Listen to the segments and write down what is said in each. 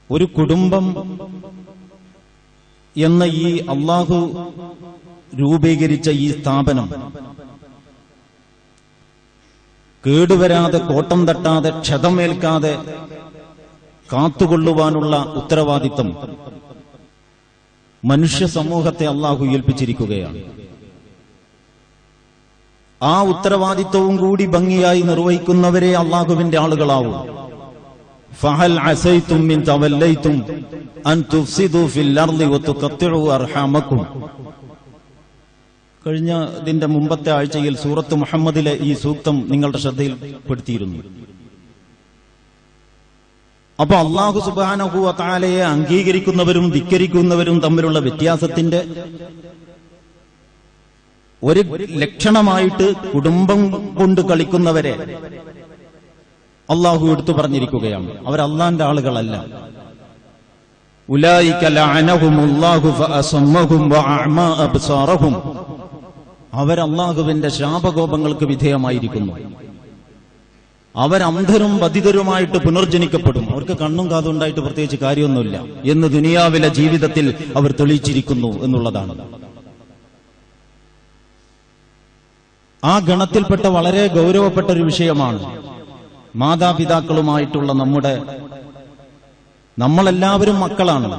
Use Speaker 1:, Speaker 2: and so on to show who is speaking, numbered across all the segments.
Speaker 1: ഒരു കുടുംബം എന്ന ഈ അള്ളാഹു രൂപീകരിച്ച ഈ സ്ഥാപനം കേടുവരാതെ, കോട്ടം തട്ടാതെ, ക്ഷതമേൽക്കാതെ കാത്തുകൊള്ളുവാനുള്ള ഉത്തരവാദിത്തം മനുഷ്യ സമൂഹത്തെ അള്ളാഹു ഏൽപ്പിച്ചിരിക്കുകയാണ്. ആ ഉത്തരവാദിത്വവും കൂടി ഭംഗിയായി നിർവഹിക്കുന്നവരെ അള്ളാഹുവിന്റെ ആളുകളാവും. ഫഹൽ അസൈതും മിൻ തവല്ലൈതും അൻ തുഫ്സിദു ഫിൽ അർളി വതുഖത്തിഉ അർഹാമക്കും. കഴിഞ്ഞ ഇതിന്റെ മുമ്പത്തെ ആഴ്ചയിൽ സൂറത്ത് മുഹമ്മദിലെ ഈ സൂക്തം നിങ്ങളുടെ ശ്രദ്ധയിൽപ്പെടുത്തിയിരുന്നു. അപ്പൊ അല്ലാഹു സുബ്ഹാനഹു വ തആലയെ അംഗീകരിക്കുന്നവരും ധിക്കരിക്കുന്നവരും തമ്മിലുള്ള വ്യത്യാസത്തിന്റെ ഒരു ലക്ഷണമായിട്ട് കുടുംബം കൊണ്ട് കളിക്കുന്നവരെ അല്ലാഹു എടുത്തു പറഞ്ഞിരിക്കുകയാണ്. അവർ അല്ലാഹുവിന്റെ ആളുകളല്ല. ഉലൈക ലഅനഹുമുല്ലാഹു ഫഅസമ്മഹും വഅഅമാ അബ്സാറഹും. അവർ അല്ലാഹുവിന്റെ ശാപകോപങ്ങൾക്ക് വിധേയമായിരിക്കുന്നു. അവരന്ധരും ബധിരരുമായിട്ട് പുനർജനിക്കപ്പെടും. അവർക്ക് കണ്ണും കാതും ഉണ്ടായിട്ട് പ്രത്യേകിച്ച് കാര്യമൊന്നുമില്ല എന്ന് ദുനിയാവിലെ ജീവിതത്തിൽ അവർ തെളിയിച്ചിരിക്കുന്നു എന്നുള്ളതാണ്. ആ ഗണത്തിൽപ്പെട്ട വളരെ ഗൗരവപ്പെട്ട ഒരു വിഷയമാണ് മാതാപിതാക്കളുമായിട്ടുള്ള നമ്മളെല്ലാവരും മക്കളാണ്.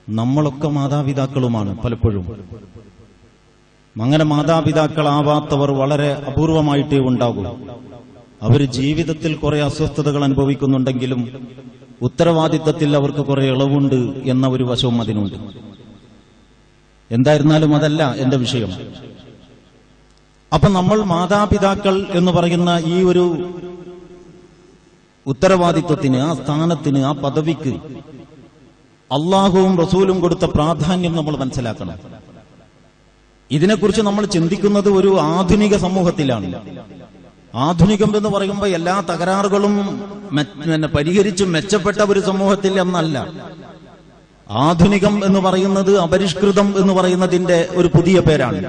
Speaker 1: നമ്മളൊക്കെ മാതാപിതാക്കളുമാണ് പലപ്പോഴും. അങ്ങനെ മാതാപിതാക്കളാവാത്തവർ വളരെ അപൂർവമായിട്ടേ ഉണ്ടാകൂ. അവർ ജീവിതത്തിൽ കുറെ അസ്വസ്ഥതകൾ അനുഭവിക്കുന്നുണ്ടെങ്കിലും ഉത്തരവാദിത്തത്തിൽ അവർക്ക് കുറെ ഇളവുണ്ട് എന്ന ഒരു വശവും അതിനുണ്ട്. എന്തായിരുന്നാലും അതല്ല എന്റെ വിഷയം. അപ്പൊ നമ്മൾ മാതാപിതാക്കൾ എന്ന് പറയുന്ന ഈ ഒരു ഉത്തരവാദിത്വത്തിന്, ആ സ്ഥാനത്തിന്, ആ പദവിക്ക് അള്ളാഹുവും റസൂലും കൊടുത്ത പ്രാധാന്യം നമ്മൾ മനസ്സിലാക്കണം. ഇതിനെക്കുറിച്ച് നമ്മൾ ചിന്തിക്കുന്നത് ഒരു ആധുനിക സമൂഹത്തിലാണ്. ആധുനികം എന്ന് പറയുമ്പോൾ എല്ലാ തകരാറുകളും പരിഹരിച്ച് മെച്ചപ്പെട്ട ഒരു സമൂഹത്തിൽ എന്നല്ല. ആധുനികം എന്ന് പറയുന്നത് അപരിഷ്കൃതം എന്ന് പറയുന്നതിന്റെ ഒരു പുതിയ പേരാണ്.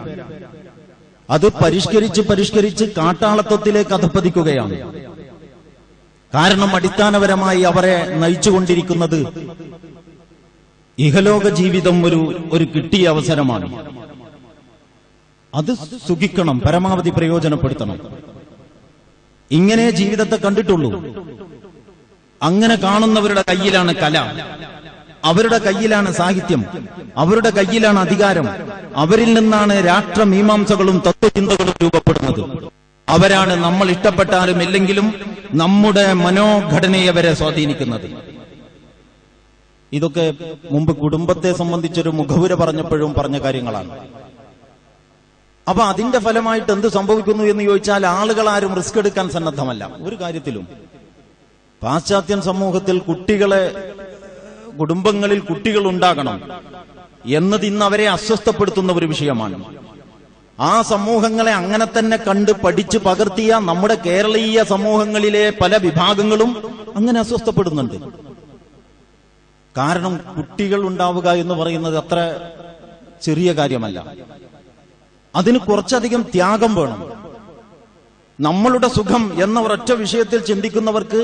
Speaker 1: അത് പരിഷ്കരിച്ച് കാട്ടാളത്വത്തിലേക്ക് അധപ്പതിക്കുകയാണ്. കാരണം അടിസ്ഥാനപരമായി അവരെ നയിച്ചുകൊണ്ടിരിക്കുന്നത് ഇഹലോക ജീവിതം ഒരു കിട്ടിയ അവസരമാണ്. അത് സുഖിക്കണം, പരമാവധി പ്രയോജനപ്പെടുത്തണം. ഇങ്ങനെ ജീവിതത്തെ കണ്ടിട്ടുള്ളൂ. അങ്ങനെ കാണുന്നവരുടെ കയ്യിലാണ് കല, അവരുടെ കയ്യിലാണ് സാഹിത്യം, അവരുടെ കയ്യിലാണ് അധികാരം. അവരിൽ നിന്നാണ് രാഷ്ട്രമീമാംസകളും തത്വചിന്തകളും രൂപപ്പെടുന്നത്. അവരാണ് നമ്മൾ ഇഷ്ടപ്പെട്ടാലും ഇല്ലെങ്കിലും നമ്മുടെ മനോഘടനയെ വരെ സ്വാധീനിക്കുന്നത്. ഇതൊക്കെ മുമ്പ് കുടുംബത്തെ സംബന്ധിച്ചൊരു മുഖവുര പറഞ്ഞപ്പോഴും പറഞ്ഞ കാര്യങ്ങളാണ്. അപ്പൊ അതിന്റെ ഫലമായിട്ട് എന്ത് സംഭവിക്കുന്നു എന്ന് ചോദിച്ചാൽ ആളുകൾ ആരും റിസ്ക് എടുക്കാൻ സന്നദ്ധമല്ല ഒരു കാര്യത്തിലും. പാശ്ചാത്യൻ സമൂഹത്തിൽ കുടുംബങ്ങളിൽ കുട്ടികൾ ഉണ്ടാകണം എന്നത് ഇന്ന് അവരെ അസ്വസ്ഥപ്പെടുത്തുന്ന ഒരു വിഷയമാണ്. ആ സമൂഹങ്ങളെ അങ്ങനെ തന്നെ കണ്ട് പഠിച്ച് പകർത്തിയ നമ്മുടെ കേരളീയ സമൂഹങ്ങളിലെ പല വിഭാഗങ്ങളും അങ്ങനെ അസ്വസ്ഥപ്പെടുന്നുണ്ട്. കാരണം കുട്ടികൾ ഉണ്ടാവുക എന്ന് പറയുന്നത് അത്ര ചെറിയ കാര്യമല്ല. അതിന് കുറച്ചധികം ത്യാഗം വേണം. നമ്മളുടെ സുഖം എന്ന ഒരൊറ്റ വിഷയത്തിൽ ചിന്തിക്കുന്നവർക്ക്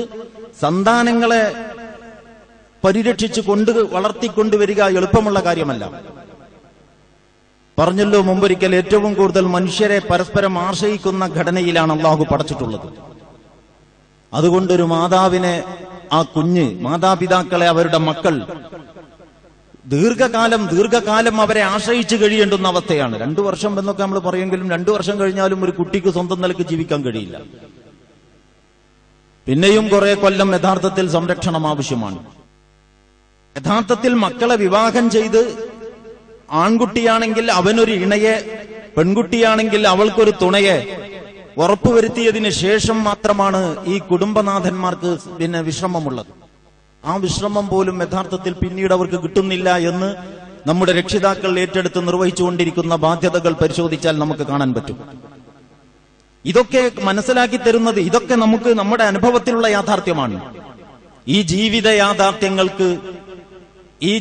Speaker 1: സന്താനങ്ങളെ പരിരക്ഷിച്ച് വളർത്തിക്കൊണ്ടുവരിക എളുപ്പമുള്ള കാര്യമല്ല. പറഞ്ഞല്ലോ മുമ്പൊരിക്കൽ, ഏറ്റവും കൂടുതൽ മനുഷ്യരെ പരസ്പരം ആശ്രയിക്കുന്ന ഘടനയിലാണ് അള്ളാഹു പടച്ചിട്ടുള്ളത്. അതുകൊണ്ടൊരു മാതാവിനെ, ആ കുഞ്ഞ്, മാതാപിതാക്കളെ, അവരുടെ മക്കൾ ദീർഘകാലം അവരെ ആശ്രയിച്ച് കഴിയേണ്ടുന്ന അവസ്ഥയാണ്. 2 വർഷം എന്നൊക്കെ നമ്മൾ പറയുമെങ്കിലും 2 വർഷം കഴിഞ്ഞാലും ഒരു കുട്ടിക്ക് സ്വന്തം നിലയ്ക്ക് ജീവിക്കാൻ കഴിയില്ല. പിന്നെയും കുറെ കൊല്ലം യഥാർത്ഥത്തിൽ സംരക്ഷണം ആവശ്യമാണ്. യഥാർത്ഥത്തിൽ മക്കളെ വിവാഹം ചെയ്ത് ആൺകുട്ടിയാണെങ്കിൽ അവനൊരു ഇണയെ, പെൺകുട്ടിയാണെങ്കിൽ അവൾക്കൊരു തുണയെ ഉറപ്പുവരുത്തിയതിന് ശേഷം മാത്രമാണ് ഈ കുടുംബനാഥന്മാർക്ക് പിന്നെ വിശ്രമമുള്ളത്. ആ വിശ്രമം പോലും യഥാർത്ഥത്തിൽ പിന്നീട് അവർക്ക് കിട്ടുന്നില്ല എന്ന് നമ്മുടെ രക്ഷിതാക്കൾ ഏറ്റെടുത്ത് നിർവഹിച്ചുകൊണ്ടിരിക്കുന്ന ബാധ്യതകൾ പരിശോധിച്ചാൽ നമുക്ക് കാണാൻ പറ്റും. ഇതൊക്കെ മനസ്സിലാക്കി തരുന്നത്, ഇതൊക്കെ നമുക്ക് നമ്മുടെ അനുഭവത്തിലുള്ള യാഥാർത്ഥ്യമാണ്. ഈ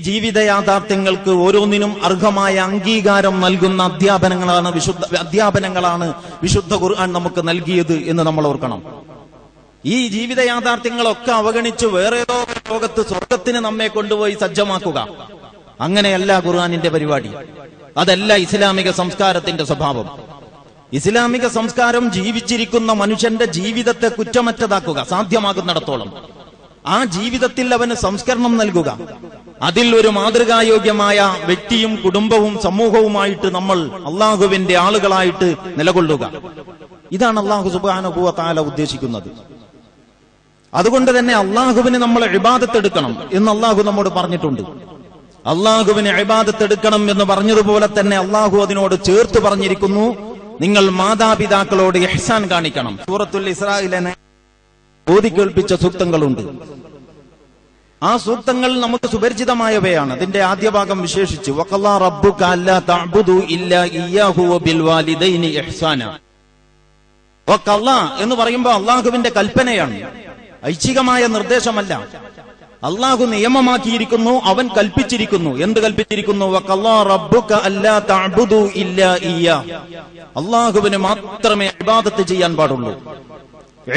Speaker 1: ജീവിത യാഥാർത്ഥ്യങ്ങൾക്ക് ഓരോന്നിനും അർഹമായ അംഗീകാരം നൽകുന്ന അധ്യാപനങ്ങളാണ് വിശുദ്ധ ഖുർആൻ നമുക്ക് നൽകിയത് എന്ന് നമ്മൾ ഓർക്കണം. ഈ ജീവിത യാഥാർത്ഥ്യങ്ങളൊക്കെ അവഗണിച്ച് വേറെ ഏതോ ലോകത്ത് സ്വർഗത്തിന് നമ്മെ കൊണ്ടുപോയി സജ്ജമാക്കുക. അങ്ങനെയല്ല ഖുർആനിന്റെ പരിപാടി. അതല്ല ഇസ്ലാമിക സംസ്കാരത്തിന്റെ സ്വഭാവം. ഇസ്ലാമിക സംസ്കാരം ജീവിച്ചിരിക്കുന്ന മനുഷ്യന്റെ ജീവിതത്തെ കുറ്റമറ്റതാക്കുക സാധ്യമാകുന്നിടത്തോളം. ആ ജീവിതത്തിൽ അവന് സംസ്കരണം നൽകുക. അതിൽ ഒരു മാതൃകായോഗ്യമായ വ്യക്തിയും കുടുംബവും സമൂഹവുമായിട്ട് നമ്മൾ അള്ളാഹുവിന്റെ ആളുകളായിട്ട് നിലകൊള്ളുക. ഇതാണ് അള്ളാഹു സുബ്ഹാനഹു വ തആല ഉദ്ദേശിക്കുന്നത്. അതുകൊണ്ട് തന്നെ അള്ളാഹുവിന് നമ്മൾ ഇബാദത്ത് എടുക്കണം എന്ന് അള്ളാഹു നമ്മോട് പറഞ്ഞിട്ടുണ്ട്. അള്ളാഹുവിന് ഇബാദത്ത് എടുക്കണം എന്ന് പറഞ്ഞതുപോലെ തന്നെ അള്ളാഹു അതിനോട് ചേർത്ത് പറഞ്ഞിരിക്കുന്നു, നിങ്ങൾ മാതാപിതാക്കളോട് ഇഹ്സാൻ കാണിക്കണം. സൂറത്തുൽ ഇസ്രായിലെ ഓതി കേൾപ്പിച്ച സൂക്തങ്ങളുണ്ട്. ആ സൂക്തങ്ങൾ നമുക്ക് സുപരിചിതമായവയാണ്. അതിന്റെ ആദ്യ ഭാഗം വിശേഷിച്ച് വഖല്ലാ റബ്ബുക അല്ലാ തഅ്ബുദു ഇല്ലാ ഇയ്യാഹു വബിൽ വാലിദൈനി ഇഹ്സാന. വഖല്ലാ എന്ന് പറയുമ്പോൾ അള്ളാഹുവിന്റെ കൽപ്പനയാണ്, ഐച്ഛികമായ നിർദ്ദേശമല്ല. അള്ളാഹു നിയമമാക്കിയിരിക്കുന്നു, അവൻ കൽപ്പിച്ചിരിക്കുന്നു. എന്ത് കൽപ്പിച്ചിരിക്കുന്നു? വഖല്ലാ റബ്ബുക അല്ലാ തഅ്ബുദു ഇല്ലാ ഇയ്യാ. അള്ളാഹുവിന് മാത്രമേ ഇബാദത്ത് ചെയ്യാൻ പാടുള്ളൂ.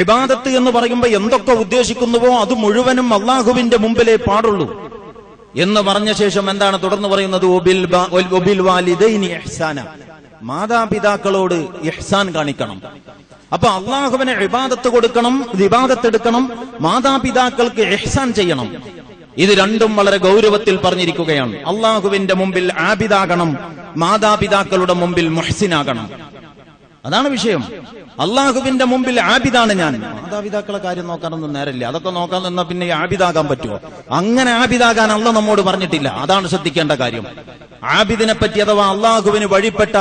Speaker 1: ഇബാദത്ത് എന്ന് പറയുമ്പോൾ എന്തൊക്കെ ഉദ്ദേശിക്കുന്നുവോ അത് മുഴുവനും അള്ളാഹുവിന്റെ മുമ്പിലേ പാടുള്ളൂ എന്ന് പറഞ്ഞ ശേഷം എന്താണ് തുടർന്ന് പറയുന്നത്? വബിൽ വാലിദൈനി ഇഹ്സാന. മാതാപിതാക്കളോട് ഇഹ്സാൻ കാണിക്കണം. അപ്പൊ അള്ളാഹുവിനെ ഇബാദത്ത് കൊടുക്കണം, ഇബാദത്ത് എടുക്കണം, മാതാപിതാക്കൾക്ക് ഇഹ്സാൻ ചെയ്യണം. ഇത് രണ്ടും വളരെ ഗൗരവത്തിൽ പറഞ്ഞിരിക്കുകയാണ്. അള്ളാഹുവിന്റെ മുമ്പിൽ ആബിദാകണം, മാതാപിതാക്കളുടെ മുമ്പിൽ മുഹ്സിനാകണം. അതാണ് വിഷയം. അള്ളാഹുവിന്റെ മുമ്പിൽ ആബിദാണ് ഞാൻ. മാതാപിതാക്കളെ കാര്യം നോക്കാനൊന്നും നേരമില്ല. അതൊക്കെ നോക്കാൻ നിന്നാ പിന്നെ ആബിദാകാൻ പറ്റുമോ? അങ്ങനെ ആബിദാകാൻ അള്ളാഹ് നമ്മോട് പറഞ്ഞിട്ടില്ല. അതാണ് ശ്രദ്ധിക്കേണ്ട കാര്യം. ആബിദിനെ പറ്റി അഥവാ അള്ളാഹുവിന് വഴിപ്പെട്ട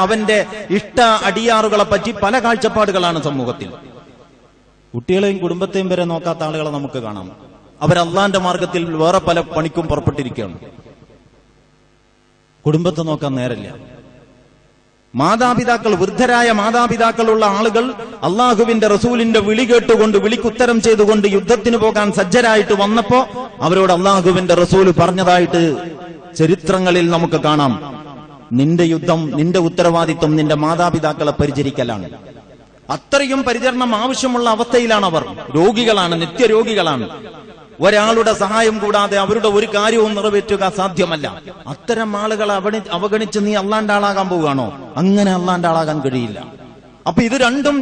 Speaker 1: അവന്റെ ഇഷ്ട അടിയാറുകളെ പറ്റി പല കാഴ്ചപ്പാടുകളാണ് സമൂഹത്തിൽ. കുട്ടികളെയും കുടുംബത്തെയും വരെ നോക്കാത്ത ആളുകളെ നമുക്ക് കാണാം. അവർ അള്ളാന്റെ മാർഗത്തിൽ വേറെ പല പണിക്കും പുറപ്പെട്ടിരിക്കുകയാണ്. കുടുംബത്തെ നോക്കാൻ നേരമില്ല. മാതാപിതാക്കൾ, വൃദ്ധരായ മാതാപിതാക്കളുള്ള ആളുകൾ അള്ളാഹുവിന്റെ റസൂലിന്റെ വിളി കേട്ടുകൊണ്ട്, വിളിക്കുത്തരം ചെയ്തുകൊണ്ട് യുദ്ധത്തിന് പോകാൻ സജ്ജരായിട്ട് വന്നപ്പോ അവരോട് അള്ളാഹുവിന്റെ റസൂല് പറഞ്ഞതായിട്ട് ചരിത്രങ്ങളിൽ നമുക്ക് കാണാം, നിന്റെ യുദ്ധം, നിന്റെ ഉത്തരവാദിത്വം നിന്റെ മാതാപിതാക്കളെ പരിചരിക്കലാണ്. അത്രയും പരിചരണം ആവശ്യമുള്ള അവസ്ഥയിലാണ് അവർ. രോഗികളാണ്, നിത്യരോഗികളാണ്. ഒരാളുടെ സഹായം കൂടാതെ അവരുടെ ഒരു കാര്യവും നിറവേറ്റുക സാധ്യമല്ല. അത്തരം ആളുകളെ അവഗണിച്ച് നീ അള്ളാന്റെ ആളാകാൻ പോവുകയാണോ? അങ്ങനെ അള്ളാന്റെ ആളാകാൻ കഴിയില്ല. അപ്പൊ ഇത് രണ്ടും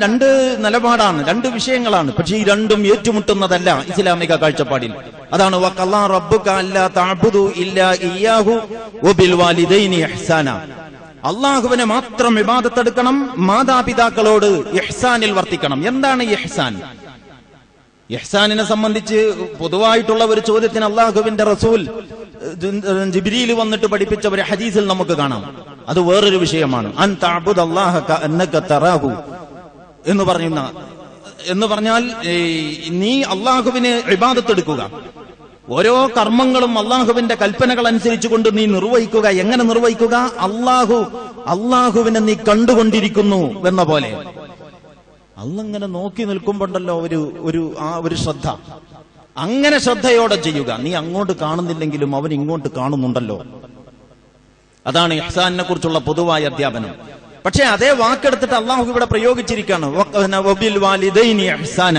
Speaker 1: രണ്ട് നിലപാടാണ്, രണ്ട് വിഷയങ്ങളാണ്. പക്ഷെ ഈ രണ്ടും ഏറ്റുമുട്ടുന്നതല്ല ഇസ്ലാമിക കാഴ്ചപ്പാടിൽ. അതാണ് വഖല്ലാ റബ്ബുക അല്ലാ തഅ്ബുദു ഇല്ലാ ഇയ്യാഹു വബിൽ വാലിദൈനി ഇഹ്സാന. അള്ളാഹുവിനെ മാത്രം ഇബാദത്ത് എടുക്കണം, മാതാപിതാക്കളോട് ഇഹ്സാനിൽ വർത്തിക്കണം. എന്താണ് ഇഹ്സാൻ? ഇഹ്സാനിനെ സംബന്ധിച്ച് പൊതുവായിട്ടുള്ള ഒരു ചോദ്യത്തിന് അള്ളാഹുവിന്റെ റസൂൽ ജിബ്രീൽ വന്നിട്ട് പഠിപ്പിച്ച ഒരു ഹദീസിൽ നമുക്ക് കാണാം. അത് വേറൊരു വിഷയമാണ്. അൻ തഅ്ബുദല്ലാഹ കഅന്നക തറാഹു എന്ന് പറഞ്ഞാൽ നീ അള്ളാഹുവിനെ ഇബാദത്ത് എടുക്കുക. ഓരോ കർമ്മങ്ങളും അള്ളാഹുവിന്റെ കൽപ്പനകൾ അനുസരിച്ചുകൊണ്ട് നീ നിർവഹിക്കുക. എങ്ങനെ നിർവഹിക്കുക? അള്ളാഹുവിനെ നീ കണ്ടുകൊണ്ടിരിക്കുന്നു എന്ന പോലെ. അള്ളങ്ങനെ നോക്കി നിൽക്കുമ്പോണ്ടല്ലോ ഒരു ശ്രദ്ധ. അങ്ങനെ ശ്രദ്ധയോടെ ചെയ്യുക. നീ അങ്ങോട്ട് കാണുന്നില്ലെങ്കിലും അവൻ ഇങ്ങോട്ട് കാണുന്നുണ്ടല്ലോ. അതാണ് ഇഹ്സാനിനെ കുറിച്ചുള്ള പൊതുവായ അധ്യാപനം. പക്ഷെ അതേ വാക്കെടുത്തിട്ട് അള്ളാഹു ഇവിടെ പ്രയോഗിച്ചിരിക്കുകയാണ്, വബിൽ വാലിദൈനി ഇഹ്സാന.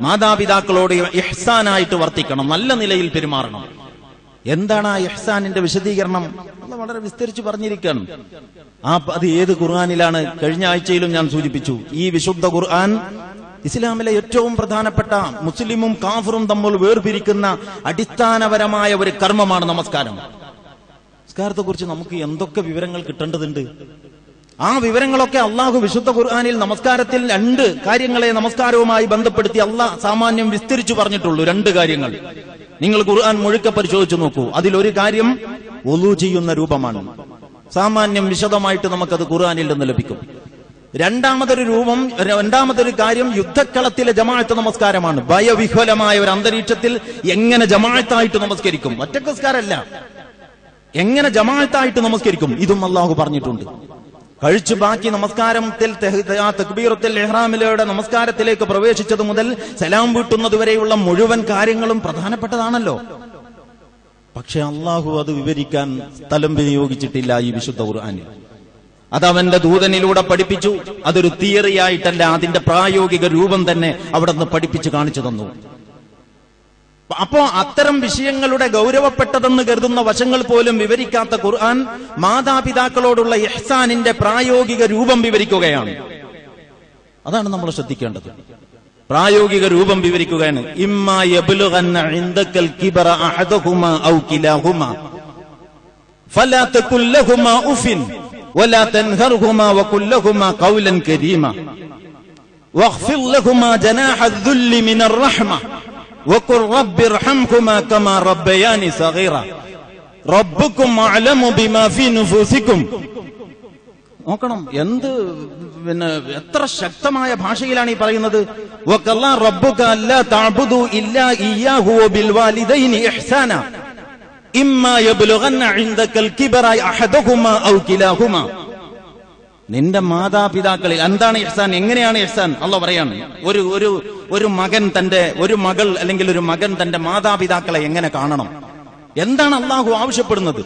Speaker 1: മാതാപിതാക്കളോട് ഇഹ്സാനായിട്ട് വർത്തിക്കണം, നല്ല നിലയിൽ പെരുമാറണം. എന്താണ് ആ ഇഹ്സാനിന്റെ വിശദീകരണം? അള്ളാഹു വളരെ വിസ്തരിച്ച് പറഞ്ഞിരിക്കുകയാണ്. അത് ഏത് ഖുർആനിലാണ്? കഴിഞ്ഞ ആഴ്ചയിലും ഞാൻ സൂചിപ്പിച്ചു. ഈ വിശുദ്ധ ഖുർആൻ ഇസ്ലാമിലെ ഏറ്റവും പ്രധാനപ്പെട്ട മുസ്ലിമും കാഫറും തമ്മിൽ വേർപിരിക്കുന്ന അടിസ്ഥാനപരമായ ഒരു കർമ്മമാണ് നമസ്കാരം. നമസ്കാരത്തെക്കുറിച്ച് നമുക്ക് എന്തൊക്കെ വിവരങ്ങൾ കിട്ടേണ്ടതുണ്ട്. ആ വിവരങ്ങളൊക്കെ അള്ളാഹു വിശുദ്ധ ഖുർആനിൽ നമസ്കാരത്തിൽ രണ്ട് കാര്യങ്ങളെ നമസ്കാരവുമായി ബന്ധപ്പെടുത്തി അള്ളാഹ് സാമാന്യം വിസ്തരിച്ചു പറഞ്ഞിട്ടുള്ളൂ. രണ്ട് കാര്യങ്ങൾ നിങ്ങൾ ഖുർആൻ മുഴുക്കെ പരിശോധിച്ചു നോക്കൂ. അതിലൊരു കാര്യം വുളു ചെയ്യുന്ന രൂപമാണ്. സാമാന്യം വിശദമായിട്ട് നമുക്കത് ഖുർആനിൽ നിന്ന് ലഭിക്കും. രണ്ടാമതൊരു കാര്യം യുദ്ധക്കളത്തിലെ ജമാഅത്ത് നമസ്കാരമാണ്. ഭയവിഹ്വലമായ ഒരു അന്തരീക്ഷത്തിൽ എങ്ങനെ ജമാഅത്തായിട്ട് നമസ്കരിക്കും? ഒറ്റ നമസ്കാരമല്ല, എങ്ങനെ ജമാഅത്തായിട്ട് നമസ്കരിക്കും? ഇതും അള്ളാഹു പറഞ്ഞിട്ടുണ്ട്. കഴിച്ചു ബാക്കി നമസ്കാരത്തിൽ തക്ബീറത്തുൽ ഇഹ്റാമിലൂടെ നമസ്കാരത്തിലേക്ക് പ്രവേശിച്ചത് മുതൽ സലാം വീട്ടുന്നതുവരെയുള്ള മുഴുവൻ കാര്യങ്ങളും പ്രധാനപ്പെട്ടതാണല്ലോ. പക്ഷെ അള്ളാഹു അത് വിവരിക്കാൻ സ്ഥലം വിനിയോഗിച്ചിട്ടില്ല ഈ വിശുദ്ധ ഖുർആനിൽ. അതവന്റെ ദൂതനിലൂടെ പഠിപ്പിച്ചു. അതൊരു തിയറി ആയിട്ടല്ല, അതിന്റെ പ്രായോഗിക രൂപം തന്നെ അവിടെ നിന്ന് പഠിപ്പിച്ചു കാണിച്ചു തന്നു. അപ്പോ അത്തരം വിഷയങ്ങളുടെ ഗൗരവപ്പെട്ടതെന്ന് കരുതുന്ന വശങ്ങൾ പോലും വിവരിക്കാത്ത ഖുർആൻ മാതാപിതാക്കളോടുള്ള ഇഹ്സാനിന്റെ പ്രായോഗിക രൂപം വിവരിക്കുകയാണ്. അതാണ് നമ്മൾ ശ്രദ്ധിക്കേണ്ടത്. പ്രായോഗിക രൂപം വിവരിക്കുകയാണ്. ഇമ്മാ യബ്ലുഗന്ന ഇൻദകൽ കിബറ അഹദഹുമാ ഔ കിലാഹുമാ ഫലാ തഖുൽ ലഹുമാ ഉഫിൻ വലാ തൻഹർഹുമാ വഖുൽ ലഹുമാ ഖൗലൻ കരീമാ വഖ്ഫിദ് ലഹുമാ ജനാഹ അദ്ദുല്ലി മിനർ റഹ്മ വഖുൽ റബ്ബി ഇർഹംഹുമാ കമാ റബ്ബയാനി സഗീറ റബ്ബുക്കും അഅലമു ബിമാ ഫീ നുഫൂസിക്കും. നോക്കണം, എന്ത് എത്ര ശക്തമായ ഭാഷയിലാണ് ഈ പറയുന്നത്. വഖല്ലാ റബ്ബുക അല്ലാ തഅബുദു ഇല്ലാ ഇയ്യാഹു വബിൽ വാലിദൈനി ഇഹ്സാന ഇമ്മാ യബ്ലുഗന്ന ഇൻദകൽ കിബറ അഹദഹുമാ ഔ കിലാഹുമാ. നിന്റെ മാതാപിതാക്കളിൽ എന്താണ് ഇഹ്സാൻ, എങ്ങനെയാണ് ഇഹ്സാൻ? അല്ലാഹു പറയാണ്, ഒരു മകൾ അല്ലെങ്കിൽ ഒരു മകൻ തന്റെ മാതാപിതാക്കളെ എങ്ങനെ കാണണം, എന്താണ് അള്ളാഹു ആവശ്യപ്പെടുന്നത്?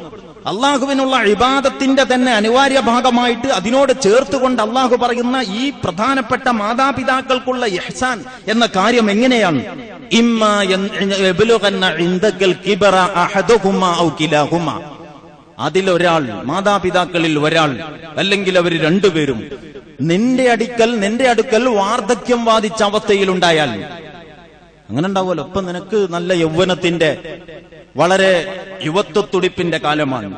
Speaker 1: അള്ളാഹുവിനുള്ള ഇബാദത്തിന്റെ തന്നെ അനിവാര്യ ഭാഗമായിട്ട് അതിനോട് ചേർത്തുകൊണ്ട് അള്ളാഹു പറയുന്ന ഈ പ്രധാനപ്പെട്ട മാതാപിതാക്കൾക്കുള്ള ഇഹ്സാൻ എന്ന കാര്യം എങ്ങനെയാണ്? ഇമ്മാ യബ്ലുഗന്ന ഇൻദകൽ കിബറ അഹദഹുമാ ഔ കിലാഹുമാ. അതിലൊരാൾ, മാതാപിതാക്കളിൽ ഒരാൾ അല്ലെങ്കിൽ അവർ രണ്ടുപേരും നിന്റെ അടുക്കൽ വാർദ്ധക്യം ബാധിച്ച അവസ്ഥയിലുണ്ടായാൽ, അങ്ങനെ ഉണ്ടാവുമല്ലോ. ഇപ്പൊ നിനക്ക് നല്ല യൗവനത്തിന്റെ വളരെ യുവത്വത്തുടിപ്പിന്റെ കാലമാണ്.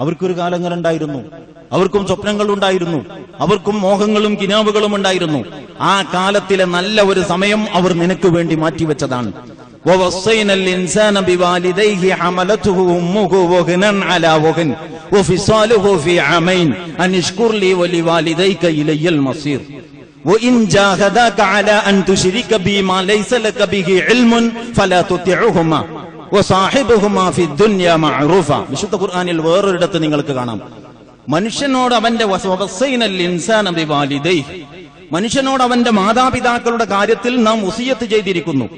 Speaker 1: അവർക്കൊരു കാലം അങ്ങനെ ഉണ്ടായിരുന്നു. അവർക്കും സ്വപ്നങ്ങളുണ്ടായിരുന്നു, അവർക്കും മോഹങ്ങളും കിനാവുകളും ഉണ്ടായിരുന്നു. ആ കാലത്തിലെ നല്ല ഒരു സമയം അവർ നിനക്ക് വേണ്ടി മാറ്റിവെച്ചതാണ്. وَوَصَّيْنَا الْإِنسَانَ بِوَالِدَيْهِ حَمَلَتْهُ أُمُّهُ وَهْنًا عَلَى وَهْنٍ وَفِصَالُهُ فِي عَامَيْنِ أَنِ اشْكُرْ لِي وَلِوَالِدَيْكَ إِلَيَّ الْمَصِيرُ وَإِنْ جَاهَدَاكَ عَلَى أَنْ تُشْرِكَ بِي مَا لَيْسَ لَكَ بِهِ عِلْمٌ فَلَا تُطِعْهُمَا وَصَاحِبْهُمَا فِي الدُّنْيَا مَعْرُوفًا. വിശുദ്ധ ഖുർആനിൽ വേറൊരിടത്ത് നിങ്ങൾക്ക് കാണാം, മനുഷ്യനോട് അവന്റെ വസവസൈനൽ ഇൻസാന ബിവാലിദൈഹി, മനുഷ്യനോട് അവന്റെ മാതാപിതാക്കളുടെ കാര്യത്തിൽ നാം വസിയത്ത് ചെയ്തിരിക്കുന്നു.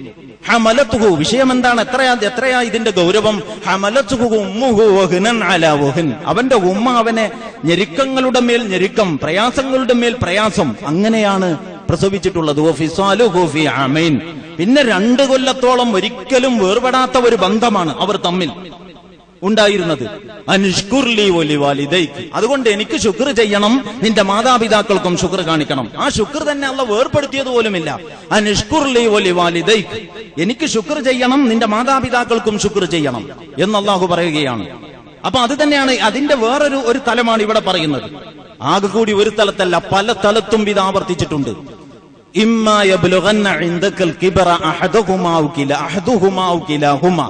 Speaker 1: ഹമലത്തുഹു, വിഷയം എന്താണ്, എത്രയാ ഇതിന്റെ ഗൗരവം? ഹമലത്തുഹു ഉമ്മുഹു വഹ്നൻ അലാ വഹ്ൻ, അവന്റെ ഉമ്മ അവനെ ഞെരുക്കങ്ങളുടെ മേൽ ഞെരുക്കം, പ്രയാസങ്ങളുടെ മേൽ പ്രയാസം, അങ്ങനെയാണ് പ്രസവിച്ചിട്ടുള്ളത്. വഫിസാലുഹു ഫീ ആമൈൻ, പിന്നെ 2 കൊല്ലത്തോളം ഒരിക്കലും വേർപെടാത്ത ഒരു ബന്ധമാണ് അവർ തമ്മിൽ ഉണ്ടായിരുന്നത്. അനിഷ്കുർലി വലിവാലിദൈക്, അതുകൊണ്ട് എനിക്ക് ശുക്ർ ചെയ്യണം, നിന്റെ മാതാപിതാക്കൾക്കും ശുക്ർ കാണിക്കണം. ആ ശുക്ർ തന്നെ അല്ലാഹു വേർപ്പെടുത്തിയത് പോലുമില്ല. അനിഷ്കുർലി വലിവാലിദൈക്, എനിക്ക് ശുക്ർ ചെയ്യണം, നിന്റെ മാതാപിതാക്കൾക്കും ശുക്ർ ചെയ്യണം എന്ന് അല്ലാഹു പറയുകയാണ്. അപ്പൊ അത് തന്നെയാണ് അതിന്റെ വേറൊരു തലമാണ് ഇവിടെ പറയുന്നത്. ആകെ കൂടി ഒരു തലത്തല്ല, പല തലത്തും ഇത് ആവർത്തിച്ചിട്ടുണ്ട്. ഇമ്മാ യബ്ലുഗന്ന ഇൻദകൽ കിബറ അഹദഹുമാ ഔ കിലാഹുമാ,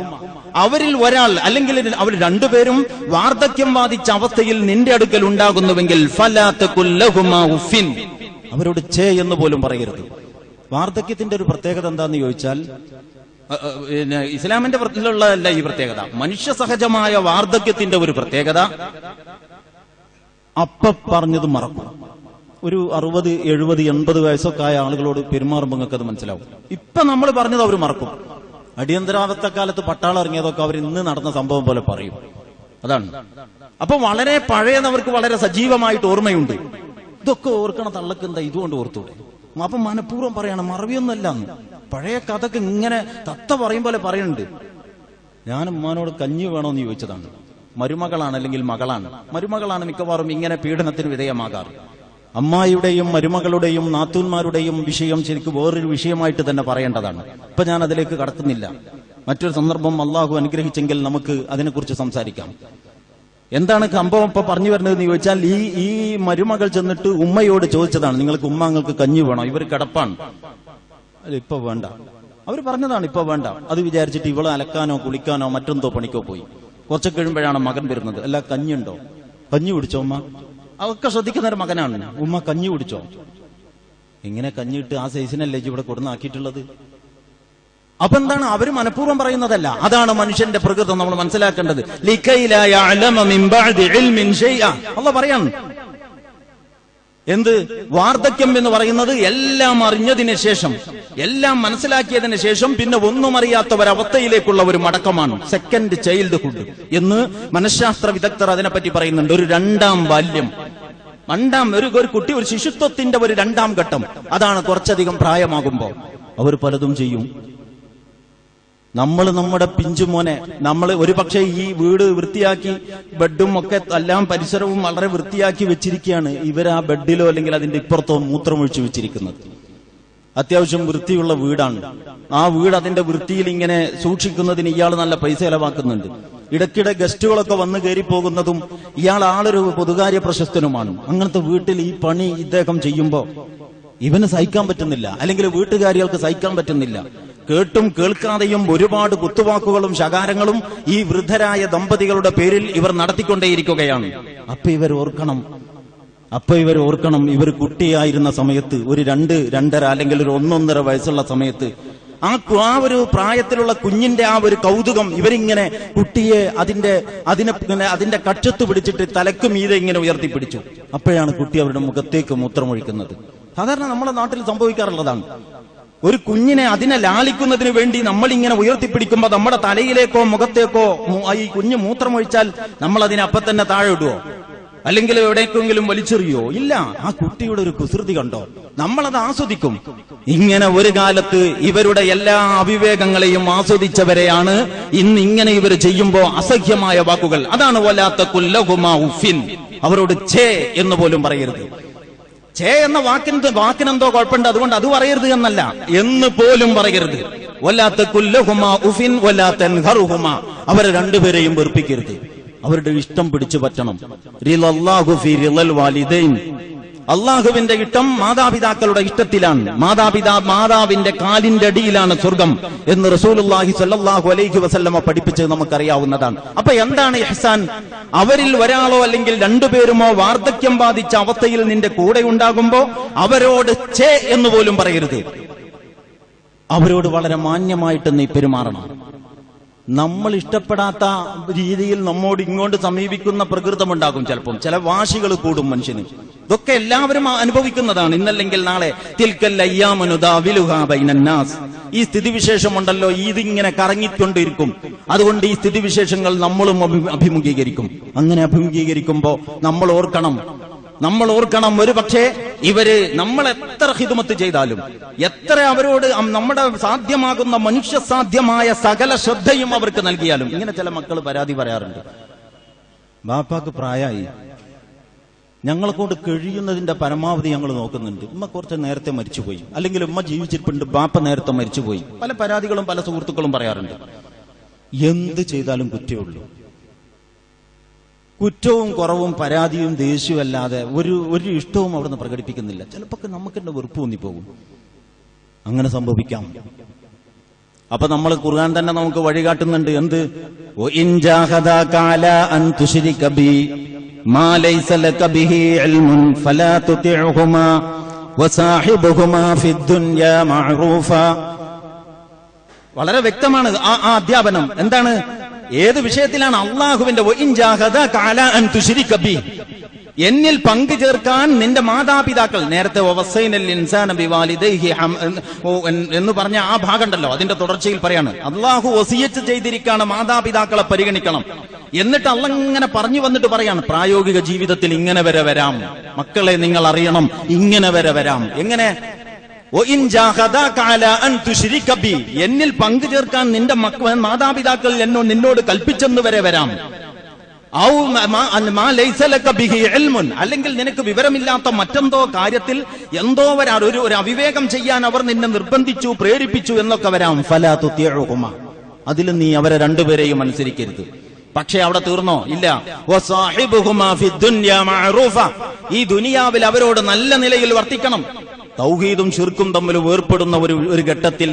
Speaker 1: അവരിൽ ഒരാൾ അല്ലെങ്കിൽ അവർ രണ്ടുപേരും വാർദ്ധക്യം ബാധിച്ച അവസ്ഥയിൽ നിന്റെ അടുക്കൽ ഉണ്ടാകുന്നുവെങ്കിൽ ഫലാ തഖുൽ ലഹുമാ ഉഫിൻ, അവരോട് ഛേ എന്ന് പോലും പറയരുത്. വാർദ്ധക്യത്തിന്റെ ഒരു പ്രത്യേകത എന്താന്ന് ചോദിച്ചാൽ, ഇസ്ലാമിന്റെ ഉള്ളതല്ല ഈ പ്രത്യേകത. മനുഷ്യ സഹജമായ വാർദ്ധക്യത്തിന്റെ ഒരു പ്രത്യേകത, പറഞ്ഞത് മറക്കും. ഒരു 60, 70, 80 വയസ്സൊക്കെ ആയ ആളുകളോട് പെരുമാറുമ്പോൾ നിങ്ങൾക്ക് അത് മനസ്സിലാവും. ഇപ്പൊ നമ്മൾ പറഞ്ഞത് അവർ മറക്കും. അടിയന്തരാവസ്ഥ കാലത്ത് പട്ടാളം ഇറങ്ങിയതൊക്കെ അവർ ഇന്ന് നടന്ന സംഭവം പോലെ പറയും. അതാണ്. അപ്പൊ വളരെ പഴയവർക്ക് വളരെ സജീവമായിട്ട് ഓർമ്മയുണ്ട്. ഇതൊക്കെ ഓർക്കണ തള്ളക്ക് എന്താ ഇതുകൊണ്ട് ഓർത്തൂടെ? അപ്പൊ മനഃപൂർവ്വം പറയണം, മറവിയൊന്നുമല്ല. പഴയ കഥക്ക് ഇങ്ങനെ തത്ത പറയും പോലെ പറയുന്നുണ്ട്. ഞാൻ ഉമ്മാനോട് കഞ്ഞി വേണോന്ന് ചോദിച്ചതാണ്. മരുമകളാണ് അല്ലെങ്കിൽ മകളാണ്. മരുമകളാണ് മിക്കവാറും ഇങ്ങനെ പീഡനത്തിന് വിധേയമാകാറ്. അമ്മായിയുടെയും മരുമകളുടെയും നാത്തൂന്മാരുടെയും വിഷയം ശരിക്കും വേറൊരു വിഷയമായിട്ട് തന്നെ പറയേണ്ടതാണ്. ഇപ്പൊ ഞാൻ അതിലേക്ക് കടക്കുന്നില്ല. മറ്റൊരു സന്ദർഭം അള്ളാഹു അനുഗ്രഹിച്ചെങ്കിൽ നമുക്ക് അതിനെക്കുറിച്ച് സംസാരിക്കാം. എന്താണ് സംഭവം ഇപ്പൊ പറഞ്ഞു വരുന്നതെന്ന് ചോദിച്ചാൽ, ഈ മരുമകൾ ചെന്നിട്ട് ഉമ്മയോട് ചോദിച്ചതാണ്, നിങ്ങൾക്ക് കഞ്ഞി വേണോ? ഇവർ കിടപ്പാണ്. അല്ല, ഇപ്പൊ വേണ്ട. അവർ പറഞ്ഞതാണ് ഇപ്പൊ വേണ്ട. അത് വിചാരിച്ചിട്ട് ഇവള് അലക്കാനോ കുളിക്കാനോ മറ്റെന്തോ പണിക്കോ പോയി. കുറച്ചൊക്കെ കഴിയുമ്പോഴാണ് മകൻ വരുന്നത്. അല്ല, കഞ്ഞിയുണ്ടോ? കഞ്ഞി കുടിച്ചോ ഉമ്മ? അതൊക്കെ ശ്രദ്ധിക്കുന്ന ഒരു മകനാണ്. ഉമ്മ കഞ്ഞി കുടിച്ചോ? എങ്ങനെ കഞ്ഞിട്ട് ആ സൈസിനല്ലേ ഇവിടെ കൊടുന്നാക്കിയിട്ടുള്ളത്? അപ്പൊ എന്താണ്, അവര് മനഃപൂർവ്വം പറയുന്നതല്ല. അതാണ് മനുഷ്യന്റെ പ്രകൃതം നമ്മൾ മനസ്സിലാക്കേണ്ടത്. അല്ലാഹു പറയാണ്, എന്ത് വാർദ്ധക്യം എന്ന് പറയുന്നത് എല്ലാം അറിഞ്ഞതിന് ശേഷം, എല്ലാം മനസ്സിലാക്കിയതിന് ശേഷം പിന്നെ ഒന്നും അറിയാത്ത ഒരവസ്ഥയിലേക്കുള്ള ഒരു മടക്കമാണ്. സെക്കൻഡ് ചൈൽഡ്ഹുഡ് എന്ന് മനഃശാസ്ത്ര വിദഗ്ധർ അതിനെപ്പറ്റി പറയുന്നുണ്ട്. ഒരു 2ാം ബാല്യം, ഒരു കുട്ടി, ഒരു ശിശുത്വത്തിന്റെ ഒരു 2ാം ഘട്ടം. അതാണ് കുറച്ചധികം പ്രായമാകുമ്പോൾ അവർ പലതും ചെയ്യും. നമ്മൾ നമ്മുടെ പിഞ്ചുമോനെ നമ്മൾ ഒരുപക്ഷെ ഈ വീട് വൃത്തിയാക്കി ബെഡും ഒക്കെ എല്ലാം പരിസരവും വളരെ വൃത്തിയാക്കി വെച്ചിരിക്കുകയാണ്. ഇവർ ആ ബെഡിലോ അല്ലെങ്കിൽ അതിന്റെ ഇപ്പുറത്തോ മൂത്രമൊഴിച്ചു വെച്ചിരിക്കുന്നത്. അത്യാവശ്യം വൃത്തിയുള്ള വീടാണ്. ആ വീട് അതിന്റെ വൃത്തിയിൽ ഇങ്ങനെ സൂക്ഷിക്കുന്നതിന് ഇയാൾ നല്ല പൈസ ചെലവാക്കുന്നുണ്ട്. ഇടയ്ക്കിടെ ഗസ്റ്റുകളൊക്കെ വന്ന് കയറി പോകുന്നതും ഇയാൾ ആളൊരു പൊതുകാര്യ പ്രശസ്തനുമാണ്. അങ്ങനത്തെ വീട്ടിൽ ഈ പണി ഇദ്ദേഹം ചെയ്യുമ്പോ ഇവന് സഹിക്കാൻ പറ്റുന്നില്ല, അല്ലെങ്കിൽ വീട്ടുകാരികൾക്ക് സഹിക്കാൻ പറ്റുന്നില്ല. കേട്ടും കേൾക്കാതെയും ഒരുപാട് കുത്തുവാക്കുകളും ശകാരങ്ങളും ഈ വൃദ്ധരായ ദമ്പതികളുടെ പേരിൽ ഇവർ നടത്തിക്കൊണ്ടേയിരിക്കുകയാണ്. അപ്പൊ ഇവർ ഓർക്കണം, ഇവർ കുട്ടിയായിരുന്ന സമയത്ത് ഒരു 2-2.5 അല്ലെങ്കിൽ ഒരു 1-1.5 വയസ്സുള്ള സമയത്ത് ആ ഒരു പ്രായത്തിലുള്ള കുഞ്ഞിന്റെ ആ ഒരു കൗതുകം ഇവരിങ്ങനെ കുട്ടിയെ അതിന്റെ കക്ഷത്ത് പിടിച്ചിട്ട് തലക്ക് മീതെ ഇങ്ങനെ ഉയർത്തിപ്പിടിച്ചു. അപ്പോഴാണ് കുട്ടി അവരുടെ മുഖത്തേക്ക് മൂത്രമൊഴിക്കുന്നത്. സാധാരണ നമ്മുടെ നാട്ടിൽ സംഭവിക്കാറുള്ളതാണ്. ഒരു കുഞ്ഞിനെ അതിനെ ലാളിക്കുന്നതിന് വേണ്ടി നമ്മൾ ഇങ്ങനെ ഉയർത്തിപ്പിടിക്കുമ്പോൾ നമ്മുടെ തലയിലേക്കോ മുഖത്തേക്കോ ഈ കുഞ്ഞ് മൂത്രമൊഴിച്ചാൽ നമ്മൾ അതിനെ അപ്പം തന്നെ താഴെ ഇടുവോ, അല്ലെങ്കിൽ എവിടേക്കെങ്കിലും വലിച്ചെറിയോ? ഇല്ല. ആ കുട്ടിയുടെ ഒരു കുസൃതി കണ്ടോ, നമ്മളത് ആസ്വദിക്കും. ഇങ്ങനെ ഒരു കാലത്ത് ഇവരുടെ എല്ലാ അവിവേകങ്ങളെയും ആസ്വദിച്ചവരെയാണ് ഇന്ന് ഇങ്ങനെ ഇവർ ചെയ്യുമ്പോ അസഹ്യമായ വാക്കുകൾ. അതാണ് വലാത്ത കുല്ലഹുമാ ഉഫിൻ, അവരോട് ഛേ എന്ന് പോലും പറയരുത്. ഛേ എന്ന വാക്കിനെന്തോ കുഴപ്പമുണ്ട്, അതുകൊണ്ട് അത് പറയരുത് എന്നല്ല, എന്ന് പോലും പറയരുത്. വലാത്ത കുല്ലഹുമാ ഉഫിൻ വലാ തൻഹറുഹുമാ, അവരെ രണ്ടുപേരെയും വെറുപ്പിക്കരുത്. അവരുടെ ഇഷ്ടം പിടിച്ചു പറ്റണം. റിളല്ലാഹു ഫീ റിളൽ വാലിദൈൻ, അള്ളാഹുവിന്റെ ഇഷ്ടം മാതാപിതാക്കളുടെ ഇഷ്ടത്തിലാണ്. മാതാവിന്റെ കാലിന്റെ അടിയിലാണ് സ്വർഗം എന്ന് റസൂലുള്ളാഹി സ്വല്ലല്ലാഹു അലൈഹി വസല്ലമ പഠിപ്പിച്ചത് നമുക്കറിയാവുന്നതാണ്. അപ്പൊ എന്താണ് ഇഹ്സാൻ? അവരിൽ ഒരാളോ അല്ലെങ്കിൽ രണ്ടുപേരുമോ വാർദ്ധക്യം ബാധിച്ച അവസ്ഥയിൽ നിന്റെ കൂടെ ഉണ്ടാകുമ്പോ അവരോട് ഛേ എന്ന് പോലും പറയരുത്. അവരോട് വളരെ മാന്യമായിട്ട് നീ പെരുമാറണം. നമ്മൾ ഇഷ്ടപ്പെടാത്ത രീതിയിൽ നമ്മോട് ഇങ്ങോട്ട് സമീപിക്കുന്ന പ്രകൃതമുണ്ടാകും. ചിലപ്പം ചില വാശികൾ കൂടും മനുഷ്യന്. ഇതൊക്കെ എല്ലാവരും അനുഭവിക്കുന്നതാണ്. ഇന്നല്ലെങ്കിൽ നാളെ തിൽക്കൽ അയ്യാമു നുദാവിലുഹാ ബൈനന്നാസ്, ഈ സ്ഥിതിവിശേഷമുണ്ടല്ലോ, ഇതിങ്ങനെ കറങ്ങിക്കൊണ്ടിരിക്കും. അതുകൊണ്ട് ഈ സ്ഥിതിവിശേഷങ്ങൾ നമ്മളും അഭിമുഖീകരിക്കും. അങ്ങനെ അഭിമുഖീകരിക്കുമ്പോ നമ്മൾ ഓർക്കണം ഒരു പക്ഷേ ഇവര് നമ്മൾ എത്ര ഹിദ്മത്ത് ചെയ്താലും, എത്ര അവരോട് നമ്മുടെ സാധ്യമാകുന്ന മനുഷ്യ സാധ്യമായ സകല ശ്രദ്ധയും അവർക്ക് നൽകിയാലും, ഇങ്ങനെ ചില മക്കൾ പരാതി പറയാറുണ്ട്. ബാപ്പാക്ക് പ്രായമായി, ഞങ്ങളെ കൊണ്ട് കഴിയുന്നതിന്റെ പരമാവധി ഞങ്ങൾ നോക്കുന്നുണ്ട്. ഉമ്മ കുറച്ച് നേരത്തെ മരിച്ചുപോയി, അല്ലെങ്കിൽ ഉമ്മ ജീവിച്ചിട്ടുണ്ട്, ബാപ്പ നേരത്തെ മരിച്ചുപോയി. പല പരാതികളും പല സുഹൃത്തുക്കളും പറയാറുണ്ട്. എന്ത് ചെയ്താലും കുറ്റമുള്ളൂ. കുറ്റവും കുറവും പരാതിയും ദേഷ്യവും അല്ലാതെ ഒരു ഇഷ്ടവും അവിടുന്ന് പ്രകടിപ്പിക്കുന്നില്ല. ചിലപ്പോൾ നമുക്ക് എന്നെ വെറുപ്പ് തോന്നിപ്പോകും. അങ്ങനെ സംഭവിക്കാം. അപ്പൊ നമ്മൾ ഖുർആൻ തന്നെ നമുക്ക് വഴികാട്ടുന്നുണ്ട്. എന്ത്? വഇൻ ജാഹദാക അലാ അൻ തുശ്രിക ബി മാ ലൈസ ലക ബിഹി ഇൽമുൻ ഫലാ തുതിഉഹുമാ വസാഹിബുഹുമാ ഫിദ്ദുനിയാ മഅറൂഫാ. വളരെ വ്യക്തമാണ് ആ അധ്യാപനം. എന്താണ്? ഏത് വിഷയത്തിലാണ്? അള്ളാഹുവിന്റെ എന്നിൽ പങ്കു ചേർക്കാൻ നിന്റെ മാതാപിതാക്കൾ, നേരത്തെ എന്ന് പറഞ്ഞ ആ ഭാഗമുണ്ടല്ലോ, അതിന്റെ തുടർച്ചയിൽ പറയാണ് അള്ളാഹു വസിയത്ത് ചെയ്തിരിക്കാണ് മാതാപിതാക്കളെ പരിഗണിക്കണം. എന്നിട്ട് അള്ളാഹ് ഇങ്ങനെ പറഞ്ഞു വന്നിട്ട് പറയാണ് പ്രായോഗിക ജീവിതത്തിൽ ഇങ്ങനെ വരെ വരാം, മക്കളെ നിങ്ങൾ അറിയണം, ഇങ്ങനെ വരെ വരാം. എങ്ങനെ? എന്നിൽ പങ്കു ചേർക്കാൻ നിന്റെ മാതാപിതാക്കൾ നിന്നോട് കൽപ്പിച്ചെന്ന് വരെ വരാം. അല്ലെങ്കിൽ നിനക്ക് വിവരമില്ലാത്ത മറ്റെന്തോ കാര്യത്തിൽ എന്തോ ഒരു അവിവേകം ചെയ്യാൻ അവർ നിന്നെ നിർബന്ധിച്ചു, പ്രേരിപ്പിച്ചു എന്നൊക്കെ വരാം. ഫലാ തുതിഉഹുമാ, അതിൽ നീ അവരെ രണ്ടുപേരെയും അനുസരിക്കരുത്. പക്ഷെ അവിടെ തീർന്നോ? ഇല്ല. വസാഹിബുഹുമാ ഫിദ്ദുനിയാ മഅറൂഫ, ഈ ദുനിയാവിൽ അവരോട് നല്ല നിലയിൽ വർത്തിക്കണം. തൗഹീദും ഷിർക്കും തമ്മിൽ വേർപ്പെടുന്ന ഒരു ഘട്ടത്തിൽ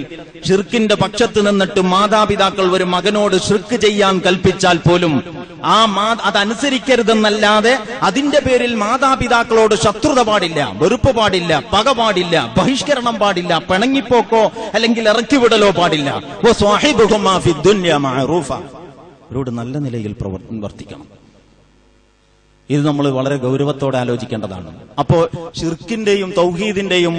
Speaker 1: ഷിർക്കിന്റെ പക്ഷത്ത് നിന്നിട്ട് മാതാപിതാക്കൾ ഒരു മകനോട് ഷിർക്ക് ചെയ്യാൻ കൽപ്പിച്ചാൽ പോലും അതനുസരിക്കരുതെന്നല്ലാതെ അതിന്റെ പേരിൽ മാതാപിതാക്കളോട് ശത്രുത പാടില്ല, വെറുപ്പ് പാടില്ല, പക പാടില്ല, ബഹിഷ്കരണം പാടില്ല, പിണങ്ങിപ്പോക്കോ അല്ലെങ്കിൽ ഇറക്കിവിടലോ പാടില്ല. വസ്വാഹിബുഹുമാ ഫിദ്ദുനിയാ മഅറൂഫ, അവരോട് നല്ല നിലയിൽ വർത്തിക്കണം. ഇത് നമ്മൾ വളരെ ഗൗരവത്തോടെ ആലോചിക്കേണ്ടതാണ്. അപ്പോ ഷിർക്കിന്റെയും തൗഹീദിന്റെയും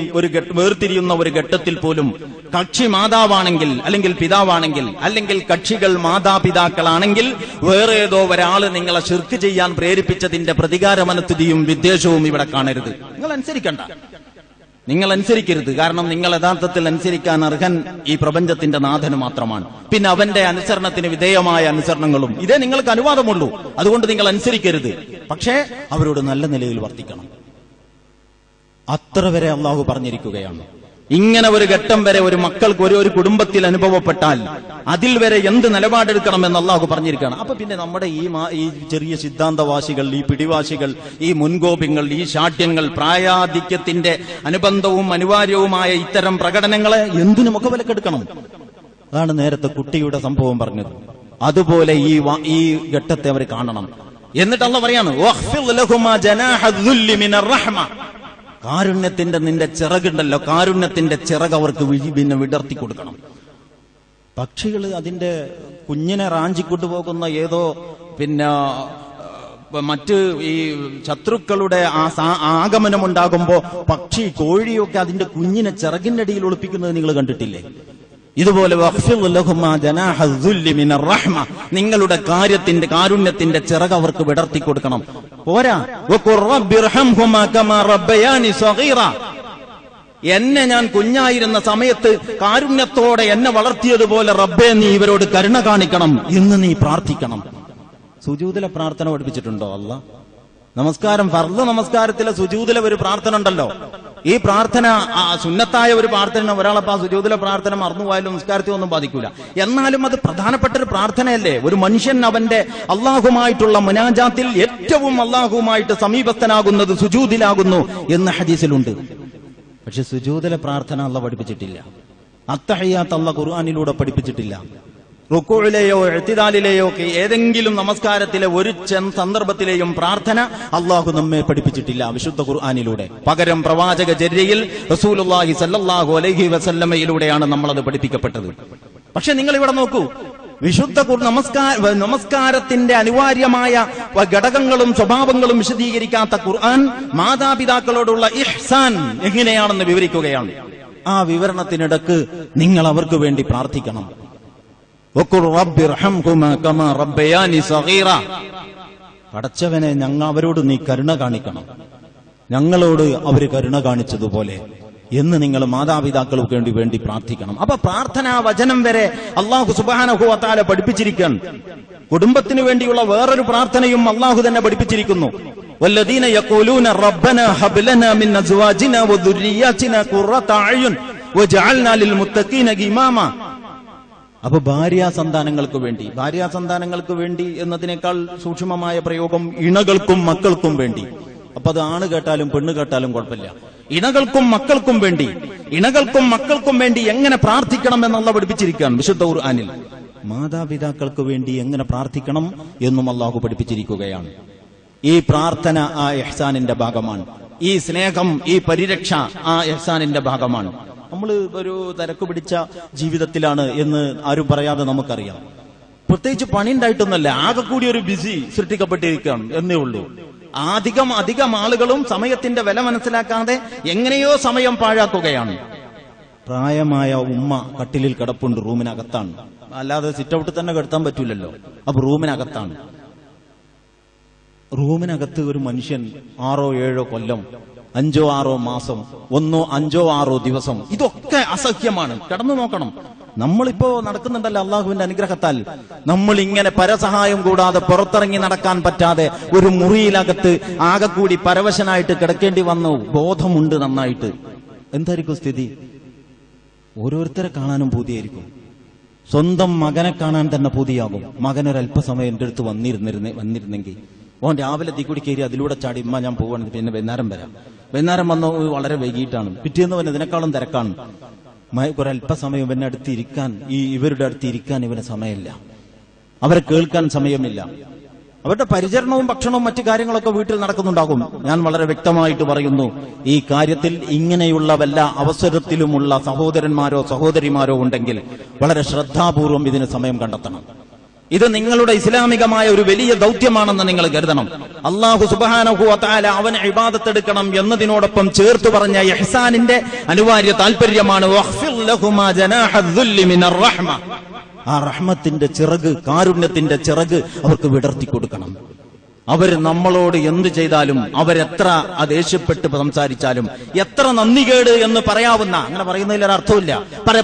Speaker 1: വേർതിരിയുന്ന ഒരു ഘട്ടത്തിൽ പോലും കക്ഷി മാതാവാണെങ്കിൽ അല്ലെങ്കിൽ പിതാവാണെങ്കിൽ അല്ലെങ്കിൽ കക്ഷികൾ മാതാപിതാക്കളാണെങ്കിൽ വേറെ ഏതോ ഒരാള് നിങ്ങളെ ഷിർക്ക് ചെയ്യാൻ പ്രേരിപ്പിച്ചതിന്റെ പ്രതികാരമനസ്ഥിതിയും വിദ്വേഷവും ഇവിടെ കാണരുത്. നിങ്ങൾ അനുസരിക്കണ്ട. നിങ്ങൾ അനുസരിക്കരുത്. കാരണം നിങ്ങൾ യഥാർത്ഥത്തിൽ അനുസരിക്കാൻ അർഹൻ ഈ പ്രപഞ്ചത്തിന്റെ നാഥന് മാത്രമാണ്. പിന്നെ അവന്റെ അനുസരണത്തിന് വിധേയമായ അനുസരണങ്ങളും ഇതേ നിങ്ങൾക്ക് അനുവാദമുള്ളൂ. അതുകൊണ്ട് നിങ്ങൾ അനുസരിക്കരുത്. പക്ഷേ അവരോട് നല്ല നിലയിൽ വർത്തിക്കണം. അത്ര വരെ അള്ളാഹു പറഞ്ഞിരിക്കുകയാണ്. ഇങ്ങനെ ഒരു ഘട്ടം വരെ ഒരു മക്കൾക്ക് ഒരു കുടുംബത്തിൽ അനുഭവപ്പെട്ടാൽ അതിൽ വരെ എന്ത് നിലപാടെടുക്കണമെന്ന് അള്ളാഹു പറഞ്ഞിരിക്കുകയാണ്. അപ്പൊ പിന്നെ നമ്മുടെ ഈ ചെറിയ സിദ്ധാന്തവാസികൾ, ഈ പിടിവാശികൾ, ഈ മുൻകോപികൾ, ഈ ശാഠ്യങ്ങൾ, പ്രായാധിക്യത്തിന്റെ അനുബന്ധവും അനിവാര്യവുമായ ഇത്തരം പ്രകടനങ്ങളെ എന്തിനു മുഖവിലക്കെടുക്കണം? അതാണ് നേരത്തെ കുട്ടിയുടെ സംഭവം പറഞ്ഞത്. അതുപോലെ ഈ ഘട്ടത്തെ അവർ കാണണം. എന്നിട്ട് അള്ളാഹു പറയാണ്, കാരുണ്യത്തിന്റെ നിന്റെ ചിറകുണ്ടല്ലോ, കാരുണ്യത്തിന്റെ ചിറക് അവർക്ക് പിന്നെ വിടർത്തി കൊടുക്കണം. പക്ഷികൾ അതിന്റെ കുഞ്ഞിനെ റാഞ്ചിക്കൊണ്ടുപോകുന്ന ഏതോ പിന്നെ മറ്റ് ഈ ശത്രുക്കളുടെ ആഗമനമുണ്ടാകുമ്പോ പക്ഷി കോഴിയൊക്കെ അതിന്റെ കുഞ്ഞിനെ ചിറകിന്റെ അടിയിൽ ഒളിപ്പിക്കുന്നത് നിങ്ങൾ കണ്ടിട്ടില്ലേ? ഇതുപോലെ നിങ്ങളുടെ കാരുണ്യത്തിന്റെ ചിറക് അവർക്ക് വിടർത്തി കൊടുക്കണം. പോരാ, എന്നെ ഞാൻ കുഞ്ഞായിരുന്ന സമയത്ത് കാരുണ്യത്തോടെ എന്നെ വളർത്തിയതുപോലെ റബ്ബേ നീ ഇവരോട് കരുണ കാണിക്കണം എന്ന് നീ പ്രാർത്ഥിക്കണം. സുജൂദിലെ പ്രാർത്ഥന പഠിപ്പിച്ചിട്ടുണ്ടോ അല്ലാഹ്? നമസ്കാരം, ഫർള് നമസ്കാരത്തിലെ സുജൂദിലെ ഒരു പ്രാർത്ഥന ഉണ്ടല്ലോ. ഈ പ്രാർത്ഥന സുന്നത്തായ ഒരു പ്രാർത്ഥന, ഒരാളപ്പോ ആ സുജൂദിലെ പ്രാർത്ഥന മറന്നുപോയാലും നമസ്കാരത്തെ ഒന്നും ബാധിക്കൂല. എന്നാലും അത് പ്രധാനപ്പെട്ട ഒരു പ്രാർത്ഥനയല്ലേ? ഒരു മനുഷ്യൻ അവന്റെ അള്ളാഹുമായിട്ടുള്ള മുനാജാത്തിൽ ഏറ്റവും അള്ളാഹുമായിട്ട് സമീപസ്ഥനാകുന്നത് സുജൂദിലാകുന്നു എന്ന് ഹദീസിലുണ്ട്. പക്ഷെ സുജൂദിലെ പ്രാർത്ഥന അല്ലാഹ് പഠിപ്പിച്ചിട്ടില്ല. അത്തഹിയ്യാത്ത് അല്ലാഹ് ഖുർആനിലൂടെ പഠിപ്പിച്ചിട്ടില്ല. റുക്കൂഇലെയോ ഇഅ്തിദാലിലെയോ ഒക്കെ ഏതെങ്കിലും നമസ്കാരത്തിലെ ഒരു സന്ദർഭത്തിലെയും പ്രാർത്ഥന അള്ളാഹു നമ്മെ പഠിപ്പിച്ചിട്ടില്ല വിശുദ്ധ ഖുർആനിലൂടെ. പകരം പ്രവാചക ചര്യയിൽ റസൂലുള്ളാഹി സ്വല്ലല്ലാഹു അലൈഹി വസല്ലമയിലൂടെയാണ് നമ്മളത് പഠിപ്പിക്കപ്പെട്ടത്. പക്ഷെ നിങ്ങൾ ഇവിടെ നോക്കൂ, വിശുദ്ധ നമസ്കാരത്തിന്റെ അനിവാര്യമായ ഘടകങ്ങളും സ്വഭാവങ്ങളും വിശദീകരിക്കാത്ത ഖുർആൻ മാതാപിതാക്കളോടുള്ള ഇഹ്സാൻ എങ്ങനെയാണെന്ന് വിവരിക്കുകയാണ്. ആ വിവരണത്തിനിടക്ക് നിങ്ങൾ അവർക്ക് വേണ്ടി പ്രാർത്ഥിക്കണം. പടച്ചവനെ, അവരോട് നീ കരുണ കാണിക്കണം, ഞങ്ങളോട് അവര് കരുണ കാണിച്ചതുപോലെ എന്ന് നിങ്ങൾ മാതാപിതാക്കൾക്ക് വേണ്ടി പ്രാർത്ഥിക്കണം. അപ്പൊ പ്രാർത്ഥനാ വചനം വരെ അല്ലാഹു സുബ്ഹാനഹു വ തആല പഠിപ്പിച്ചിരിക്കുകയാണ്. കുടുംബത്തിന് വേണ്ടിയുള്ള വേറൊരു പ്രാർത്ഥനയും അല്ലാഹു തന്നെ പഠിപ്പിച്ചിരിക്കുന്നു. വല്ലദീന യഖൂലൂന റബ്ബനാ ഹബ് ലനാ മിൻ അസ്വാജിനാ വദുർരിയ്യാതിനാ ഖുറത അയുൻ വജഅൽനാ ലിൽ മുത്തഖീന ഇമാമ. അപ്പൊ ഭാര്യാസന്താനങ്ങൾക്ക് വേണ്ടി എന്നതിനേക്കാൾ സൂക്ഷ്മമായ പ്രയോഗം ഇണകൾക്കും മക്കൾക്കും വേണ്ടി. അപ്പൊ അത് ആണ് കേട്ടാലും പെണ്ണ് കേട്ടാലും കുഴപ്പമില്ല. ഇണകൾക്കും മക്കൾക്കും വേണ്ടി എങ്ങനെ പ്രാർത്ഥിക്കണം എന്നുള്ള പഠിപ്പിച്ചിരിക്കുകയാണ് വിശുദ്ധ ഖുർആനിൽ. മാതാപിതാക്കൾക്ക് വേണ്ടി എങ്ങനെ പ്രാർത്ഥിക്കണം എന്നും അല്ലാഹു പഠിപ്പിച്ചിരിക്കുകയാണ്. ഈ പ്രാർത്ഥന ആ ഇഹ്സാനിന്റെ ഭാഗമാണ്. ഈ സ്നേഹം, ഈ പരിരക്ഷ ആ ഇഹ്സാനിന്റെ ഭാഗമാണ്. നമ്മൾ ഒരു തിരക്ക് പിടിച്ച ജീവിതത്തിലാണ് എന്ന് ആരും പറയാതെ നമുക്കറിയാം. പ്രത്യേകിച്ച് പണി ഉണ്ടായിട്ടൊന്നല്ല, ആകെ കൂടി ഒരു ബിസി സൃഷ്ടിക്കപ്പെട്ടിരിക്കുകയാണ് എന്നേ ഉള്ളൂ. അധികം ആളുകളും സമയത്തിന്റെ വില മനസ്സിലാക്കാതെ എങ്ങനെയോ സമയം പാഴാക്കുകയാണ്. പ്രായമായ ഉമ്മ കട്ടിലിൽ കിടപ്പുണ്ട്, റൂമിനകത്താണ്. അല്ലാതെ സിറ്റ് ഔട്ട് തന്നെ കിടത്താൻ പറ്റൂലല്ലോ. അപ്പൊ റൂമിനകത്ത് ഒരു മനുഷ്യൻ 6-7 കൊല്ലം, 5-6 മാസം, 1-5-6 ദിവസം, ഇതൊക്കെ അസഹ്യമാണ്. കടന്നു നോക്കണം. നമ്മളിപ്പോ നടക്കുന്നുണ്ടല്ലോ അള്ളാഹുവിന്റെ അനുഗ്രഹത്താൽ. നമ്മൾ ഇങ്ങനെ പരസഹായം കൂടാതെ പുറത്തിറങ്ങി നടക്കാൻ പറ്റാതെ ഒരു മുറിയിലകത്ത് ആകെ കൂടി പരവശനായിട്ട് കിടക്കേണ്ടി വന്നു. ബോധമുണ്ട് നന്നായിട്ട്. എന്തായിരിക്കും സ്ഥിതി? ഓരോരുത്തരെ കാണാനും പൂതിയായിരിക്കും. സ്വന്തം മകനെ കാണാൻ തന്നെ പൂതിയാകും. മകനൊരല്പസമയം എന്റെ അടുത്ത് വന്നിരുന്നെങ്കിൽ ഓൻ രാവിലെ തീക്കൂടി കയറി അതിലൂടെ ചാടി, ഇമ്മ ഞാൻ പോവാണ്, പിന്നെ വൈകുന്നേരം വന്നോ വളരെ വൈകിട്ടാണ്, പിറ്റേന്ന് വന്ന് ഇതിനേക്കാളും തിരക്കാണ്. ഒരല്പസമയം ഇവന്റെ അടുത്ത് ഇരിക്കാൻ, ഇവരുടെ അടുത്ത് ഇരിക്കാൻ ഇവന് സമയമില്ല. അവരെ കേൾക്കാൻ സമയമില്ല. അവരുടെ പരിചരണവും ഭക്ഷണവും മറ്റു കാര്യങ്ങളൊക്കെ വീട്ടിൽ നടക്കുന്നുണ്ടാകും. ഞാൻ വളരെ വ്യക്തമായിട്ട് പറയുന്നു, ഈ കാര്യത്തിൽ ഇങ്ങനെയുള്ള വല്ല അവസരത്തിലുമുള്ള സഹോദരന്മാരോ സഹോദരിമാരോ ഉണ്ടെങ്കിൽ വളരെ ശ്രദ്ധാപൂർവം ഇതിന് സമയം കണ്ടെത്തണം. ഇത് നിങ്ങളുടെ ഇസ്ലാമികമായ ഒരു വലിയ ദൗത്യമാണെന്ന് നിങ്ങൾ കരുതണം. അല്ലാഹു സുബ്ഹാനഹു വ തആല അവൻ ഇബാദത്തെടുക്കണം എന്നതിനോടൊപ്പം ചേർത്ത് പറഞ്ഞ ഇഹ്സാനിന്റെ അനിവാര്യ താല്പര്യമാണ് വഖ്ഫിർ ലഹുമാ ജനാഹദ്ദുല്ലി മിനർ റഹ്മ. ആ റഹ്മത്തിന്റെ ചിറക്, കാരുണ്യത്തിന്റെ ചിറക് അവർക്ക് വിടർത്തി കൊടുക്കണം. അവർ നമ്മളോട് എന്ത് ചെയ്താലും, അവരെത്ര ദേഷ്യപ്പെട്ട് സംസാരിച്ചാലും, എത്ര നന്ദികേട് എന്ന് പറയാവുന്ന, അങ്ങനെ പറയുന്നതിൽ ഒരർത്ഥമില്ല,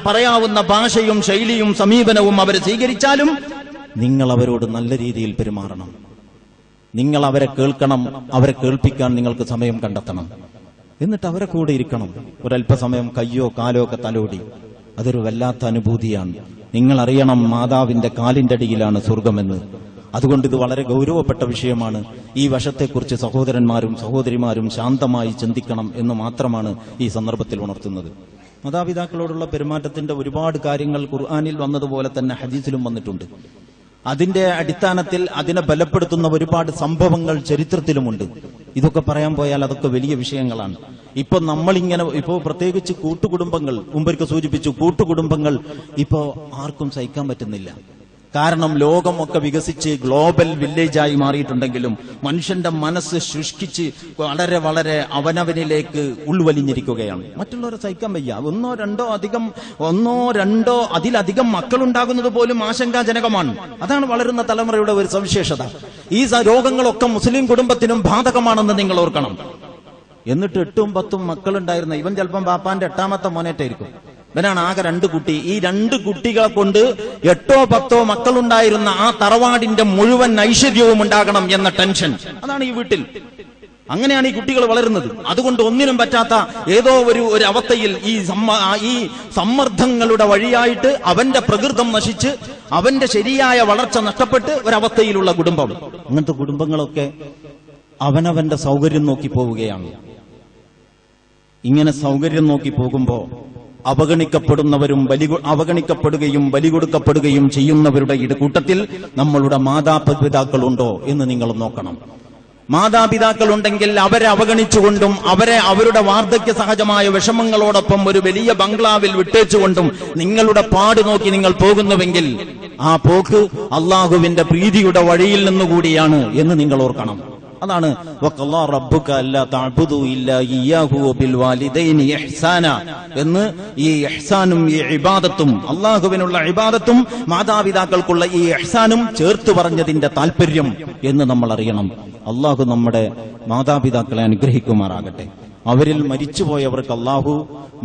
Speaker 1: പറയാവുന്ന ഭാഷയും ശൈലിയും സമീപനവും അവർ സ്വീകരിച്ചാലും നിങ്ങൾ അവരോട് നല്ല രീതിയിൽ പെരുമാറണം. നിങ്ങൾ അവരെ കേൾക്കണം, അവരെ കേൾപ്പിക്കാൻ നിങ്ങൾക്ക് സമയം കണ്ടെത്തണം. എന്നിട്ട് അവരെ കൂടെ ഇരിക്കണം. ഒരല്പസമയം കയ്യോ കാലോ ഒക്കെ തലോടി, അതൊരു വല്ലാത്ത അനുഭൂതിയാണ്. നിങ്ങൾ അറിയണം, മാതാവിന്റെ കാലിന്റെ അടിയിലാണ് സ്വർഗമെന്ന്. അതുകൊണ്ട് ഇത് വളരെ ഗൗരവപ്പെട്ട വിഷയമാണ്. ഈ വശത്തെക്കുറിച്ച് സഹോദരന്മാരും സഹോദരിമാരും ശാന്തമായി ചിന്തിക്കണം എന്ന് മാത്രമാണ് ഈ സന്ദർഭത്തിൽ ഉണർത്തുന്നത്. മാതാപിതാക്കളോടുള്ള പെരുമാറ്റത്തിന്റെ ഒരുപാട് കാര്യങ്ങൾ ഖുർആനിൽ വന്നതുപോലെ തന്നെ ഹദീസിലും വന്നിട്ടുണ്ട്. അതിന്റെ അടിസ്ഥാനത്തിൽ അതിനെ ബലപ്പെടുത്തുന്ന ഒരുപാട് സംഭവങ്ങൾ ചരിത്രത്തിലുമുണ്ട്. ഇതൊക്കെ പറയാൻ പോയാൽ അതൊക്കെ വലിയ വിഷയങ്ങളാണ്. ഇപ്പൊ നമ്മളിങ്ങനെ പ്രത്യേകിച്ച് കൂട്ടുകുടുംബങ്ങൾ, മുമ്പൊരിക്കൽ സൂചിപ്പിച്ചു, കൂട്ടുകുടുംബങ്ങൾ ഇപ്പോ ആർക്കും സഹിക്കാൻ പറ്റുന്നില്ല. കാരണം ലോകമൊക്കെ വികസിച്ച് ഗ്ലോബൽ വില്ലേജായി മാറിയിട്ടുണ്ടെങ്കിലും മനുഷ്യന്റെ മനസ്സ് ശുഷ്കിച്ച് വളരെ വളരെ അവനവനിലേക്ക് ഉൾവലിഞ്ഞിരിക്കുകയാണ്. മറ്റുള്ളവരെ സഹിക്കാൻ വയ്യ. ഒന്നോ രണ്ടോ അതിലധികം മക്കളുണ്ടാകുന്നത് പോലും ആശങ്കാജനകമാണ്. അതാണ് വളരുന്ന തലമുറയുടെ ഒരു സവിശേഷത. ഈ രോഗങ്ങളൊക്കെ മുസ്ലിം കുടുംബത്തിനും ബാധകമാണെന്ന് നിങ്ങൾ ഓർക്കണം. എന്നിട്ട് 8ഉം 10ഉം മക്കളുണ്ടായിരുന്ന ഇവൻ ചിലപ്പം ബാപ്പാന്റെ 8ാമത്തെ മോനേറ്റായിരിക്കും. ഇവനാണ് ആകെ 2 കുട്ടി. ഈ 2 കുട്ടികളെ കൊണ്ട് 8ഓ 10ഓ മക്കളുണ്ടായിരുന്ന ആ തറവാടിന്റെ മുഴുവൻ ഐശ്വര്യവും ഉണ്ടാകണം എന്ന ടെൻഷൻ, അതാണ് ഈ വീട്ടിൽ. അങ്ങനെയാണ് ഈ കുട്ടികൾ വളരുന്നത്. അതുകൊണ്ട് ഒന്നിനും പറ്റാത്ത ഏതോ ഒരു അവസ്ഥയിൽ ഈ സമ്മർദ്ദങ്ങളുടെ വഴിയായിട്ട് അവന്റെ പ്രകൃതം നശിച്ച് അവന്റെ ശരിയായ വളർച്ച നഷ്ടപ്പെട്ട് ഒരവസ്ഥയിലുള്ള കുടുംബം. അങ്ങനത്തെ കുടുംബങ്ങളൊക്കെ അവനവന്റെ സൗകര്യം നോക്കി പോവുകയാണ്. ഇങ്ങനെ സൗകര്യം നോക്കി പോകുമ്പോ അവഗണിക്കപ്പെടുന്നവരും അവഗണിക്കപ്പെടുകയും ബലികൊടുക്കപ്പെടുകയും ചെയ്യുന്നവരുടെ കൂട്ടത്തിൽ നമ്മളുടെ മാതാപിതാക്കളുണ്ടോ എന്ന് നിങ്ങൾ നോക്കണം. മാതാപിതാക്കൾ ഉണ്ടെങ്കിൽ അവരെ അവഗണിച്ചുകൊണ്ടും അവരെ അവരുടെ വാർദ്ധക്യ സഹജമായ വിഷമങ്ങളോടൊപ്പം ഒരു വലിയ ബംഗ്ലാവിൽ വിട്ടേച്ചുകൊണ്ടും നിങ്ങളുടെ പാട് നോക്കി നിങ്ങൾ പോകുന്നുവെങ്കിൽ ആ പോക്ക് അള്ളാഹുവിന്റെ പ്രീതിയുടെ വഴിയിൽ നിന്നുകൂടിയാണ് എന്ന് നിങ്ങൾ ഓർക്കണം. അതാണ് വഖല്ലാ റബ്ബുക അല്ലാ തഅബുദു ഇല്ലാ ഇയ്യാഹു വബിൽ വാലിദൈനി ഇഹ്സാന എന്ന്. ഈ ഇഹ്സാനും ഈ ഇബാദത്തും, അല്ലാഹുവിനുള്ള ഇബാദത്തും മാതാപിതാക്കൾക്കുള്ള ഈ ഇഹ്സാനും ചേർത്ത് പറഞ്ഞതിന്റെ താല്പര്യം എന്ന് നമ്മൾ അറിയണം. അല്ലാഹു നമ്മുടെ മാതാപിതാക്കളെ അനുഗ്രഹിക്കുമാറാകട്ടെ. അവരിൽ മരിച്ചുപോയവർക്ക് അല്ലാഹു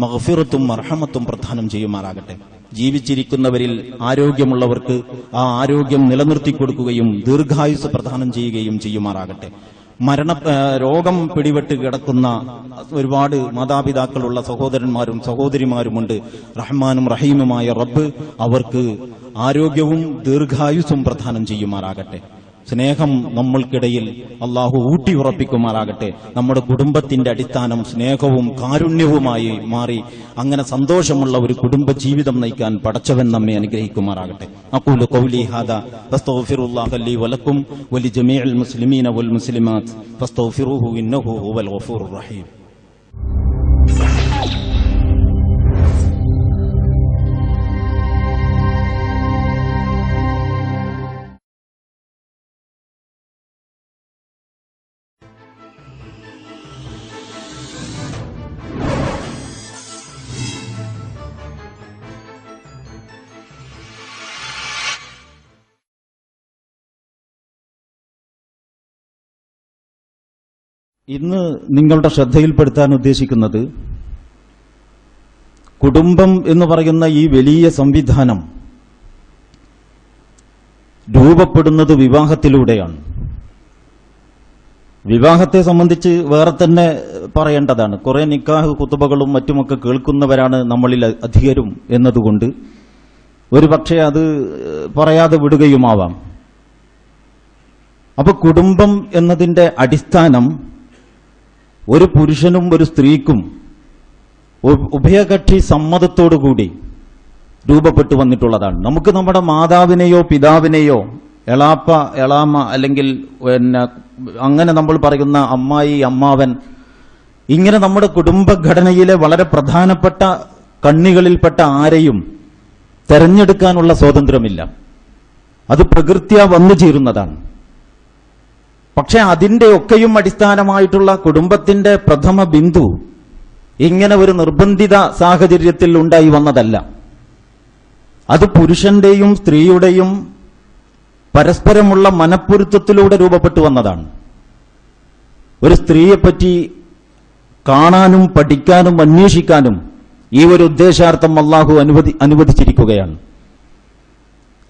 Speaker 1: മഗ്ഫിറത്തും മർഹമത്തും പ്രദാനം ചെയ്യുമാറാകട്ടെ. ജീവിച്ചിരിക്കുന്നവരിൽ ആരോഗ്യമുള്ളവർക്ക് ആ ആരോഗ്യം നിലനിർത്തി കൊടുക്കുകയും ദീർഘായുസ് പ്രദാനം ചെയ്യുകയും ചെയ്യുമാറാകട്ടെ. രോഗം പിടിപെട്ട് കിടക്കുന്ന ഒരുപാട് മാതാപിതാക്കളുള്ള സഹോദരന്മാരും സഹോദരിമാരുമുണ്ട്. റഹ്മാനും റഹീമുമായ റബ്ബ് അവർക്ക് ആരോഗ്യവും ദീർഘായുസ്സും പ്രദാനം ചെയ്യുമാറാകട്ടെ. സ്നേഹം നമ്മൾക്കിടയിൽ അള്ളാഹു ഊട്ടിയുറപ്പിക്കുമാറാകട്ടെ. നമ്മുടെ കുടുംബത്തിന്റെ അടിസ്ഥാനം സ്നേഹവും കാരുണ്യവുമായി മാറി അങ്ങനെ സന്തോഷമുള്ള ഒരു കുടുംബ ജീവിതം നയിക്കാൻ പടച്ചവൻ നമ്മെ അനുഗ്രഹിക്കുമാറാകട്ടെ. അഖൂലു ഖൗലി ഹാദാ ഫസ്തഗ്ഫിറുല്ലാഹ ലി വലക്കും വലിജമീഇൽ മുസ്ലിമീന വൽ മുസ്ലിമാത്ത് ഫസ്തഗ്ഫിറൂഹു ഇന്നഹു ഹുവൽ ഗഫൂറുർ റഹീം. ഇന്ന് നിങ്ങളുടെ ശ്രദ്ധയിൽപ്പെടുത്താൻ ഉദ്ദേശിക്കുന്നത് കുടുംബം എന്ന് പറയുന്ന ഈ വലിയ സംവിധാനം രൂപപ്പെടുന്നത് വിവാഹത്തിലൂടെയാണ്. വിവാഹത്തെ സംബന്ധിച്ച് വേറെ തന്നെ പറയേണ്ടതാണ്. കുറെ നിക്കാഹ് ഖുതുബകളും മറ്റുമൊക്കെ കേൾക്കുന്നവരാണ് നമ്മളിൽ അധികരും എന്നതുകൊണ്ട് ഒരുപക്ഷെ അത് പറയാതെ വിടുകയുമാവാം. അപ്പൊ കുടുംബം എന്നതിന്റെ അടിസ്ഥാനം ഒരു പുരുഷനും ഒരു സ്ത്രീക്കും ഉഭയകക്ഷി സമ്മതത്തോടുകൂടി രൂപപ്പെട്ടു വന്നിട്ടുള്ളതാണ്. നമുക്ക് നമ്മുടെ മാതാവിനെയോ പിതാവിനെയോ എളാപ്പ എളാമ അല്ലെങ്കിൽ അങ്ങനെ നമ്മൾ പറയുന്ന അമ്മായി അമ്മാവൻ, ഇങ്ങനെ നമ്മുടെ കുടുംബഘടനയിലെ വളരെ പ്രധാനപ്പെട്ട കണ്ണികളിൽപ്പെട്ട ആരെയും തെരഞ്ഞെടുക്കാനുള്ള സ്വാതന്ത്ര്യമില്ല. അത് പ്രകൃത്യാ വന്നു ചേരുന്നതാണ്. പക്ഷെ അതിന്റെ ഒക്കെയും അടിസ്ഥാനമായിട്ടുള്ള കുടുംബത്തിന്റെ പ്രഥമ ബിന്ദു ഇങ്ങനെ ഒരു നിർബന്ധിത സാഹചര്യത്തിൽ ഉണ്ടായി വന്നതല്ല. അത് പുരുഷന്റെയും സ്ത്രീയുടെയും പരസ്പരമുള്ള മനപ്പൊരുത്തത്തിലൂടെ രൂപപ്പെട്ടു വന്നതാണ്. ഒരു സ്ത്രീയെപ്പറ്റി കാണാനും പഠിക്കാനും അന്വേഷിക്കാനും ഈ ഒരു ഉദ്ദേശാർത്ഥം അള്ളാഹു അനുവദിച്ചിരിക്കുകയാണ്.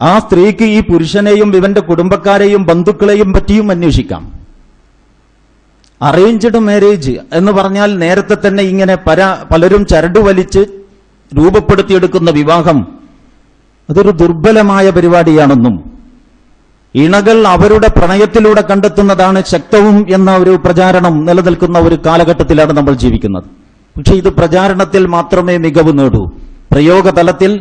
Speaker 1: ആ സ്ത്രീക്ക് ഈ പുരുഷനെയും ഇവന്റെ കുടുംബക്കാരെയും ബന്ധുക്കളെയും പറ്റിയും അന്വേഷിക്കാം. അറേഞ്ച്ഡ് മാരേജ് എന്ന് പറഞ്ഞാൽ നേരത്തെ തന്നെ ഇങ്ങനെ പലരും ചരട് വലിച്ച് രൂപപ്പെടുത്തിയെടുക്കുന്ന വിവാഹം അതൊരു ദുർബലമായ പരിപാടിയാണെന്നും ഇണകൾ അവരുടെ പ്രണയത്തിലൂടെ കണ്ടെത്തുന്നതാണ് ശക്തവും എന്ന ഒരു പ്രചാരണം നിലനിൽക്കുന്ന ഒരു കാലഘട്ടത്തിലാണ് നമ്മൾ ജീവിക്കുന്നത്. പക്ഷെ ഇത് പ്രചാരണത്തിൽ മാത്രമേ മികവ് നേടൂ. പ്രയോഗതലത്തിൽ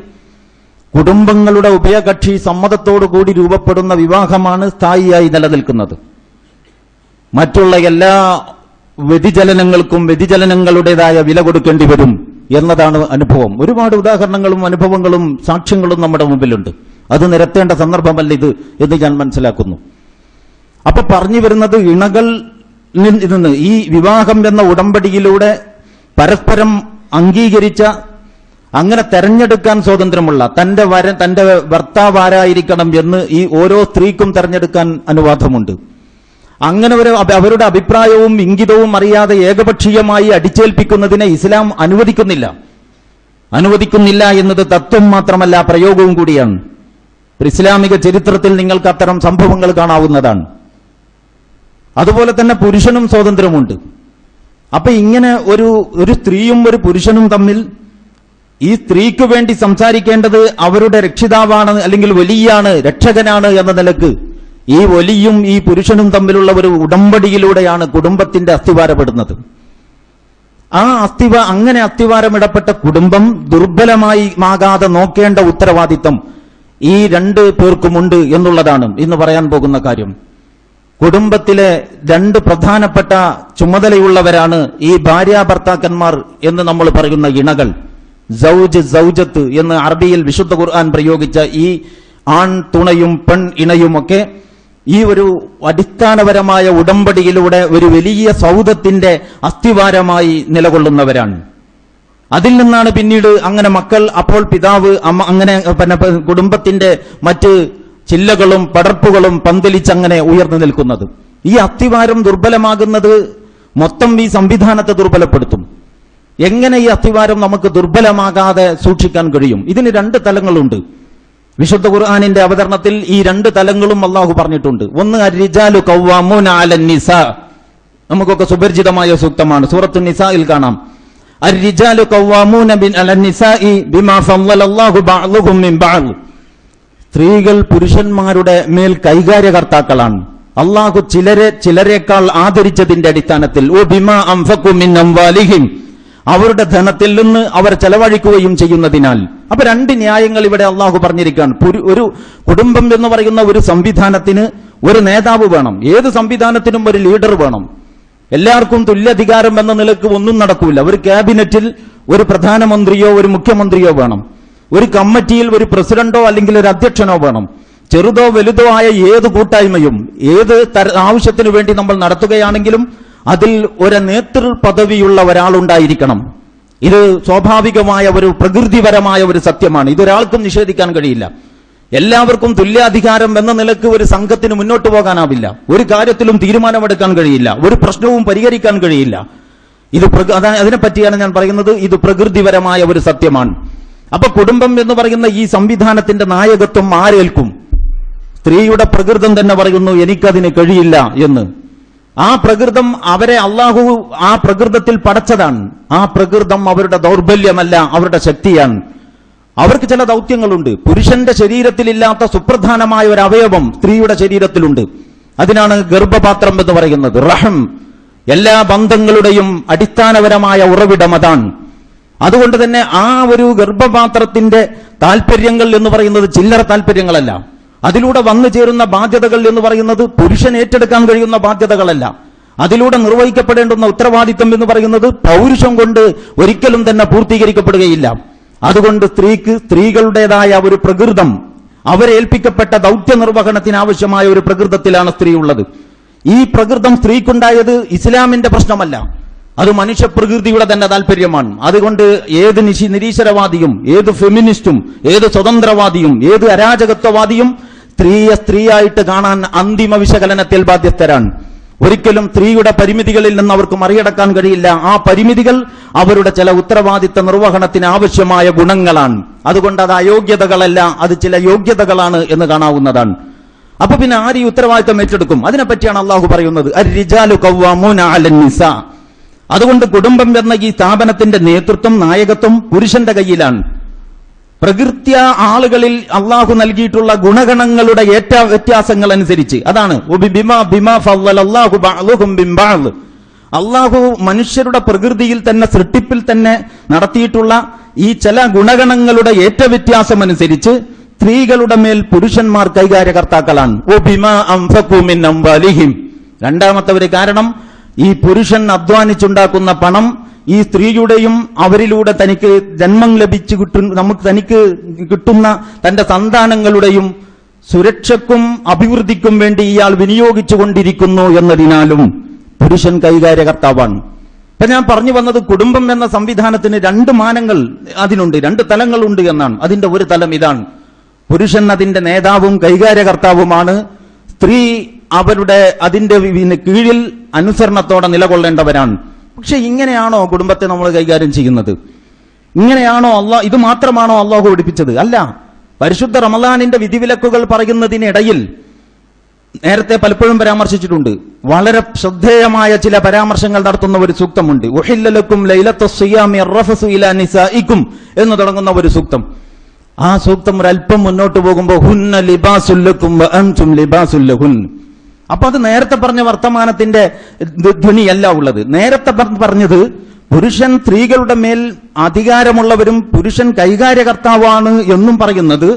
Speaker 1: കുടുംബങ്ങളുടെ ഉഭയകക്ഷി സമ്മതത്തോടുകൂടി രൂപപ്പെടുന്ന വിവാഹമാണ് സ്ഥായിയായി നിലനിൽക്കുന്നത്. മറ്റുള്ള എല്ലാ വ്യതിചലനങ്ങൾക്കും വ്യതിചലനങ്ങളുടേതായ വില കൊടുക്കേണ്ടി വരും എന്നതാണ് അനുഭവം. ഒരുപാട് ഉദാഹരണങ്ങളും അനുഭവങ്ങളും സാക്ഷ്യങ്ങളും നമ്മുടെ മുമ്പിലുണ്ട്. അത് നിരത്തേണ്ട സന്ദർഭമല്ല ഇത് എന്ന് ഞാൻ മനസ്സിലാക്കുന്നു. അപ്പൊ പറഞ്ഞു വരുന്നത് ഇണകൾ നിന്ന് ഈ വിവാഹം എന്ന ഉടമ്പടിയിലൂടെ പരസ്പരം അംഗീകരിച്ച അങ്ങനെ തെരഞ്ഞെടുക്കാൻ സ്വാതന്ത്ര്യമുള്ള തന്റെ ഭർത്താവ് ആരായിരിക്കണം എന്ന് ഈ ഓരോ സ്ത്രീക്കും തെരഞ്ഞെടുക്കാൻ അനുവാദമുണ്ട്. അങ്ങനെ അവരുടെ അഭിപ്രായവും ഇംഗിതവും അറിയാതെ ഏകപക്ഷീയമായി അടിച്ചേൽപ്പിക്കുന്നതിനെ ഇസ്ലാം അനുവദിക്കുന്നില്ല എന്നത് തത്വം മാത്രമല്ല പ്രയോഗവും കൂടിയാണ്. ഇസ്ലാമിക ചരിത്രത്തിൽ നിങ്ങൾക്ക് അത്തരം സംഭവങ്ങൾ കാണാവുന്നതാണ്. അതുപോലെ തന്നെ പുരുഷനും സ്വാതന്ത്ര്യമുണ്ട്. അപ്പൊ ഇങ്ങനെ ഒരു സ്ത്രീയും ഒരു പുരുഷനും തമ്മിൽ ഈ സ്ത്രീക്ക് വേണ്ടി സംസാരിക്കേണ്ടത് അവരുടെ രക്ഷിതാവാണ്, അല്ലെങ്കിൽ വലിയാണ്, രക്ഷകനാണ് എന്ന നിലക്ക് ഈ വലിയും ഈ പുരുഷനും തമ്മിലുള്ള ഒരു ഉടമ്പടിയിലൂടെയാണ് കുടുംബത്തിന്റെ അസ്ഥിവാരപ്പെടുന്നത്. അങ്ങനെ അസ്ഥിവാരമിടപ്പെട്ട കുടുംബം ദുർബലമായി ആകാതെ നോക്കേണ്ട ഉത്തരവാദിത്തം ഈ രണ്ട് പേർക്കുമുണ്ട് എന്നുള്ളതാണ് ഇന്ന് പറയാൻ പോകുന്ന കാര്യം. കുടുംബത്തിലെ രണ്ട് പ്രധാനപ്പെട്ട ചുമതലയുള്ളവരാണ് ഈ ഭാര്യാഭർത്താക്കന്മാർ എന്ന് നമ്മൾ പറയുന്ന ഇണകൾ. സൗജ്, സൗജത്ത് എന്ന് അറബിയിൽ വിശുദ്ധ ഖുർആൻ പ്രയോഗിച്ച ഈ ആൺ തുണയും പെൺ ഇണയുമൊക്കെ ഈ ഒരു അടിസ്ഥാനപരമായ ഉടമ്പടിയിലൂടെ ഒരു വലിയ സൗധത്തിന്റെ അസ്ഥിവാരമായി നിലകൊള്ളുന്നവരാണ്. അതിൽ നിന്നാണ് പിന്നീട് അങ്ങനെ മക്കൾ, അപ്പോൾ പിതാവ്, അമ്മ, അങ്ങനെ കുടുംബത്തിന്റെ മറ്റ് ചില്ലകളും പടർപ്പുകളും പന്തലിച്ചങ്ങനെ ഉയർന്നു നിൽക്കുന്നത്. ഈ അസ്ഥിവാരം ദുർബലമാകുന്നത് മൊത്തം ഈ സംവിധാനത്തെ ദുർബലപ്പെടുത്തും. എങ്ങനെ ഈ അസ്ഥിവാരം നമുക്ക് ദുർബലമാകാതെ സൂക്ഷിക്കാൻ കഴിയും? ഇതിന് രണ്ട് തലങ്ങളുണ്ട്. വിശുദ്ധ ഖുർആനിന്റെ അവതരണത്തിൽ ഈ രണ്ട് തലങ്ങളും അള്ളാഹു പറഞ്ഞിട്ടുണ്ട്. ഒന്ന് അർരിജാലു ഖവ്വാമൂന അലൻ നിസാ, നമുക്കൊക്കെ സുപരിചിതമായ സൂക്തമാണ്. സൂറത്തു നിസായിൽ കാണാം, അർരിജാലു ഖവ്വാമൂന അലൻ നിസാഇ ബിമാ ഫളലല്ലാഹു ബഅ്ദഹും മിൻ ബഅദ്. സ്ത്രീകൾ പുരുഷന്മാരുടെ മേൽ കൈകാര്യകർത്താക്കളാണ്. അള്ളാഹു ചിലരെക്കാൾ ആദരിച്ചതിന്റെ അടിസ്ഥാനത്തിൽ ഓ ബിമാ അൻഫഖു മിൻ അംവാലിഹിം, അവരുടെ ധനത്തിൽ നിന്ന് അവർ ചെലവഴിക്കുകയും ചെയ്യുന്നതിനാൽ. അപ്പൊ രണ്ട് ന്യായങ്ങൾ ഇവിടെ അള്ളാഹു പറഞ്ഞിരിക്കുകയാണ്. ഒരു കുടുംബം എന്ന് പറയുന്ന ഒരു സംവിധാനത്തിന് ഒരു നേതാവ് വേണം. ഏത് സംവിധാനത്തിനും ഒരു ലീഡർ വേണം. എല്ലാവർക്കും തുല്യാധികാരം എന്ന നിലക്ക് ഒന്നും നടക്കൂല. ഒരു ക്യാബിനറ്റിൽ ഒരു പ്രധാനമന്ത്രിയോ ഒരു മുഖ്യമന്ത്രിയോ വേണം. ഒരു കമ്മിറ്റിയിൽ ഒരു പ്രസിഡന്റോ അല്ലെങ്കിൽ ഒരു അധ്യക്ഷനോ വേണം. ചെറുതോ വലുതോ ആയ ഏത് കൂട്ടായ്മയും ഏത് ആവശ്യത്തിനു വേണ്ടി നമ്മൾ നടത്തുകയാണെങ്കിലും അതിൽ ഒരു നേതൃ പദവിയുള്ള ഒരാളുണ്ടായിരിക്കണം. ഇത് സ്വാഭാവികമായ ഒരു പ്രകൃതിപരമായ ഒരു സത്യമാണ്. ഇതൊരാൾക്കും നിഷേധിക്കാൻ കഴിയില്ല. എല്ലാവർക്കും തുല്യാധികാരം എന്ന നിലക്ക് ഒരു സംഘത്തിന് മുന്നോട്ട് പോകാനാവില്ല. ഒരു കാര്യത്തിലും തീരുമാനമെടുക്കാൻ കഴിയില്ല. ഒരു പ്രശ്നവും പരിഹരിക്കാൻ കഴിയില്ല. ഇത് അതിനെപ്പറ്റിയാണ് ഞാൻ പറയുന്നത്. ഇത് പ്രകൃതിപരമായ ഒരു സത്യമാണ്. അപ്പൊ കുടുംബം എന്ന് പറയുന്ന ഈ സംവിധാനത്തിന്റെ നായകത്വം ആരേൽക്കും? സ്ത്രീയുടെ പ്രകൃതം തന്നെ പറയുന്നു എനിക്കതിന് കഴിയില്ല എന്ന്. ആ പ്രകൃതം അവരെ അള്ളാഹു ആ പ്രകൃതത്തിൽ പടച്ചതാണ്. ആ പ്രകൃതം അവരുടെ ദൗർബല്യമല്ല, അവരുടെ ശക്തിയാണ്. അവർക്ക് ചില ദൗത്യങ്ങളുണ്ട്. പുരുഷന്റെ ശരീരത്തിലില്ലാത്ത സുപ്രധാനമായ ഒരു അവയവം സ്ത്രീയുടെ ശരീരത്തിലുണ്ട്. അതിനാണ് ഗർഭപാത്രം എന്ന് പറയുന്നത്. റഹം, എല്ലാ ബന്ധങ്ങളുടെയും അടിസ്ഥാനപരമായ ഉറവിടം അതാണ്. അതുകൊണ്ട് തന്നെ ആ ഒരു ഗർഭപാത്രത്തിന്റെ താല്പര്യങ്ങൾ എന്ന് പറയുന്നത് ചില്ലറ താല്പര്യങ്ങളല്ല. അതിലൂടെ വന്നു ചേരുന്ന ബാധ്യതകൾ എന്ന് പറയുന്നത് പുരുഷൻ ഏറ്റെടുക്കാൻ കഴിയുന്ന ബാധ്യതകളല്ല. അതിലൂടെ നിർവഹിക്കപ്പെടേണ്ടുന്ന ഉത്തരവാദിത്വം എന്ന് പറയുന്നത് പൗരുഷം കൊണ്ട് ഒരിക്കലും തന്നെ പൂർത്തീകരിക്കപ്പെടുകയില്ല. അതുകൊണ്ട് സ്ത്രീകളുടേതായ ഒരു പ്രകൃതം, അവരേൽപ്പിക്കപ്പെട്ട ദൗത്യ നിർവഹണത്തിന് ആവശ്യമായ ഒരു പ്രകൃതത്തിലാണ് സ്ത്രീ ഉള്ളത്. ഈ പ്രകൃതം സ്ത്രീക്കുണ്ടായത് ഇസ്ലാമിന്റെ പ്രശ്നമല്ല, അത് മനുഷ്യപ്രകൃതിയുടെ തന്നെ താല്പര്യമാണ്. അതുകൊണ്ട് ഏത് നിരീശ്വരവാദിയും ഏത് ഫെമിനിസ്റ്റും ഏത് സ്വതന്ത്രവാദിയും ഏത് അരാജകത്വവാദിയും സ്ത്രീയെ സ്ത്രീയായിട്ട് കാണാൻ അന്തിമ വിശകലനത്തിൽ ബാധ്യസ്ഥരാണ്. ഒരിക്കലും സ്ത്രീയുടെ പരിമിതികളിൽ നിന്ന് അവർക്ക് മറികടക്കാൻ കഴിയില്ല. ആ പരിമിതികൾ അവരുടെ ചില ഉത്തരവാദിത്ത നിർവഹണത്തിന് ആവശ്യമായ ഗുണങ്ങളാണ്. അതുകൊണ്ട് അത് അയോഗ്യതകളല്ല, അത് ചില യോഗ്യതകളാണ് എന്ന് കാണാവുന്നതാണ്. അപ്പൊ പിന്നെ ആര് ഈ ഉത്തരവാദിത്തം ഏറ്റെടുക്കും? അതിനെപ്പറ്റിയാണ് അള്ളാഹു പറയുന്നത്, അർ-റിജാലു ഖവ്വാമൂന അലൻ നിസാ. അതുകൊണ്ട് കുടുംബം എന്ന ഈ സ്ഥാപനത്തിന്റെ നേതൃത്വം, നായകത്വം പുരുഷന്റെ കയ്യിലാണ്. പ്രകൃത്യ ആളുകളിൽ അള്ളാഹു നൽകിയിട്ടുള്ള ഗുണഗണങ്ങളുടെ വ്യത്യാസങ്ങൾ അനുസരിച്ച്, അതാണ് അള്ളാഹു മനുഷ്യരുടെ പ്രകൃതിയിൽ തന്നെ, സൃഷ്ടിപ്പിൽ തന്നെ നടത്തിയിട്ടുള്ള ഈ ചില ഗുണഗണങ്ങളുടെ വ്യത്യാസം അനുസരിച്ച് സ്ത്രീകളുടെ മേൽ പുരുഷന്മാർ കൈകാര്യകർത്താക്കളാണ്. രണ്ടാമത്തെ ഒരു കാരണം, ഈ പുരുഷൻ അധ്വാനിച്ചുണ്ടാക്കുന്ന പണം ഈ സ്ത്രീയുടെയും അവരിലൂടെ തനിക്ക് ജന്മം ലഭിച്ചു തനിക്ക് കിട്ടുന്ന തന്റെ സന്താനങ്ങളുടെയും സുരക്ഷയ്ക്കും അഭിവൃദ്ധിക്കും വേണ്ടി ഇയാൾ വിനിയോഗിച്ചുകൊണ്ടിരിക്കുന്നു എന്നതിനാലും പുരുഷൻ കൈകാര്യകർത്താവാണ്. ഇപ്പൊ ഞാൻ പറഞ്ഞു വന്നത്, കുടുംബം എന്ന സംവിധാനത്തിന് രണ്ട് മാനങ്ങൾ അതിനുണ്ട്, രണ്ട് തലങ്ങളുണ്ട് എന്നാണ്. അതിന്റെ ഒരു തലം ഇതാണ്, പുരുഷൻ അതിന്റെ നേതാവും കൈകാര്യകർത്താവുമാണ്. സ്ത്രീ അതിന്റെ കീഴിൽ അനുസരണത്തോടെ നിലകൊള്ളേണ്ടവരാണ്. പക്ഷെ ഇങ്ങനെയാണോ കുടുംബത്തെ നമ്മൾ കൈകാര്യം ചെയ്യുന്നത്? ഇങ്ങനെയാണോ ഇത് മാത്രമാണോ അള്ളാഹു പഠിപ്പിച്ചത്? അല്ല. പരിശുദ്ധ റമളാനിന്റെ വിധിവിലക്കുകൾ പറയുന്നതിനിടയിൽ നേരത്തെ പലപ്പോഴും പരാമർശിച്ചിട്ടുണ്ട്, വളരെ ശ്രദ്ധേയമായ ചില പരാമർശങ്ങൾ നടത്തുന്ന ഒരു സൂക്തമുണ്ട്. ഉഹില്ല ലക്കും ലൈലത്തുസ് സിയാമി അർറഫസു ഇലാ നിസാഇക്കും എന്ന് തുടങ്ങുന്ന ഒരു സൂക്തം. ആ സൂക്തം ഒരല്പം മുന്നോട്ട് പോകുമ്പോൾ ഹുന്ന ലിബാസുൽ ലക്കും വ അൻതും ലിബാസുൽ ലഹുൻ. അപ്പൊ അത് നേരത്തെ പറഞ്ഞ വർത്തമാനത്തിന്റെ ധ്വനിയല്ല ഉള്ളത്. നേരത്തെ പറഞ്ഞത് പുരുഷൻ സ്ത്രീകളുടെ മേൽ അധികാരമുള്ളവരും പുരുഷൻ കൈകാര്യകർത്താവാണ് എന്നും പറയുന്നത്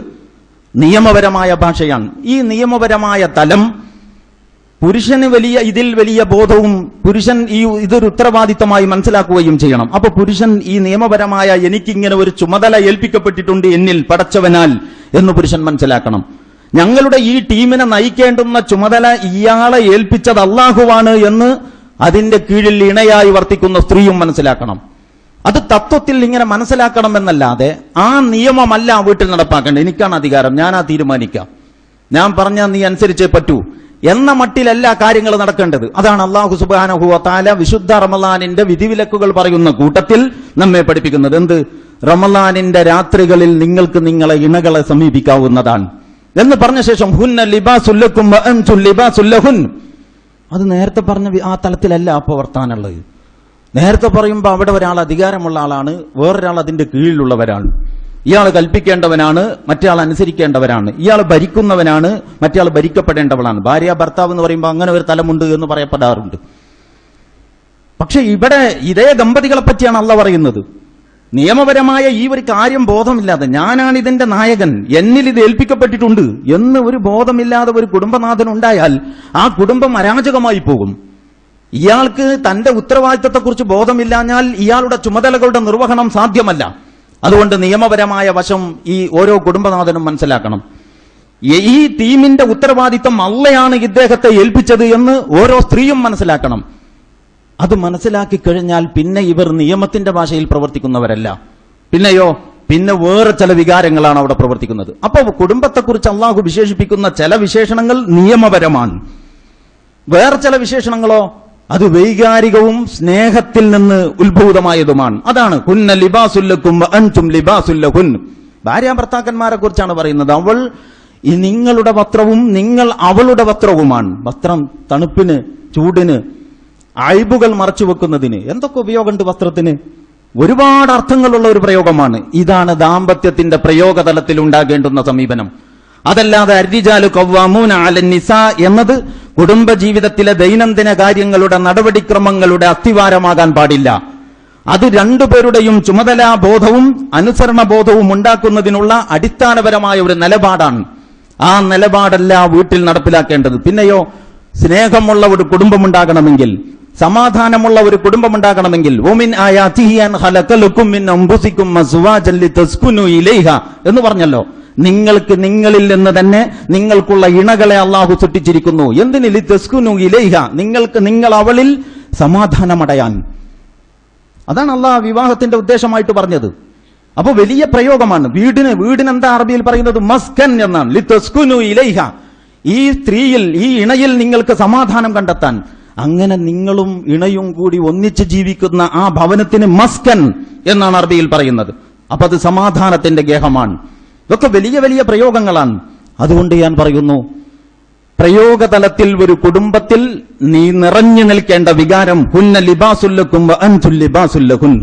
Speaker 1: നിയമപരമായ ഭാഷയാണ്. ഈ നിയമപരമായ തലം പുരുഷന് ഇതിൽ വലിയ ബോധവും പുരുഷൻ ഇതൊരു ഉത്തരവാദിത്തമായി മനസ്സിലാക്കുകയും ചെയ്യണം. അപ്പൊ പുരുഷൻ ഈ നിയമപരമായ എനിക്കിങ്ങനെ ഒരു ചുമതല ഏൽപ്പിക്കപ്പെട്ടിട്ടുണ്ട് എന്നിൽ പടച്ചവനാൽ എന്ന് പുരുഷൻ മനസ്സിലാക്കണം. ഞങ്ങളുടെ ഈ ടീമിനെ നയിക്കേണ്ടുന്ന ചുമതല ഇയാളെ ഏൽപ്പിച്ചത് അള്ളാഹുവാണ് എന്ന് അതിന്റെ കീഴിൽ ഇണയായി വർത്തിക്കുന്ന സ്ത്രീയും മനസ്സിലാക്കണം. അത് തത്വത്തിൽ ഇങ്ങനെ മനസ്സിലാക്കണം എന്നല്ലാതെ ആ നിയമമല്ല വീട്ടിൽ നടപ്പാക്കേണ്ടത്. എനിക്കാണ് അധികാരം, ഞാനാ തീരുമാനിക്കാം, ഞാൻ പറഞ്ഞാൽ നീ അനുസരിച്ചേ പറ്റൂ എന്ന മട്ടിലല്ല കാര്യങ്ങൾ നടക്കേണ്ടത്. അതാണ് അല്ലാഹു സുബ്ഹാനഹു വ തആല വിശുദ്ധ റമളാനിന്റെ വിധിവിലക്കുകൾ പറയുന്ന കൂട്ടത്തിൽ നമ്മെ പഠിപ്പിക്കുന്നത്. എന്ത്? റമളാനിന്റെ രാത്രികളിൽ നിങ്ങൾക്ക് നിങ്ങളെ ഇണകളെ സമീപിക്കാവുന്നതാണ് എന്ന് പറഞ്ഞ ശേഷം ഹുന്ന ലിബാസുൽ ലക്കും വ അൻതും ലിബാസുൽ ലഹുൻ. അത് നേരത്തെ പറഞ്ഞ ആ തലത്തിലല്ല അപ്പോൾ വർത്താനുള്ളത്. നേരത്തെ പറയുമ്പോൾ അവിടെ ഒരാൾ അധികാരമുള്ള ആളാണ്, വേറൊരാൾ അതിന്റെ കീഴിലുള്ളവരാണ്. ഇയാൾ കൽപ്പിക്കേണ്ടവനാണ്, മറ്റേയാൾ അനുസരിക്കേണ്ടവരാണ്. ഇയാൾ ഭരിക്കുന്നവനാണ്, മറ്റേയാൾ ഭരിക്കപ്പെടേണ്ടവളാണ്. ഭാര്യ ഭർത്താവ് എന്ന് പറയുമ്പോൾ അങ്ങനെ ഒരു തലമുണ്ട് എന്ന് പറയപ്പെടാറുണ്ട്. പക്ഷെ ഇവിടെ ഇതേ ദമ്പതികളെ പറ്റിയാണ് അള്ളാഹ് പറയുന്നത്. നിയമപരമായ ഈ ഒരു കാര്യം ബോധമില്ലാതെ, ഞാനാണ് ഇതിന്റെ നായകൻ, എന്നിൽ ഇത് ഏൽപ്പിക്കപ്പെട്ടിട്ടുണ്ട് എന്ന് ഒരു ബോധമില്ലാതെ ഒരു കുടുംബനാഥൻ ഉണ്ടായാൽ ആ കുടുംബം അരാജകമായി പോകും. ഇയാൾക്ക് തന്റെ ഉത്തരവാദിത്തത്തെക്കുറിച്ച് ബോധമില്ലാഞ്ഞാൽ ഇയാളുടെ ചുമതലകളുടെ നിർവഹണം സാധ്യമല്ല. അതുകൊണ്ട് നിയമപരമായ വശം ഈ ഓരോ കുടുംബനാഥനും മനസ്സിലാക്കണം. ഈ ടീമിന്റെ ഉത്തരവാദിത്തം അള്ളയാണ് ഇദ്ദേഹത്തെ ഏൽപ്പിച്ചത് എന്ന് ഓരോ സ്ത്രീയും മനസ്സിലാക്കണം. അത് മനസ്സിലാക്കി കഴിഞ്ഞാൽ പിന്നെ ഇവർ നിയമത്തിന്റെ ഭാഷയിൽ പ്രവർത്തിക്കുന്നവരല്ല. പിന്നെയോ പിന്നെ വേറെ ചില വികാരങ്ങളാണ് അവിടെ പ്രവർത്തിക്കുന്നത്. അപ്പോൾ കുടുംബത്തെക്കുറിച്ച് അള്ളാഹു വിശേഷിപ്പിക്കുന്ന ചില വിശേഷണങ്ങൾ നിയമപരമാണ്, വേറെ ചില വിശേഷണങ്ങളോ അത് വൈകാരികവും സ്നേഹത്തിൽ നിന്ന് ഉത്ഭൂതമായതുമാണ്. അതാണ് ഹുന്ന ലിബാസുൽ ലക്കും വ അൻതും ലിബാസുൽ ലഹുൻ. ഭാര്യ ഭർത്താക്കന്മാരെ കുറിച്ചാണ് പറയുന്നത്. അവൾ നിങ്ങളുടെ വസ്ത്രവും നിങ്ങൾ അവളുടെ വസ്ത്രവുമാണ്. വസ്ത്രം തണുപ്പിന്, ചൂടിന്, അയ്ബുകൾ മറച്ചു വെക്കുന്നതിന് എന്തൊക്കെ ഉപയോഗമുണ്ട് വസ്ത്രത്തിന്. ഒരുപാട് അർത്ഥങ്ങളുള്ള ഒരു പ്രയോഗമാണ്. ഇതാണ് ദാമ്പത്യത്തിന്റെ പ്രയോഗതലത്തിൽ ഉണ്ടാകേണ്ടുന്ന സമീപനം. അതല്ലാതെ അർരിജാലു ഖവ്വാമൂന അലൻ നിസാ എന്നത് കുടുംബജീവിതത്തിലെ ദൈനംദിന കാര്യങ്ങളുടെ നടപടിക്രമങ്ങളുടെ അസ്ഥിവാരമാകാൻ പാടില്ല. അത് രണ്ടുപേരുടെയും ചുമതലാബോധവും അനുസരണബോധവും ഉണ്ടാക്കുന്നതിനുള്ള അടിസ്ഥാനപരമായ ഒരു നിലപാടാണ്. ആ നിലപാടല്ല വീട്ടിൽ നടപ്പിലാക്കേണ്ടത്. പിന്നെയോ സ്നേഹമുള്ള ഒരു കുടുംബമുണ്ടാകണമെങ്കിൽ, സമാധാനമുള്ള ഒരു കുടുംബമുണ്ടാകണമെങ്കിൽ വമിൻ ആയാതിഹി അൻ ഖലഖലകും മിൻ അൻഫുസികും അസ്വാജൻ ലിതസ്കുനു ഇലൈഹ എന്ന് പറഞ്ഞല്ലോ. നിങ്ങൾക്ക് നിങ്ങളിൽ നിന്ന് തന്നെ നിങ്ങൾക്കുള്ള ഇണകളെ അള്ളാഹു സൃഷ്ടിച്ചിരിക്കുന്നു. എന്തിന്? ലിതസ്കുനു ഇലൈഹ, നിങ്ങൾ അവളിൽ സമാധാനമടയാൻ. അതാണ് അള്ളാഹ് വിവാഹത്തിന്റെ ഉദ്ദേശമായിട്ട് പറഞ്ഞത്.
Speaker 2: അപ്പൊ വലിയ പ്രയോഗമാണ്. വീടിനെന്താ അറബിയിൽ പറയുന്നത്? മസ്കൻ എന്നാണ്. ലിതസ്കുനു ഇലൈഹ, ഈ സ്ത്രീയിൽ, ഈ ഇണയിൽ നിങ്ങൾക്ക് സമാധാനം കണ്ടെത്താൻ. അങ്ങനെ നിങ്ങളും ഇണയും കൂടി ഒന്നിച്ച് ജീവിക്കുന്ന ആ ഭവനത്തിന് മസ്കൻ എന്നാണ് അറബിയിൽ പറയുന്നത്. അപ്പൊ അത് സമാധാനത്തിന്റെ ഗേഹമാണ്. ഇതൊക്കെ വലിയ വലിയ പ്രയോഗങ്ങളാണ്. അതുകൊണ്ട് ഞാൻ പറയുന്നു, പ്രയോഗതലത്തിൽ ഒരു കുടുംബത്തിൽ നീ നിറഞ്ഞു നിൽക്കേണ്ട വികാരം ഹുന്ന ലിബാസുല്ലക്കും വഅൻതും ലിബാസുല്ലഹുൻ.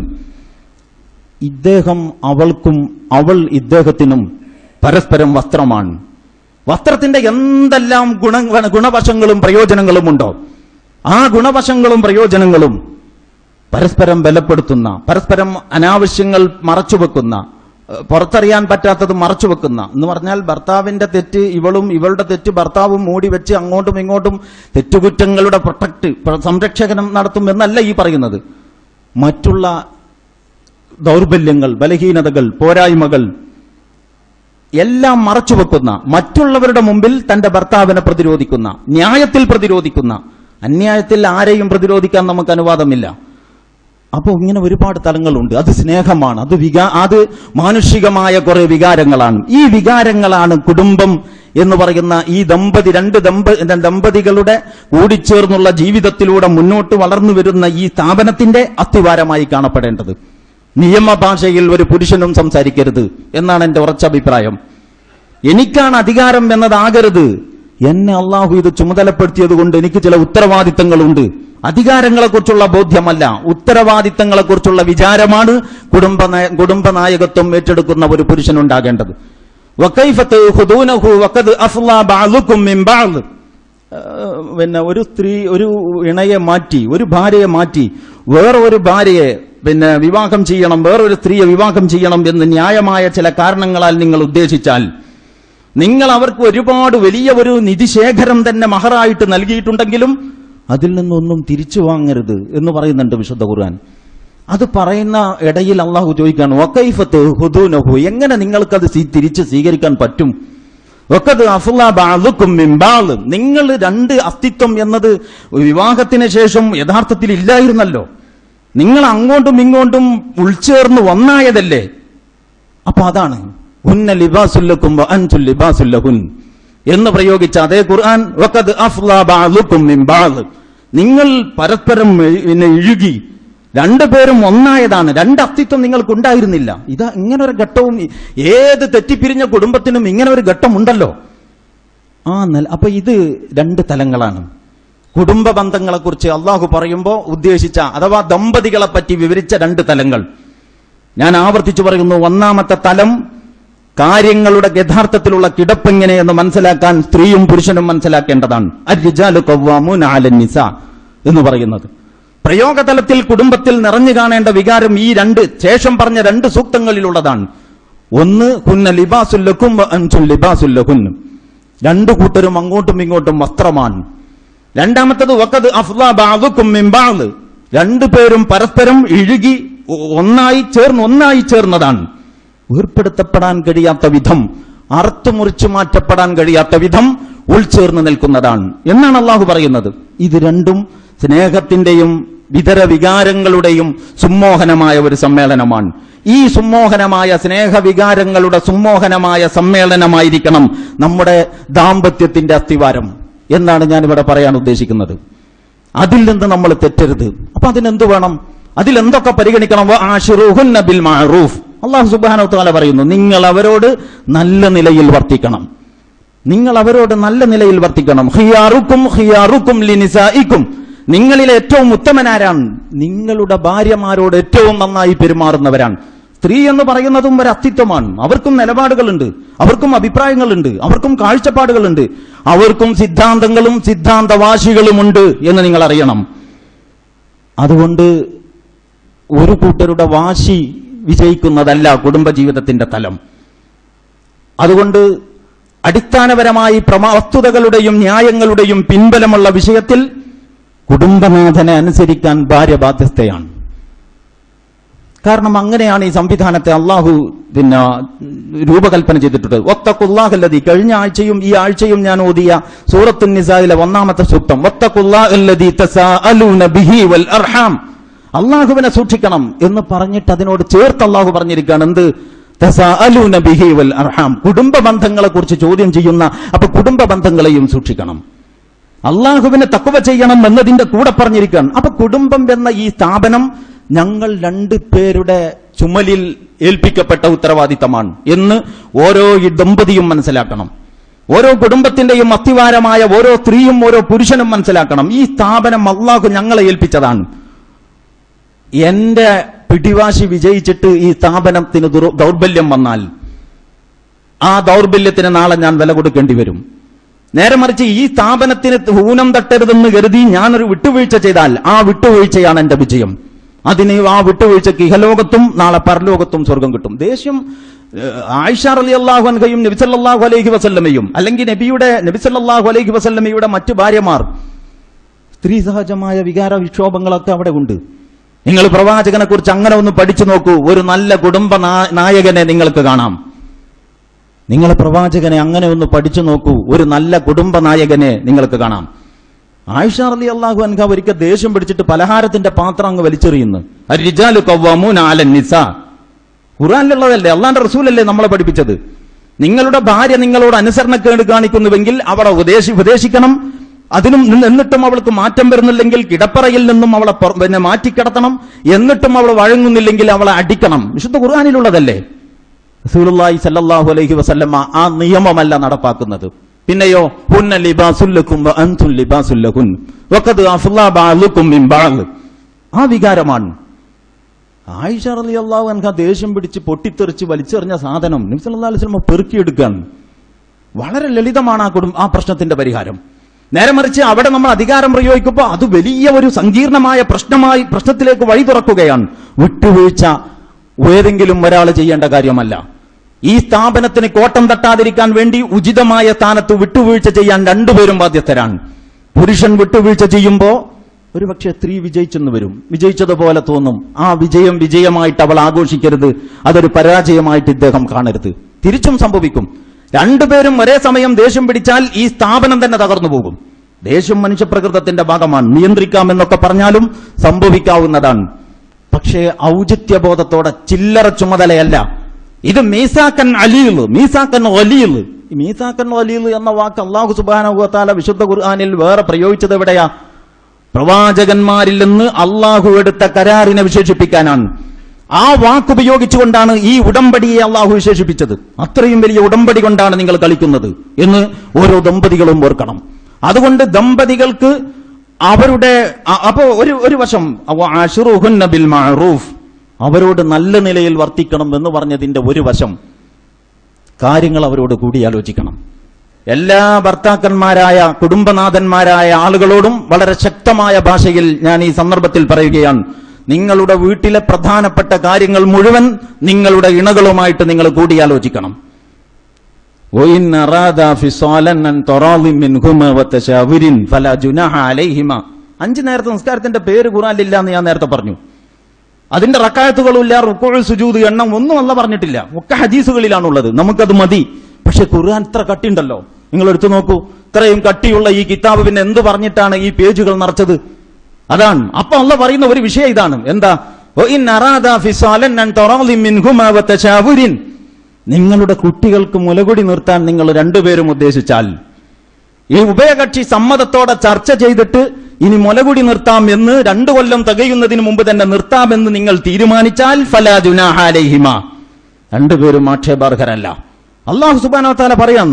Speaker 2: ഇദ്ദേഹം അവൾക്കും അവൾ ഇദ്ദേഹത്തിനും പരസ്പരം വസ്ത്രമാണ്. വസ്ത്രത്തിന്റെ എന്തെല്ലാം ഗുണവശങ്ങളും പ്രയോജനങ്ങളും ഉണ്ടോ, ആ ഗുണവശങ്ങളും പ്രയോജനങ്ങളും പരസ്പരം ബലപ്പെടുത്തുന്ന, പരസ്പരം അനാവശ്യങ്ങൾ മറച്ചുവെക്കുന്ന, പുറത്തറിയാൻ പറ്റാത്തത് മറച്ചുവെക്കുന്ന എന്ന് പറഞ്ഞാൽ ഭർത്താവിന്റെ തെറ്റ് ഇവളും, ഇവളുടെ തെറ്റ് ഭർത്താവും മൂടി വെച്ച് അങ്ങോട്ടും ഇങ്ങോട്ടും തെറ്റുകുറ്റങ്ങളുടെ സംരക്ഷണം നടത്തും എന്നല്ല ഈ പറയുന്നത്. മറ്റുള്ള ദൗർബല്യങ്ങൾ, ബലഹീനതകൾ, പോരായ്മകൾ എല്ലാം മറച്ചുവെക്കുന്ന, മറ്റുള്ളവരുടെ മുമ്പിൽ തന്റെ ഭർത്താവിനെ പ്രതിരോധിക്കുന്ന, ന്യായത്തിൽ പ്രതിരോധിക്കുന്ന, അന്യായത്തിൽ ആരെയും പ്രതിരോധിക്കാൻ നമുക്ക് അനുവാദമില്ല. അപ്പോൾ ഇങ്ങനെ ഒരുപാട് തലങ്ങളുണ്ട്. അത് സ്നേഹമാണ്, അത് മാനുഷികമായ കുറെ വികാരങ്ങളാണ്. ഈ വികാരങ്ങളാണ് കുടുംബം എന്ന് പറയുന്ന ഈ രണ്ട് ദമ്പതികളുടെ കൂടിച്ചേർന്നുള്ള ജീവിതത്തിലൂടെ മുന്നോട്ട് വളർന്നു വരുന്ന ഈ സ്ഥാപനത്തിന്റെ അസ്ഥിവാരമായി കാണപ്പെടേണ്ടത്. നിയമഭാഷയിൽ ഒരു പുരുഷനും സംസാരിക്കരുത് എന്നാണ് എന്റെ ഉറച്ച അഭിപ്രായം. എനിക്കാണ് അധികാരം എന്നതാകരുത്. എന്നെ അള്ളാഹു ഇത് ചുമതലപ്പെടുത്തിയത് കൊണ്ട് എനിക്ക് ചില ഉത്തരവാദിത്തങ്ങളുണ്ട്. അധികാരങ്ങളെക്കുറിച്ചുള്ള ബോധ്യമല്ല, ഉത്തരവാദിത്തങ്ങളെക്കുറിച്ചുള്ള വിചാരമാണ് കുടുംബനായകത്വം ഏറ്റെടുക്കുന്ന ഒരു പുരുഷനുണ്ടാകേണ്ടത്. പിന്നെ ഒരു സ്ത്രീ ഒരു ഇണയെ മാറ്റി, ഒരു ഭാര്യയെ മാറ്റി വേറൊരു ഭാര്യയെ വിവാഹം ചെയ്യണം, വേറൊരു സ്ത്രീയെ വിവാഹം ചെയ്യണം എന്ന് ന്യായമായ ചില കാരണങ്ങളാൽ നിങ്ങൾ ഉദ്ദേശിച്ചാൽ, നിങ്ങൾ അവർക്ക് ഒരുപാട് വലിയ ഒരു നിധിശേഖരം തന്നെ മഹറായിട്ട് നൽകിയിട്ടുണ്ടെങ്കിലും അതിൽ നിന്നൊന്നും തിരിച്ചു വാങ്ങരുത് എന്ന് പറയുന്നുണ്ട് വിശുദ്ധ ഖുർആൻ. അത് പറയുന്ന ഇടയിൽ അള്ളാഹു ചോദിക്കാണ്, വകൈഫത്ത് ഹുദൂനഹു, എങ്ങനെ നിങ്ങൾക്കത് തിരിച്ച് സ്വീകരിക്കാൻ പറ്റും? വഖദ് അഫ്ളാ ബഅദുകും മിൻ ബഅദ്, നിങ്ങൾ രണ്ട് അസ്തിത്വം എന്നത് വിവാഹത്തിന് ശേഷം യഥാർത്ഥത്തിൽ ഇല്ലായിരുന്നല്ലോ. നിങ്ങൾ അങ്ങോട്ടും ഇങ്ങോട്ടും ഉൾച്ചേർന്ന് ഒന്നായതല്ലേ. അപ്പൊ അതാണ് ഹുന്ന ലിബാസുല്ലക്കും വഅൻതും ലിബാസുല്ലഹുൻ എന്ന് പ്രയോഗിച്ച അതേ ഖുർആൻ വഖദ് അഫ്ളാ ബഅദുകും മിൻ ബഅദ്, നിങ്ങൾ പരസ്പരം ഇഴുകി രണ്ടുപേരും ഒന്നായതാണ്. രണ്ട് അസ്തിത്വം നിങ്ങൾക്കുണ്ടായിരുന്നില്ല. ഇതാ ഇങ്ങനൊരു ഘട്ടവും ഏത് തെറ്റിപ്പിരിഞ്ഞ കുടുംബത്തിനും ഇങ്ങനെ ഒരു ഘട്ടമുണ്ടല്ലോ. അപ്പൊ ഇത് രണ്ട് തലങ്ങളാണ്. കുടുംബ ബന്ധങ്ങളെക്കുറിച്ച് അള്ളാഹു പറയുമ്പോൾ ഉദ്ദേശിച്ച അഥവാ ദമ്പതികളെ പറ്റി വിവരിച്ച രണ്ട് തലങ്ങൾ ഞാൻ ആവർത്തിച്ചു പറയുന്നു. ഒന്നാമത്തെ തലം കാര്യങ്ങളുടെ യഥാർത്ഥത്തിലുള്ള കിടപ്പെങ്ങനെയെന്ന് മനസ്സിലാക്കാൻ സ്ത്രീയും പുരുഷനും മനസ്സിലാക്കേണ്ടതാണ്. അർരിജാലു ഖവ്വാമൂന അലൻ നിസാ എന്ന് പറയുന്നത് പ്രയോഗതലത്തിൽ കുടുംബത്തിൽ നിറഞ്ഞു കാണേണ്ട വികാരം ഈ രണ്ട് ശേഷം പറഞ്ഞ രണ്ട് സൂക്തങ്ങളിലുള്ളതാണ്. ഒന്ന് ഹുന്ന ലിബാസുല്ലക്കും വഅൻതും ലിബാസുല്ലഹുൻ, രണ്ടു കൂട്ടരും അങ്ങോട്ടും ഇങ്ങോട്ടും വസ്ത്രമാണ്. രണ്ടാമത്തത് വഖദ് അഫ്ളാ ബഅദുകും മിൻ ബഅദ്, രണ്ടുപേരും പരസ്പരം ഇഴുകി ഒന്നായി ചേർന്നതാണ്. വേർപ്പെടുത്തപ്പെടാൻ കഴിയാത്ത വിധം, അറുത്തുമുറിച്ചു മാറ്റപ്പെടാൻ കഴിയാത്ത വിധം ഉൾച്ചേർന്ന് നിൽക്കുന്നതാണ് എന്നാണ് അള്ളാഹു പറയുന്നത്. ഇത് രണ്ടും സ്നേഹത്തിന്റെയും ഇതര വികാരങ്ങളുടെയും സുമ്മോഹനമായ ഒരു സമ്മേളനമാണ്. ഈ സുമ്മോഹനമായ സ്നേഹവികാരങ്ങളുടെ സുമ്മോഹനമായ സമ്മേളനമായിരിക്കണം നമ്മുടെ ദാമ്പത്യത്തിന്റെ അസ്ഥിവാരം എന്നാണ് ഞാനിവിടെ പറയാൻ ഉദ്ദേശിക്കുന്നത്. അതിൽ നിന്ന് നമ്മൾ തെറ്റരുത്. അപ്പൊ അതിനെന്ത് വേണം? അതിലെന്തൊക്കെ പരിഗണിക്കണം? വആശിറൂഹുന്ന ബിൽ മഅറൂഫ്, അല്ലാഹു സുബ്ഹാനഹു വതആല പറയുന്നു, നിങ്ങൾ അവരോട് നല്ല നിലയിൽ വർത്തിക്കണം. നിങ്ങൾ അവരോട് നല്ല നിലയിൽ വർത്തിക്കണം. ഖിയാറുക്കും ഖിയാറുക്കും ലിനിസാഇക്കും, നിങ്ങളിൽ ഏറ്റവും ഉത്തമനാരാണ്? നിങ്ങളുടെ ഭാര്യമാരോട് ഏറ്റവും നന്നായി പെരുമാറുന്നവരാണ്. സ്ത്രീ എന്ന് പറയുന്നതും ഒരു അസ്തിത്വമാണ്. അവർക്കും നിലപാടുകളുണ്ട്, അവർക്കും അഭിപ്രായങ്ങളുണ്ട്, അവർക്കും കാഴ്ചപ്പാടുകളുണ്ട്, അവർക്കും സിദ്ധാന്തങ്ങളും സിദ്ധാന്തവാശികളുമുണ്ട് എന്ന് നിങ്ങൾ അറിയണം. അതുകൊണ്ട് ഒരു കൂട്ടരുടെ വാശി വിജയിക്കുന്നതല്ല കുടുംബജീവിതത്തിന്റെ തലം. അതുകൊണ്ട് അടിസ്ഥാനപരമായി വസ്തുതകളുടെയും ന്യായങ്ങളുടെയും പിൻബലമുള്ള വിഷയത്തിൽ കുടുംബനാഥനെ അനുസരിക്കാൻ ഭാര്യ ബാധ്യസ്ഥയാണ്. കാരണം അങ്ങനെയാണ് ഈ സംവിധാനത്തെ അള്ളാഹു രൂപകൽപ്പന ചെയ്തിട്ടുള്ളത്. വത്തഖുല്ലാഹല്ലദീ, കഴിഞ്ഞ ആഴ്ചയും ഈ ആഴ്ചയും ഞാൻ ഓതിയ സൂറത്തുൻ നിസായിലെ 1-ാമത്തെ സൂക്തം, വത്തഖുല്ലാഹല്ലദീ തസാഅലൂന ബിഹി വൽ അർഹാം, അള്ളാഹുവിനെ സൂക്ഷിക്കണം എന്ന് പറഞ്ഞിട്ട് അതിനോട് ചേർത്ത് അള്ളാഹു പറഞ്ഞിരിക്കുകയാണ് എന്ത്? തസാഅലൂന ബിഹി വൽ അർഹാം, കുടുംബ ബന്ധങ്ങളെ കുറിച്ച് ചോദ്യം ചെയ്യുന്ന. അപ്പൊ കുടുംബ ബന്ധങ്ങളെയും സൂക്ഷിക്കണം, അള്ളാഹുവിനെ തഖ്വ ചെയ്യണം എന്നതിന്റെ കൂടെ പറഞ്ഞിരിക്കുകയാണ്. അപ്പൊ കുടുംബം എന്ന ഈ സ്ഥാപനം ഞങ്ങൾ 2 പേരുടെ ചുമലിൽ ഏൽപ്പിക്കപ്പെട്ട ഉത്തരവാദിത്തമാണ് എന്ന് ഓരോ ദമ്പതിയും മനസ്സിലാക്കണം. ഓരോ കുടുംബത്തിന്റെയും അത്തിവാരമായ ഓരോ സ്ത്രീയും ഓരോ പുരുഷനും മനസ്സിലാക്കണം, ഈ സ്ഥാപനം അള്ളാഹു ഞങ്ങളെ ഏൽപ്പിച്ചതാണ്. എന്റെ പിടിവാശി വിജയിച്ചിട്ട് ഈ സ്ഥാപനത്തിന് ദൗർബല്യം വന്നാൽ ആ ദൗർബല്യത്തിന് നാളെ ഞാൻ വില കൊടുക്കേണ്ടി വരും. നേരെ മറിച്ച് ഈ സ്ഥാപനത്തിന് ഊനം തട്ടരുതെന്ന് കരുതി ഞാനൊരു വിട്ടുവീഴ്ച ചെയ്താൽ ആ വിട്ടുവീഴ്ചയാണ് എന്റെ വിജയം. അതിന് ആ വിട്ടുവീഴ്ചക്ക് ഇഹലോകത്തും നാളെ പരലോകത്തും സ്വർഗം കിട്ടും. ദേഷ്യം ആയിഷ റളിയല്ലാഹു അൻഹയും നബി സല്ലല്ലാഹു അലൈഹി വസല്ലമയും അല്ലെങ്കിൽ നബി സല്ലല്ലാഹു അലൈഹി വസല്ലമയുടെ മറ്റു ഭാര്യമാർ, സ്ത്രീ സഹജമായ വികാര വിക്ഷോഭങ്ങളൊക്കെ അവിടെ ഉണ്ട്. നിങ്ങൾ പ്രവാചകനെ കുറിച്ച് അങ്ങനെ ഒന്ന് പഠിച്ചു നോക്കൂ. ഒരു നല്ല കുടുംബ നായകനെ നിങ്ങൾക്ക് കാണാം. നിങ്ങൾ പ്രവാചകനെ അങ്ങനെ ഒന്ന് പഠിച്ചു നോക്കൂ, ഒരു നല്ല കുടുംബ നായകനെ നിങ്ങൾക്ക് കാണാം. ആയിഷ റളിയല്ലാഹു അൻഹ ഒരിക്കൽ ദേഷ്യം പിടിച്ചിട്ട് പലഹാരത്തിന്റെ പാത്രം അങ്ങ് വലിച്ചെറിയുന്നു. അർരിജാലു ഖവ്വാമൂന അലൻ നിസാ, ഖുർആനിലുള്ളതല്ലേ, അള്ളാന്റെ റസൂലല്ലേ നമ്മളെ പഠിപ്പിച്ചത്. നിങ്ങളുടെ ഭാര്യ നിങ്ങളോട് അനുസരണക്കേട് കാണിക്കുന്നുവെങ്കിൽ അവളെ ഉപദേശിക്കണം. അതിനും എന്നിട്ടും അവൾക്ക് മാറ്റം വരുന്നില്ലെങ്കിൽ കിടപ്പറയിൽ നിന്നും അവളെ മാറ്റിക്കിടത്തണം. എന്നിട്ടും അവൾ വഴങ്ങുന്നില്ലെങ്കിൽ അവളെ അടിക്കണം. വിശുദ്ധ ഖുർആനിലുള്ളതല്ലേ. റസൂലുള്ളാഹി സ്വല്ലല്ലാഹു അലൈഹി വസല്ലമ ആ നിയമമല്ല നടപ്പാക്കുന്നത്. പിന്നെയോ ഹുന്ന ലിബാസുൽ ലക്കും വ അൻതും ലിബാസുൽ ലഹുൻ വഖദ് അഫ്ളാ ബഅലുക്കും മിൻ ബഅൽ. ആ വികാരമാണ്. ആയിഷ റളിയല്ലാഹു അൻഹ ദേഷ്യം പിടിച്ച് പൊട്ടിത്തെറിച്ച് വലിച്ചെറിഞ്ഞ സാധനം നബി സല്ലല്ലാഹു അലൈഹി വസല്ലം പെറുക്കിയെടുക്കാൻ. വളരെ ലളിതമാണ് ആ പ്രശ്നത്തിന്റെ പരിഹാരം. നേരെ മറിച്ച് അവിടെ നമ്മൾ അധികാരം പ്രയോഗിക്കുമ്പോൾ അത് വലിയ ഒരു സങ്കീർണമായ പ്രശ്നത്തിലേക്ക് വഴി തുറക്കുകയാണ്. വിട്ടുവീഴ്ച ഏതെങ്കിലും ഒരാൾ ചെയ്യേണ്ട കാര്യമല്ല. ഈ സ്ഥാപനത്തിന് കോട്ടം തട്ടാതിരിക്കാൻ വേണ്ടി ഉചിതമായ സ്ഥാനത്ത് വിട്ടുവീഴ്ച ചെയ്യാൻ 2 പേരും ബാധ്യസ്ഥരാണ്. പുരുഷൻ വിട്ടുവീഴ്ച ചെയ്യുമ്പോൾ ഒരുപക്ഷെ സ്ത്രീ വിജയിച്ചെന്ന് വരും, വിജയിച്ചതുപോലെ തോന്നും. ആ വിജയമായിട്ട് അവൾ ആഘോഷിക്കരുത്, അതൊരു പരാജയമായിട്ട് ഇദ്ദേഹം കാണരുത്. തിരിച്ചും സംഭവിക്കും. 2 പേരും ഒരേ സമയം ദേഷ്യം പിടിച്ചാൽ ഈ സ്ഥാപനം തന്നെ തകർന്നു പോകും. ദേഷ്യം മനുഷ്യപ്രകൃതത്തിന്റെ ഭാഗമാണ്, നിയന്ത്രിക്കാമെന്നൊക്കെ പറഞ്ഞാലും സംഭവിക്കാവുന്നതാണ്. പക്ഷേ ഔചിത്യബോധത്തോടെ ചില്ലറ ചുമതലയല്ല ഇത്. മീസാക്കൻ അലീൽ, മീസാക്കൻ വലീൽ. മീസാക്കൻ വലീൽ എന്ന വാക്ക് അല്ലാഹു സുബ്ഹാനഹു വ തആല വിശുദ്ധ ഖുർആനിൽ വേറെ പ്രയോഗിച്ചത് എവിടെയാ? പ്രവാചകന്മാരിൽ നിന്ന് അള്ളാഹു എടുത്ത കരാറിനെ വിശേഷിപ്പിക്കാനാണ്. ആ വാക്കുപയോഗിച്ചുകൊണ്ടാണ് ഈ ഉടമ്പടിയെ അള്ളാഹു വിശേഷിപ്പിച്ചത്. അത്രയും വലിയ ഉടമ്പടി കൊണ്ടാണ് നിങ്ങൾ കളിക്കുന്നത് എന്ന് ഓരോ ദമ്പതികളും ഓർക്കണം. അതുകൊണ്ട് ദമ്പതികൾക്ക് അവരുടെ ഒരു വശം അശ്റുഹുന്ന ബിൽ മഅറൂഫ്, അവരോട് നല്ല നിലയിൽ വർത്തിക്കണം എന്ന് പറഞ്ഞതിന്റെ ഒരു വശം കാര്യങ്ങൾ അവരോട് കൂടിയാലോചിക്കണം. എല്ലാ ഭർത്താക്കന്മാരായ കുടുംബനാഥന്മാരായ ആളുകളോടും വളരെ ശക്തമായ ഭാഷയിൽ ഞാൻ ഈ സന്ദർഭത്തിൽ പറയുകയാണ്, നിങ്ങളുടെ വീട്ടിലെ പ്രധാനപ്പെട്ട കാര്യങ്ങൾ മുഴുവൻ നിങ്ങളുടെ ഇണകളുമായിട്ട് നിങ്ങൾ കൂടിയാലോചിക്കണം. 5 നേരത്തെ നിസ്കാരത്തിന്റെ പേര് ഖുർആനിലില്ല എന്ന് ഞാൻ നേരത്തെ പറഞ്ഞു. അതിന്റെ റക്അത്തുകളുമില്ല, റുക്കൂഉ സുജൂദ് എണ്ണം ഒന്നും അല്ല പറഞ്ഞിട്ടില്ല. ഒക്കെ ഹദീസുകളിലാണുള്ളത്. നമുക്കത് മതി. പക്ഷെ ഖുർആൻ ഇത്ര കട്ടിയുണ്ടല്ലോ, നിങ്ങൾ എടുത്തു നോക്കൂ. ഇത്രയും കട്ടിയുള്ള ഈ കിതാബ് പിന്നെ എന്ത് പറഞ്ഞിട്ടാണ് ഈ പേജുകൾ നിറച്ചത്? അതാണ്. അപ്പൊ അള്ളാഹ് പറയുന്ന ഒരു വിഷയം ഇതാണ്. എന്താ? നിങ്ങളുടെ കുട്ടികൾക്ക് മുലകുടി നിർത്താൻ നിങ്ങൾ 2 പേരും ഉദ്ദേശിച്ചാൽ, ഈ ഉഭയകക്ഷി സമ്മതത്തോടെ ചർച്ച ചെയ്തിട്ട് ഇനി മുലകുടി നിർത്താം എന്ന് 2 കൊല്ലം തികയുന്നതിന് മുമ്പ് തന്നെ നിർത്താമെന്ന് നിങ്ങൾ തീരുമാനിച്ചാൽ ഫലാ ജുനാഹ അലൈഹിമ, 2 പേരും ആക്ഷേപാർഹരല്ല. അല്ലാഹു സുബ്ഹാനഹു വ തആല പറയാം,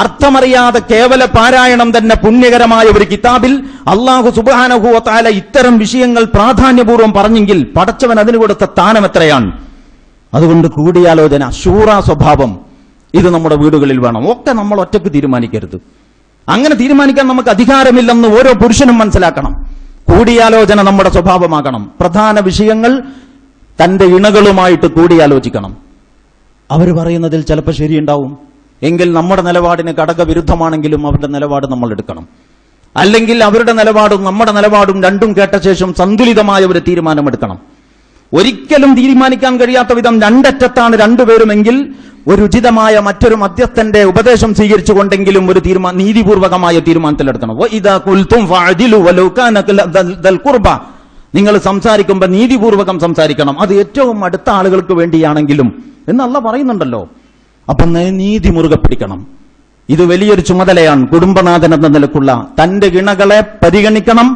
Speaker 2: അർത്ഥമറിയാതെ കേവല പാരായണം തന്നെ പുണ്യകരമായ ഒരു കിതാബിൽ അല്ലാഹു സുബ്ഹാനഹു വ തആല ഇത്തരം വിഷയങ്ങൾ പ്രാധാന്യപൂർവ്വം പറഞ്ഞെങ്കിൽ പടച്ചവൻ അതിന് കൊടുത്ത സ്ഥാനം എത്രയാണ്. അതുകൊണ്ട് കൂടിയാലോചന, ശൂറാ സ്വഭാവം ഇത് നമ്മുടെ വീടുകളിൽ വേണം. ഒക്കെ നമ്മൾ ഒറ്റയ്ക്ക് തീരുമാനിക്കരുത്. അങ്ങനെ തീരുമാനിക്കാൻ നമുക്ക് അധികാരമില്ലെന്ന് ഓരോ പുരുഷനും മനസ്സിലാക്കണം. കൂടിയാലോചന നമ്മുടെ സ്വഭാവമാകണം. പ്രധാന വിഷയങ്ങൾ തന്റെ ഇണകളുമായിട്ട് കൂടിയാലോചിക്കണം. അവർ പറയുന്നതിൽ ചിലപ്പോൾ ശരിയുണ്ടാവും, എങ്കിൽ നമ്മുടെ നിലപാടിന് ഘടകവിരുദ്ധമാണെങ്കിലും അവരുടെ നിലപാട് നമ്മൾ എടുക്കണം. അല്ലെങ്കിൽ അവരുടെ നിലപാടും നമ്മുടെ നിലപാടും രണ്ടും കേട്ട ശേഷം സന്തുലിതമായ ഒരു തീരുമാനമെടുക്കണം. ഒരിക്കലും തീരുമാനിക്കാൻ കഴിയാത്ത വിധം രണ്ടറ്റത്താണ് 2 പേരുമെങ്കിൽ ഒരു ഉചിതമായ മറ്റൊരു മധ്യസ്ഥന്റെ ഉപദേശം സ്വീകരിച്ചുകൊണ്ടെങ്കിലും ഒരു നീതിപൂർവകമായ തീരുമാനത്തിലെടുക്കണം. നിങ്ങൾ സംസാരിക്കുമ്പോൾ നീതിപൂർവകം സംസാരിക്കണം. അത് ഏറ്റവും അടുത്ത ആളുകൾക്ക് വേണ്ടിയാണെങ്കിലും എന്ന് അള്ളാഹ് പറയുന്നുണ്ടല്ലോ. അപ്പം നീതി മുറുകെ പിടിക്കണം. ഇത് വലിയൊരു ചുമതലയാണ്. കുടുംബനാഥൻ എന്ന നിലക്കുള്ള തന്റെ ഇണകളെ പരിഗണിക്കണം.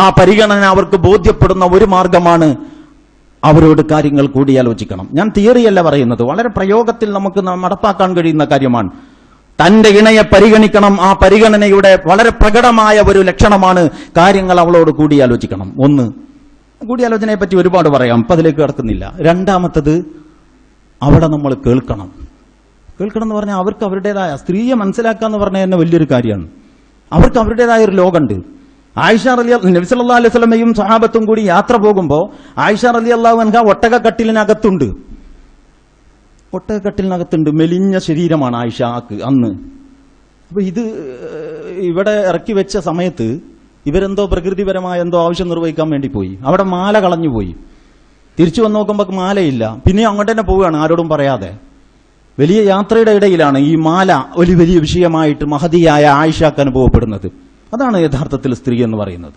Speaker 2: ആ പരിഗണന അവർക്ക് ബോധ്യപ്പെടുന്ന ഒരു മാർഗമാണ് അവരോട് കാര്യങ്ങൾ കൂടിയാലോചിക്കണം. ഞാൻ തിയറിയല്ല പറയുന്നത്, വളരെ പ്രയോഗത്തിൽ നമുക്ക് നടപ്പാക്കാൻ കഴിയുന്ന കാര്യമാണ്. തന്റെ ഇണയെ പരിഗണിക്കണം. ആ പരിഗണനയുടെ വളരെ പ്രകടമായ ഒരു ലക്ഷണമാണ് കാര്യങ്ങൾ അവളോട് കൂടിയാലോചിക്കണം. ഒന്ന്, കൂടിയാലോചനയെ പറ്റി ഒരുപാട് പറയാം, അപ്പൊ അതിലേക്ക് കിടക്കുന്നില്ല. രണ്ടാമത്തത്, അവിടെ നമ്മൾ കേൾക്കണം. കേൾക്കണം എന്ന് പറഞ്ഞാൽ അവർക്ക് അവരുടേതായ, സ്ത്രീയെ മനസ്സിലാക്കുക എന്ന് പറഞ്ഞാൽ തന്നെ വലിയൊരു കാര്യമാണ്. അവർക്ക് അവരുടേതായ ഒരു ലോകമുണ്ട്. ആയിഷ നബി സല്ലല്ലാഹു അലൈഹി വസല്ലമയും സഹാബത്തും കൂടി യാത്ര പോകുമ്പോൾ ആയിഷ റളിയല്ലാഹു അൻഹ ഒട്ടകക്കട്ടിലിനകത്തുണ്ട്. ഒട്ടകക്കട്ടിലിനകത്തുണ്ട്. മെലിഞ്ഞ ശരീരമാണ് ആയിഷക്ക് അന്ന്. അപ്പൊ ഇത് ഇവിടെ ഇറക്കി വെച്ച സമയത്ത് ഇവരെന്തോ പ്രകൃതിപരമായ എന്തോ ആവശ്യം നിർവഹിക്കാൻ വേണ്ടി പോയി. അവിടെ മാല കളഞ്ഞുപോയി. തിരിച്ചു വന്ന് നോക്കുമ്പോൾ മാലയില്ല. പിന്നെ അങ്ങോട്ട് തന്നെ പോവുകയാണ്, ആരോടും പറയാതെ. വലിയ യാത്രയുടെ ഇടയിലാണ് ഈ മാല ഒരു വലിയ വിഷയമായിട്ട് മഹതിയായ ആയിഷക്ക് അനുഭവപ്പെടുന്നത്. അതാണ് യഥാർത്ഥത്തിൽ സ്ത്രീ എന്ന് പറയുന്നത്.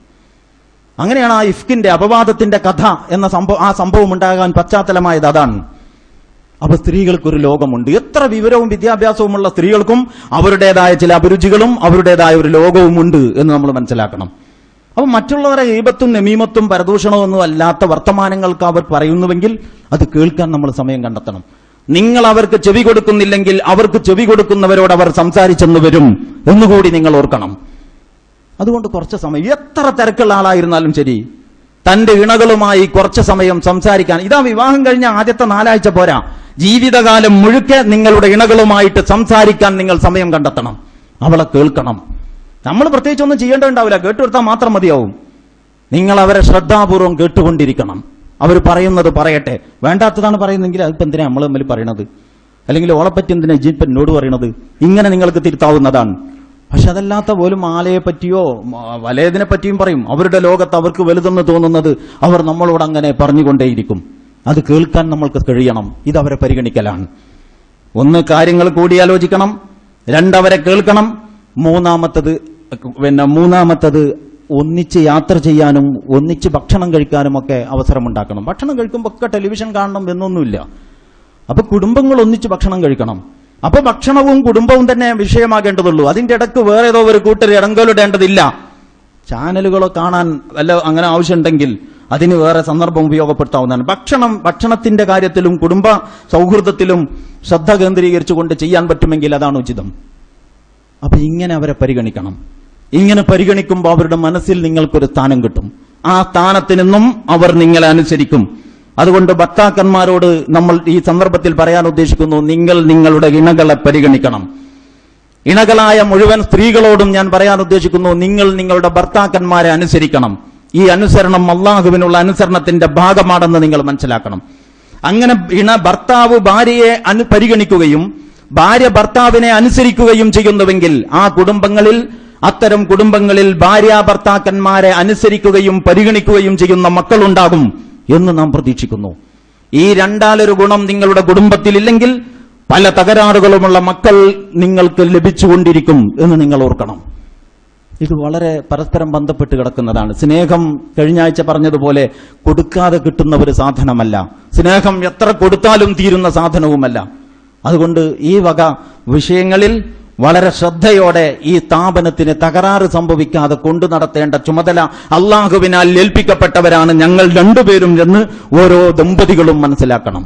Speaker 2: അങ്ങനെയാണ് ആ ഇഫ്കിന്റെ അപവാദത്തിന്റെ കഥ എന്ന ആ സംഭവം ഉണ്ടാകാൻ പശ്ചാത്തലമായത് അതാണ്. അപ്പൊ സ്ത്രീകൾക്കൊരു ലോകമുണ്ട്. എത്ര വിവരവും വിദ്യാഭ്യാസവുമുള്ള സ്ത്രീകൾക്കും അവരുടേതായ ചില അഭിരുചികളും അവരുടേതായ ഒരു ലോകവും ഉണ്ട് എന്ന് നമ്മൾ മനസ്സിലാക്കണം. അപ്പൊ മറ്റുള്ളവരെ ഗീബത്തും നമീമത്തും പരദൂഷണവും ഒന്നും അല്ലാത്ത വർത്തമാനങ്ങൾക്ക് അവർ പറയുന്നുവെങ്കിൽ അത് കേൾക്കാൻ നമ്മൾ സമയം കണ്ടെത്തണം. നിങ്ങൾ അവർക്ക് ചെവി കൊടുക്കുന്നില്ലെങ്കിൽ അവർക്ക് ചെവി കൊടുക്കുന്നവരോട് അവർ സംസാരിച്ചെന്ന് വരും എന്നുകൂടി നിങ്ങൾ ഓർക്കണം. അതുകൊണ്ട് കുറച്ച് സമയം, എത്ര തിരക്കുള്ള ആളായിരുന്നാലും ശരി, തന്റെ ഇണകളുമായി കുറച്ച് സമയം സംസാരിക്കാൻ. ഇതാ വിവാഹം കഴിഞ്ഞ ആദ്യത്തെ 4 ആഴ്ച പോരാ, ജീവിതകാലം മുഴുക്കെ നിങ്ങളുടെ ഇണകളുമായിട്ട് സംസാരിക്കാൻ നിങ്ങൾ സമയം കണ്ടെത്തണം. അവളെ കേൾക്കണം. നമ്മൾ പ്രത്യേകിച്ച് ഒന്നും ചെയ്യേണ്ടതുണ്ടാവില്ല, കേട്ടുകൊടുത്താൽ മാത്രം മതിയാവും. നിങ്ങൾ അവരെ ശ്രദ്ധാപൂർവം കേട്ടുകൊണ്ടിരിക്കണം. അവർ പറയുന്നത് പറയട്ടെ. വേണ്ടാത്തതാണ് പറയുന്നെങ്കിൽ അതിപ്പോ എന്തിനാ നമ്മൾ തമ്മിൽ പറയണത്, അല്ലെങ്കിൽ ഓളെപ്പറ്റി എന്തിനാ ഇജിപ്പൻ എന്നോട് പറയണത്, ഇങ്ങനെ നിങ്ങൾക്ക് തിരുത്താവുന്നതാണ്. പക്ഷെ അതല്ലാത്ത പോലും മാലയെ പറ്റിയോ വലയതിനെ പറ്റിയും പറയും. അവരുടെ ലോകത്ത് അവർക്ക് വലുതെന്ന് തോന്നുന്നത് അവർ നമ്മളോട് അങ്ങനെ പറഞ്ഞുകൊണ്ടേയിരിക്കും. അത് കേൾക്കാൻ നമ്മൾക്ക് കഴിയണം. ഇതവരെ പരിഗണിക്കലാണ്. ഒന്ന്, കാര്യങ്ങൾ കൂടിയാലോചിക്കണം. 2, അവരെ കേൾക്കണം. മൂന്നാമത്തത് ഒന്നിച്ച് യാത്ര ചെയ്യാനും ഒന്നിച്ച് ഭക്ഷണം കഴിക്കാനും ഒക്കെ അവസരമുണ്ടാക്കണം. ഭക്ഷണം കഴിക്കുമ്പോൾ ഒക്കെ ടെലിവിഷൻ കാണണം എന്നൊന്നുമില്ല. അപ്പൊ കുടുംബങ്ങൾ ഒന്നിച്ച് ഭക്ഷണം കഴിക്കണം. അപ്പൊ ഭക്ഷണവും കുടുംബവും തന്നെ വിഷയമാകേണ്ടതുള്ളൂ. അതിന്റെ ഇടക്ക് വേറെ ഏതോ ഒരു കൂട്ടർ ഇടങ്കോലിടേണ്ടതില്ല. ചാനലുകളോ കാണാൻ വല്ല അങ്ങനെ ആവശ്യമുണ്ടെങ്കിൽ അതിന് വേറെ സന്ദർഭം ഉപയോഗപ്പെടുത്താവുന്നതാണ്. ഭക്ഷണത്തിന്റെ കാര്യത്തിലും കുടുംബ സൗഹൃദത്തിലും ശ്രദ്ധ കേന്ദ്രീകരിച്ചുകൊണ്ട് ചെയ്യാൻ പറ്റുമെങ്കിൽ അതാണ് ഉചിതം. അപ്പൊ ഇങ്ങനെ അവരെ പരിഗണിക്കണം. ഇങ്ങനെ പരിഗണിക്കുമ്പോൾ അവരുടെ മനസ്സിൽ നിങ്ങൾക്കൊരു സ്ഥാനം കിട്ടും. ആ സ്ഥാനത്തിൽ നിന്നും അവർ നിങ്ങളെ അനുസരിക്കും. അതുകൊണ്ട് ഭർത്താക്കന്മാരോട് നമ്മൾ ഈ സന്ദർഭത്തിൽ പറയാൻ ഉദ്ദേശിക്കുന്നു, നിങ്ങൾ നിങ്ങളുടെ ഇണകളെ പരിഗണിക്കണം. ഇണകളായ മുഴുവൻ സ്ത്രീകളോടും ഞാൻ പറയാൻ ഉദ്ദേശിക്കുന്നു, നിങ്ങൾ നിങ്ങളുടെ ഭർത്താക്കന്മാരെ അനുസരിക്കണം. ഈ അനുസരണം അള്ളാഹുവിനുള്ള അനുസരണത്തിന്റെ ഭാഗമാണെന്ന് നിങ്ങൾ മനസ്സിലാക്കണം. അങ്ങനെ ഭർത്താവ് ഭാര്യയെ പരിഗണിക്കുകയും ഭാര്യ ഭർത്താവിനെ അനുസരിക്കുകയും ചെയ്യുന്നുവെങ്കിൽ അത്തരം കുടുംബങ്ങളിൽ ഭാര്യ ഭർത്താക്കന്മാരെ അനുസരിക്കുകയും പരിഗണിക്കുകയും ചെയ്യുന്ന മക്കളുണ്ടാകും എന്ന് നാം പ്രതീക്ഷിക്കുന്നു. ഈ രണ്ടാലൊരു ഗുണം നിങ്ങളുടെ കുടുംബത്തിലില്ലെങ്കിൽ പല തകരാറുകളുമുള്ള മക്കൾ നിങ്ങൾക്ക് ലഭിച്ചുകൊണ്ടിരിക്കും എന്ന് നിങ്ങൾ ഓർക്കണം. ഇത് വളരെ പരസ്പരം ബന്ധപ്പെട്ട് കിടക്കുന്നതാണ്. സ്നേഹം കഴിഞ്ഞ ആഴ്ച പറഞ്ഞതുപോലെ കൊടുക്കാതെ കിട്ടുന്ന ഒരു സാധനമല്ല. സ്നേഹം എത്ര കൊടുത്താലും തീരുന്ന സാധനവുമല്ല. അതുകൊണ്ട് ഈ വക വിഷയങ്ങളിൽ വളരെ ശ്രദ്ധയോടെ ഈ സ്ഥാപനത്തിന് തകരാറ് സംഭവിക്കാതെ കൊണ്ടു നടത്തേണ്ട ചുമതല അള്ളാഹുവിനാൽ ഏൽപ്പിക്കപ്പെട്ടവരാണ് ഞങ്ങൾ രണ്ടുപേരും എന്ന് ഓരോ ദമ്പതികളും മനസ്സിലാക്കണം.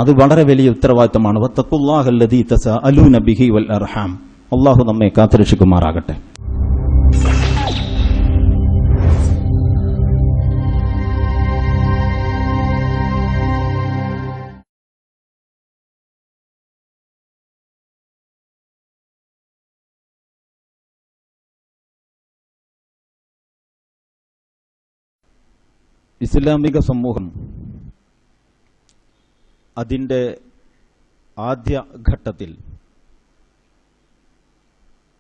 Speaker 2: അത് വളരെ വലിയ ഉത്തരവാദിത്തമാണ്. വത്തഖുല്ലാഹല്ലദീ തസഅലൂന ബിഹി വൽ അർഹാം. അള്ളാഹു നമ്മെ കാത്തുരക്ഷിക്കുമാറാകട്ടെ. ഇസ്ലാമിക സമൂഹം അതിൻ്റെ ആദ്യ ഘട്ടത്തിൽ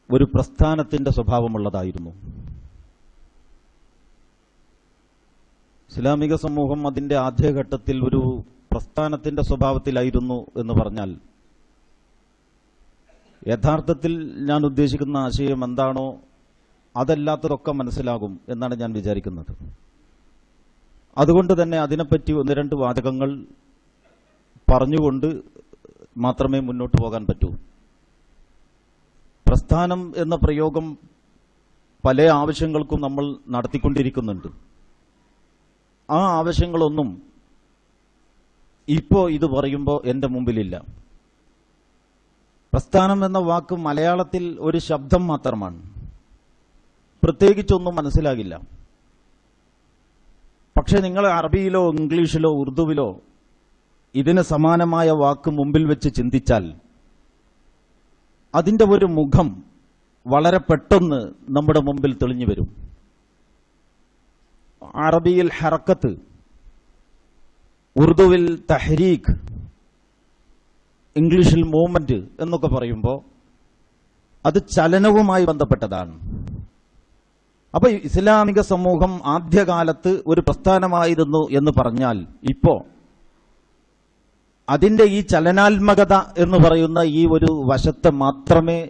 Speaker 2: ഒരു പ്രസ്ഥാനത്തിന്റെ സ്വഭാവമുള്ളതായിരുന്നു. ഇസ്ലാമിക സമൂഹം അതിന്റെ ആദ്യഘട്ടത്തിൽ ഒരു പ്രസ്ഥാനത്തിന്റെ സ്വഭാവത്തിലായിരുന്നു എന്ന് പറഞ്ഞാൽ യഥാർത്ഥത്തിൽ ഞാൻ ഉദ്ദേശിക്കുന്ന ആശയം എന്താണോ അതല്ലാത്തതൊക്കെ മനസ്സിലാകും എന്നാണ് ഞാൻ വിചാരിക്കുന്നത്. അതുകൊണ്ട് തന്നെ അതിനെപ്പറ്റി ഒന്ന് രണ്ട് വാചകങ്ങൾ പറഞ്ഞുകൊണ്ട് മാത്രമേ മുന്നോട്ട് പോകാൻ പറ്റൂ. പ്രസ്ഥാനം എന്ന പ്രയോഗം പല ആവശ്യങ്ങൾക്കും നമ്മൾ നടത്തിക്കൊണ്ടിരിക്കുന്നുണ്ട്. ആ ആവശ്യങ്ങളൊന്നും ഇപ്പോൾ ഇത് പറയുമ്പോൾ എൻ്റെ മുമ്പിലില്ല. പ്രസ്ഥാനം എന്ന വാക്ക് മലയാളത്തിൽ ഒരു ശബ്ദം മാത്രമാണ്, പ്രത്യേകിച്ചൊന്നും മനസ്സിലാകില്ല. പക്ഷെ നിങ്ങൾ അറബിയിലോ ഇംഗ്ലീഷിലോ ഉറുദുവിലോ ഇതിന് സമാനമായ വാക്ക് മുമ്പിൽ വെച്ച് ചിന്തിച്ചാൽ അതിന്റെ ഒരു മുഖം വളരെ പെട്ടെന്ന് നമ്മുടെ മുമ്പിൽ തെളിഞ്ഞു വരും. അറബിയിൽ ഹറക്കത്ത്, ഉറുദുവിൽ തഹ്രീഖ്, ഇംഗ്ലീഷിൽ മൂവ്മെന്റ് എന്നൊക്കെ പറയുമ്പോൾ അത് ചലനവുമായി ബന്ധപ്പെട്ടതാണ്. അപ്പൊ ഇസ്ലാമിക സമൂഹം ആദ്യകാലത്ത് ഒരു പ്രസ്ഥാനമായിരുന്നു എന്ന് പറഞ്ഞാൽ ഇപ്പോ അതിന്റെ ഈ ചലനാത്മകത എന്ന് പറയുന്ന ഈ ഒരു വശത്തെ മാത്രമേ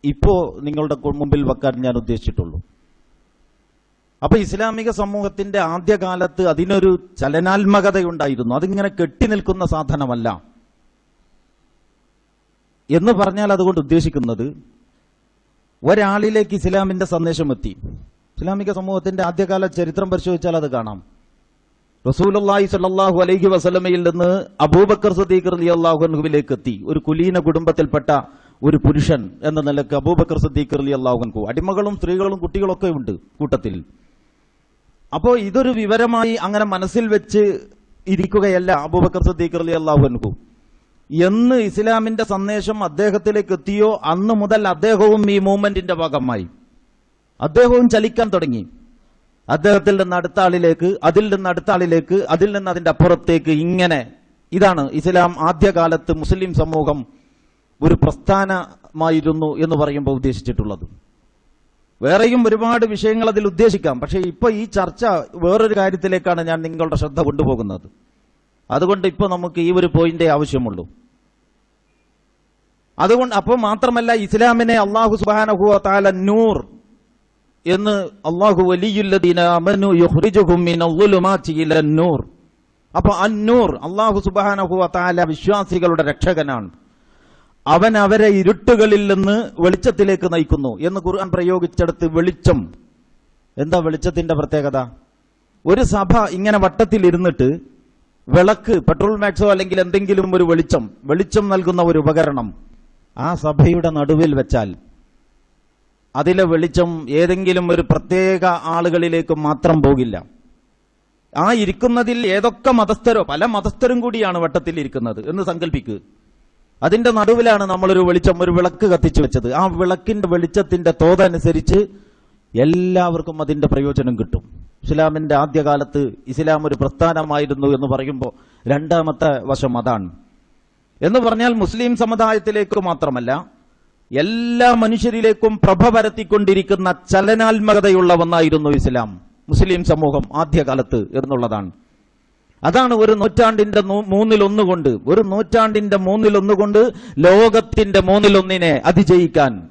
Speaker 2: ഇപ്പോ നിങ്ങളുടെ മുമ്പിൽ വെക്കാൻ ഞാൻ ഉദ്ദേശിച്ചിട്ടുള്ളൂ. അപ്പൊ ഇസ്ലാമിക സമൂഹത്തിന്റെ ആദ്യകാലത്ത് അതിനൊരു ചലനാത്മകതയുണ്ടായിരുന്നു. അതിങ്ങനെ കെട്ടി നിൽക്കുന്ന സാധനമല്ല എന്ന് പറഞ്ഞാൽ അതുകൊണ്ട് ഉദ്ദേശിക്കുന്നത് ഒരാളിലേക്ക് ഇസ്ലാമിന്റെ സന്ദേശം എത്തി. ഇസ്ലാമിക സമൂഹത്തിന്റെ ആദ്യകാല ചരിത്രം പരിശോധിച്ചാൽ അത് കാണാം. റസൂലുള്ളാഹി സ്വല്ലല്ലാഹു അലൈഹി വസല്ലമയിൽ നിന്ന് അബൂബക്കർ സിദ്ദീഖ് റളിയല്ലാഹു അൻഹുവിലേക്ക് എത്തി. ഒരു കുലീന കുടുംബത്തിൽപ്പെട്ട ഒരു പുരുഷൻ എന്ന നിലക്ക് അബൂബക്കർ സിദ്ദീഖ് റളിയല്ലാഹു അൻഹു. അടിമകളും സ്ത്രീകളും കുട്ടികളൊക്കെ ഉണ്ട് കൂട്ടത്തിൽ. അപ്പോൾ ഇതൊരു വിവരമായി അങ്ങനെ മനസ്സിൽ വെച്ച് ഇരിക്കുകയല്ല അബൂബക്കർ സിദ്ദീഖ് റളിയല്ലാഹു അൻഹു. എന്ന് ഇസ്ലാമിന്റെ സന്ദേശം അദ്ദേഹത്തിലേക്ക് എത്തിയോ അന്ന് മുതൽ അദ്ദേഹവും ഈ മൂവ്മെന്റിന്റെ ഭാഗമായി. അദ്ദേഹവും ചലിക്കാൻ തുടങ്ങി. അദ്ദേഹത്തിൽ നിന്ന് അടുത്ത ആളിലേക്ക്, അതിൽ നിന്ന് അടുത്ത ആളിലേക്ക്, അതിൽ നിന്ന് അതിന്റെ അപ്പുറത്തേക്ക്, ഇങ്ങനെ. ഇതാണ് ഇസ്ലാം ആദ്യകാലത്ത് മുസ്ലിം സമൂഹം ഒരു പ്രസ്ഥാനമായിരുന്നു എന്ന് പറയുമ്പോൾ ഉദ്ദേശിച്ചിട്ടുള്ളത്. വേറെയും ഒരുപാട് വിഷയങ്ങൾ അതിൽ ഉദ്ദേശിക്കാം. പക്ഷേ ഇപ്പൊ ഈ ചർച്ച വേറൊരു കാര്യത്തിലേക്കാണ് ഞാൻ നിങ്ങളുടെ ശ്രദ്ധ കൊണ്ടുപോകുന്നത്. അതുകൊണ്ട് ഇപ്പൊ നമുക്ക് ഈ ഒരു പോയിന്റേ ആവശ്യമുള്ളൂ. അതുകൊണ്ട് അപ്പോൾ മാത്രമല്ല, ഇസ്ലാമിനെ അല്ലാഹു സുബ്ഹാനഹു വ തആല നൂർ എന്ന്, അല്ലാഹു വലിയുല്ലദീന ആമനു യുഖ്രിജുഹും മിനൽ-ളുലുമാതി ഇലൻ-നൂർ. അപ്പോൾ അൻ-നൂർ, അല്ലാഹു സുബ്ഹാനഹു വ തആല വിശ്വാസികളുടെ രക്ഷകനാണ്. അവൻ അവരെ ഇരുട്ടുകളിൽ നിന്ന് വെളിച്ചത്തിലേക്ക് നയിക്കുന്നു എന്ന് ഖുർആൻ പ്രയോഗിച്ചെടുത്ത് വെളിച്ചം. എന്താ വെളിച്ചത്തിന്റെ പ്രത്യേകത? ഒരു സഭ ഇങ്ങനെ വട്ടത്തിൽ ഇരുന്നിട്ട് വിളക്ക്, പെട്രോൾ മാക്സോ അല്ലെങ്കിൽ എന്തെങ്കിലും ഒരു വെളിച്ചം നൽകുന്ന ഒരു ഉപകരണം ആ സഭയുടെ നടുവിൽ വെച്ചാൽ അതിലെ വെളിച്ചം ഏതെങ്കിലും ഒരു പ്രത്യേക ആളുകളിലേക്ക് മാത്രം പോകില്ല. ആ ഇരിക്കുന്നതിൽ ഏതൊക്കെ മതസ്ഥരോ, പല മതസ്ഥരും കൂടിയാണ് വട്ടത്തിൽ ഇരിക്കുന്നത് എന്ന് സങ്കല്പിക്കുക. അതിന്റെ നടുവിലാണ് നമ്മളൊരു ഒരു വിളക്ക് കത്തിച്ചു വെച്ചത്. ആ വിളക്കിന്റെ വെളിച്ചത്തിന്റെ തോതനുസരിച്ച് എല്ലാവർക്കും അതിന്റെ പ്രയോജനം കിട്ടും. ഇസ്ലാമിന്റെ ആദ്യകാലത്ത് ഇസ്ലാം ഒരു പ്രസ്ഥാനമായിരുന്നു എന്ന് പറയുമ്പോൾ രണ്ടാമത്തെ വശം അതാണ്. എന്ന് പറഞ്ഞാൽ മുസ്ലിം സമുദായത്തിലേക്ക് മാത്രമല്ല, എല്ലാ മനുഷ്യരിലേക്കും പ്രഭ പരത്തിക്കൊണ്ടിരിക്കുന്ന ചലനാത്മകതയുള്ള ഒന്നായിരുന്നു ഇസ്ലാം, മുസ്ലിം സമൂഹം ആദ്യകാലത്ത് എന്നുള്ളതാണ്. അതാണ് ഒരു നൂറ്റാണ്ടിന്റെ മൂന്നിലൊന്ന് കൊണ്ട് ലോകത്തിന്റെ മൂന്നിലൊന്നിനെ അതിജയിക്കാൻ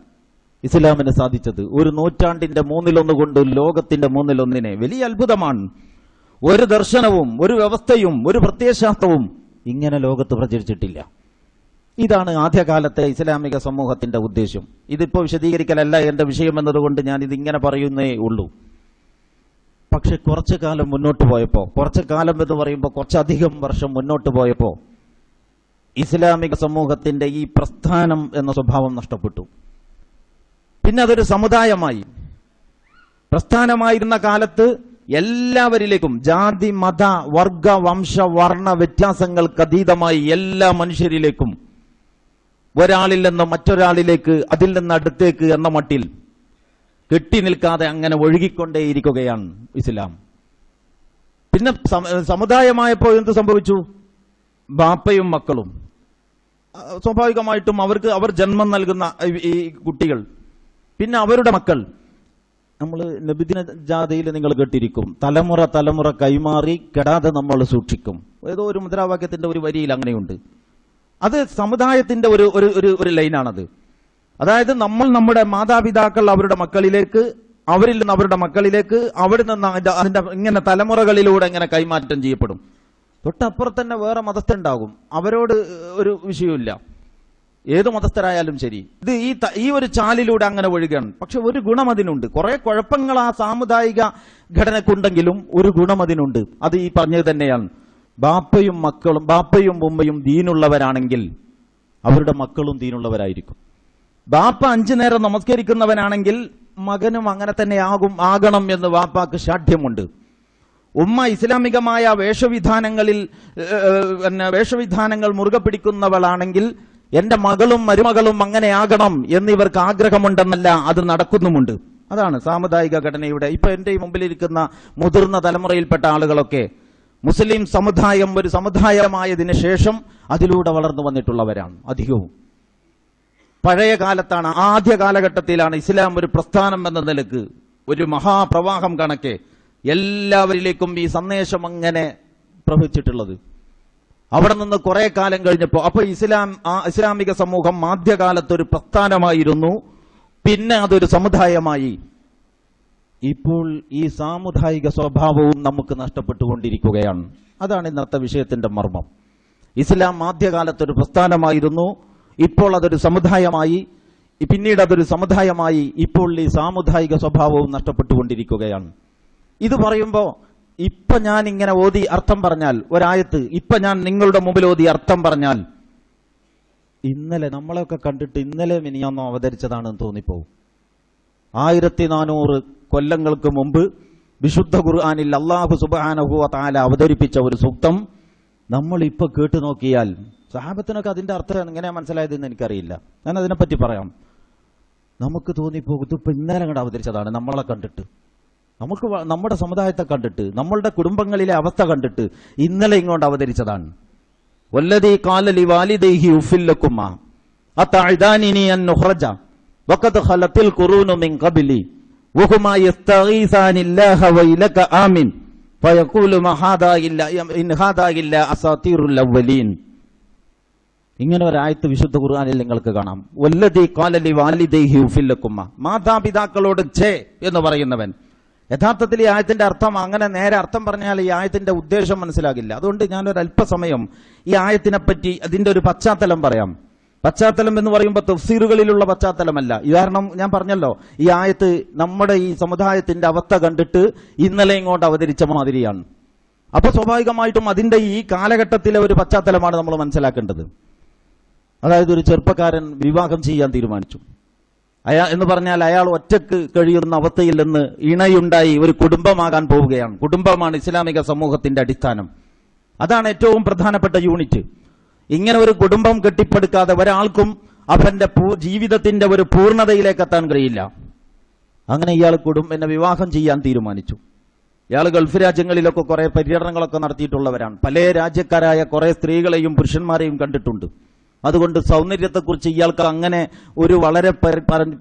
Speaker 2: ഇസ്ലാമിന് സാധിച്ചത്. ഒരു നൂറ്റാണ്ടിന്റെ മൂന്നിലൊന്ന് കൊണ്ട് ലോകത്തിന്റെ മൂന്നിലൊന്നിനെ. വലിയ അത്ഭുതമാണ്. ഒരു ദർശനവും ഒരു വ്യവസ്ഥയും ഒരു പ്രത്യയശാസ്ത്രവും ഇങ്ങനെ ലോകത്ത് പ്രചരിച്ചിട്ടില്ല. ഇതാണ് ആദ്യകാലത്തെ ഇസ്ലാമിക സമൂഹത്തിന്റെ ഉദ്ദേശം. ഇതിപ്പോ വിശദീകരിക്കലല്ല എന്റെ വിഷയം എന്നതുകൊണ്ട് ഞാൻ ഇതിങ്ങനെ പറയുന്നേ ഉള്ളൂ. പക്ഷെ കുറച്ചു കാലം മുന്നോട്ട് പോയപ്പോ, കുറച്ചു കാലം എന്ന് പറയുമ്പോൾ കുറച്ചധികം വർഷം മുന്നോട്ട് പോയപ്പോ ഇസ്ലാമിക സമൂഹത്തിന്റെ ഈ പ്രസ്ഥാനം എന്ന സ്വഭാവം നഷ്ടപ്പെട്ടു. പിന്നെ അതൊരു സമുദായമായി. പ്രസ്ഥാനമായിരുന്ന കാലത്ത് എല്ലാവരിലേക്കും, ജാതി മത വർഗ വംശ വർണ്ണ വ്യത്യാസങ്ങൾക്കതീതമായി എല്ലാ മനുഷ്യരിലേക്കും, ഒരാളിൽ നിന്ന് മറ്റൊരാളിലേക്ക്, അതിൽ നിന്ന് അടുത്തേക്ക് എന്ന മട്ടിൽ കെട്ടി നിൽക്കാതെ അങ്ങനെ ഒഴുകിക്കൊണ്ടേയിരിക്കുകയാണ് ഇസ്ലാം. പിന്നെ സമുദായമായപ്പോൾ എന്ത് സംഭവിച്ചു? ബാപ്പയും മക്കളും, സ്വാഭാവികമായിട്ടും അവർ ജന്മം നൽകുന്ന ഈ കുട്ടികൾ, പിന്നെ അവരുടെ മക്കൾ. നമ്മൾ നബിദിന ജാഥയിൽ നിങ്ങൾ കേട്ടിരിക്കും, തലമുറ കൈമാറി കെടാതെ നമ്മൾ സൂക്ഷിക്കും. ഏതോ ഒരു മുദ്രാവാക്യത്തിന്റെ ഒരു വരിയിൽ അങ്ങനെയുണ്ട്. അത് സമുദായത്തിന്റെ ഒരു ലൈനാണത്. അതായത് നമ്മൾ നമ്മുടെ മാതാപിതാക്കൾ അവരുടെ മക്കളിലേക്ക്, അവരിൽ നിന്ന് അവരുടെ മക്കളിലേക്ക്, അവിടെ നിന്ന് അതിന്റെ ഇങ്ങനെ തലമുറകളിലൂടെ ഇങ്ങനെ കൈമാറ്റം ചെയ്യപ്പെടും. തൊട്ടപ്പുറത്ത് തന്നെ വേറെ മതസ്ഥരുണ്ടാകും, അവരോട് ഒരു വിഷയമില്ല, ഏത് മതസ്ഥരായാലും ശരി. ഇത് ഈ ഒരു ചാലിലൂടെ അങ്ങനെ ഒഴുകണം. പക്ഷെ ഒരു ഗുണം അതിനുണ്ട്. കുറെ കുഴപ്പങ്ങൾ ആ സാമുദായിക ഘടനക്കുണ്ടെങ്കിലും ഒരു ഗുണം അതിനുണ്ട്. അത് ഈ പറഞ്ഞത് തന്നെയാണ്. ബാപ്പയും ഉമ്മയും ദീനുള്ളവരാണെങ്കിൽ അവരുടെ മക്കളും ദീനുള്ളവരായിരിക്കും. ബാപ്പ 5 നേരം നമസ്കരിക്കുന്നവനാണെങ്കിൽ മകനും അങ്ങനെ തന്നെ ആകണം എന്ന് ബാപ്പാക്ക് ശാഠ്യമുണ്ട്. ഉമ്മ ഇസ്ലാമികമായ വേഷവിധാനങ്ങൾ മുറുകെ പിടിക്കുന്നവളാണെങ്കിൽ എന്റെ മകളും മരുമകളും അങ്ങനെ ആകണം എന്നിവർക്ക് ആഗ്രഹമുണ്ടെന്നല്ല, അത് നടക്കുന്നുമുണ്ട്. അതാണ് സാമുദായിക ഘടനയുടെ. ഇപ്പൊ എന്റെ മുമ്പിലിരിക്കുന്ന മുതിർന്ന തലമുറയിൽപ്പെട്ട ആളുകളൊക്കെ മുസ്ലിം സമുദായം ഒരു സമുദായമായതിനു ശേഷം അതിലൂടെ വളർന്നു വന്നിട്ടുള്ളവരാണ് അധികവും. പഴയ കാലത്താണ്, ആദ്യ കാലഘട്ടത്തിലാണ് ഇസ്ലാം ഒരു പ്രസ്ഥാനം എന്ന നിലക്ക് ഒരു മഹാപ്രവാഹം കണക്കെ എല്ലാവരിലേക്കും ഈ സന്ദേശം അങ്ങനെ പ്രവഹിച്ചിട്ടുള്ളത്. അവിടെ നിന്ന് കുറെ കാലം കഴിഞ്ഞപ്പോൾ അപ്പൊ ഇസ്ലാമിക സമൂഹം ആദ്യകാലത്ത് ഒരു പ്രസ്ഥാനമായിരുന്നു, പിന്നെ അതൊരു സമുദായമായി. ഇപ്പോൾ ഈ സാമുദായിക സ്വഭാവവും നമുക്ക് നഷ്ടപ്പെട്ടുകൊണ്ടിരിക്കുകയാണ്. അതാണ് ഇന്നത്തെ വിഷയത്തിന്റെ മർമ്മം. ഇസ്ലാം ആദ്യകാലത്ത് ഒരു പ്രസ്ഥാനമായിരുന്നു, ഇപ്പോൾ അതൊരു സമുദായമായി, പിന്നീട് അതൊരു സമുദായമായി. ഇപ്പോൾ ഈ സാമുദായിക സ്വഭാവവും നഷ്ടപ്പെട്ടുകൊണ്ടിരിക്കുകയാണ്. ഇത് പറയുമ്പോ ഇപ്പൊ ഞാൻ ഇങ്ങനെ ഓതി അർത്ഥം പറഞ്ഞാൽ ഒരായത്ത്, ഇപ്പൊ ഞാൻ നിങ്ങളുടെ മുമ്പിൽ ഓതി അർത്ഥം പറഞ്ഞാൽ ഇന്നലെ നമ്മളെയൊക്കെ കണ്ടിട്ട് ഇന്നലെ മിനിയാന്നോ അവതരിച്ചതാണെന്ന് തോന്നിപ്പോവും. 1400 കൊല്ലങ്ങൾക്ക് മുമ്പ് വിശുദ്ധ ഖുർആനിൽ അല്ലാഹു സുബ്ഹാനഹു വ തആല അവതരിപ്പിച്ച ഒരു സൂക്തം നമ്മൾ ഇപ്പൊ കേട്ടു നോക്കിയാൽ, സഹാബത്തിനൊക്കെ അതിന്റെ അർത്ഥം എങ്ങനെയാ മനസ്സിലായതെന്ന് എനിക്കറിയില്ല, ഞാൻ അതിനെപ്പറ്റി പറയാം. നമുക്ക് തോന്നിപ്പോകും ഇതിപ്പോ ഇന്നലെ അങ്ങോട്ട് അവതരിച്ചതാണ്. നമ്മളെ കണ്ടിട്ട്, നമുക്ക് നമ്മുടെ സമുദായത്തെ കണ്ടിട്ട്, നമ്മളുടെ കുടുംബങ്ങളിലെ അവസ്ഥ കണ്ടിട്ട് ഇന്നലെ ഇങ്ങോട്ട് അവതരിച്ചതാണ്. വല്ലദീ ഖാല ലിവാലിദൈഹി ഉഫിൽ ലകുമാ അതഅദാനിനി അൻ നുഖ്റജ വഖദ് ഖലത്തിൽ ഖുറൂനു മിൻ ഖബ്ലി വഹുമാ യസ്തഗീസാനില്ലാഹ വൈലക ആമിൻ ഫയഖൂലു മാ ഹാദാ ഇല്ലാ ഇൻ ഹാദാ ഇല്ലാ അസാതീറുൽ അവ്വലീൻ. ഇങ്ങനെ ഒരായത്ത് വിശുദ്ധ ഖുർആനിൽ നിങ്ങൾക്ക് കാണാം. വല്ലദീ ഖാല ലിവാലിദൈഹി ഉഫിൽ ലകുമാ, മാതാപിതാക്കളോട് ഛേ എന്ന് പറയുന്നവൻ. യഥാർത്ഥത്തിൽ ഈ ആയത്തിന്റെ അർത്ഥം അങ്ങനെ നേരെ അർത്ഥം പറഞ്ഞാൽ ഈ ആയത്തിന്റെ ഉദ്ദേശം മനസ്സിലാകില്ല. അതുകൊണ്ട് ഞാനൊരു അല്പസമയം ഈ ആയത്തിനെ പറ്റി അതിന്റെ ഒരു പശ്ചാത്തലം പറയാം. പശ്ചാത്തലം എന്ന് പറയുമ്പോൾ തഫ്സീറുകളിലുള്ള പശ്ചാത്തലമല്ല. കാരണം ഞാൻ പറഞ്ഞല്ലോ, ഈ ആയത്ത് നമ്മുടെ ഈ സമുദായത്തിന്റെ അവസ്ഥ കണ്ടിട്ട് ഇന്നലെ ഇങ്ങോട്ട് അവതരിച്ച മാതിരിയാണ്. അപ്പൊ സ്വാഭാവികമായിട്ടും അതിന്റെ ഈ കാലഘട്ടത്തിലെ ഒരു പശ്ചാത്തലമാണ് നമ്മൾ മനസ്സിലാക്കേണ്ടത്. അതായത് ഒരു ചെറുപ്പക്കാരൻ വിവാഹം ചെയ്യാൻ തീരുമാനിച്ചു. എന്ന് പറഞ്ഞാൽ അയാൾ ഒറ്റക്ക് കഴിയുന്ന അവസ്ഥയിൽ നിന്ന് ഇണയുണ്ടായി ഒരു കുടുംബമാകാൻ പോവുകയാണ്. കുടുംബമാണ് ഇസ്ലാമിക സമൂഹത്തിന്റെ അടിസ്ഥാനം. അതാണ് ഏറ്റവും പ്രധാനപ്പെട്ട യൂണിറ്റ്. ഇങ്ങനെ ഒരു കുടുംബം കെട്ടിപ്പടുക്കാതെ ഒരാൾക്കും അവന്റെ ജീവിതത്തിന്റെ ഒരു പൂർണ്ണതയിലേക്ക് എത്താൻ കഴിയില്ല. അങ്ങനെ ഇയാൾ വിവാഹം ചെയ്യാൻ തീരുമാനിച്ചു. ഇയാൾ ഗൾഫ് രാജ്യങ്ങളിലൊക്കെ കുറെ പര്യടനങ്ങളൊക്കെ നടത്തിയിട്ടുള്ളവരാണ്. പല രാജ്യക്കാരായ കുറെ സ്ത്രീകളെയും പുരുഷന്മാരെയും കണ്ടിട്ടുണ്ട്. അതുകൊണ്ട് സൗന്ദര്യത്തെക്കുറിച്ച് ഇയാൾക്ക് അങ്ങനെ ഒരു വളരെ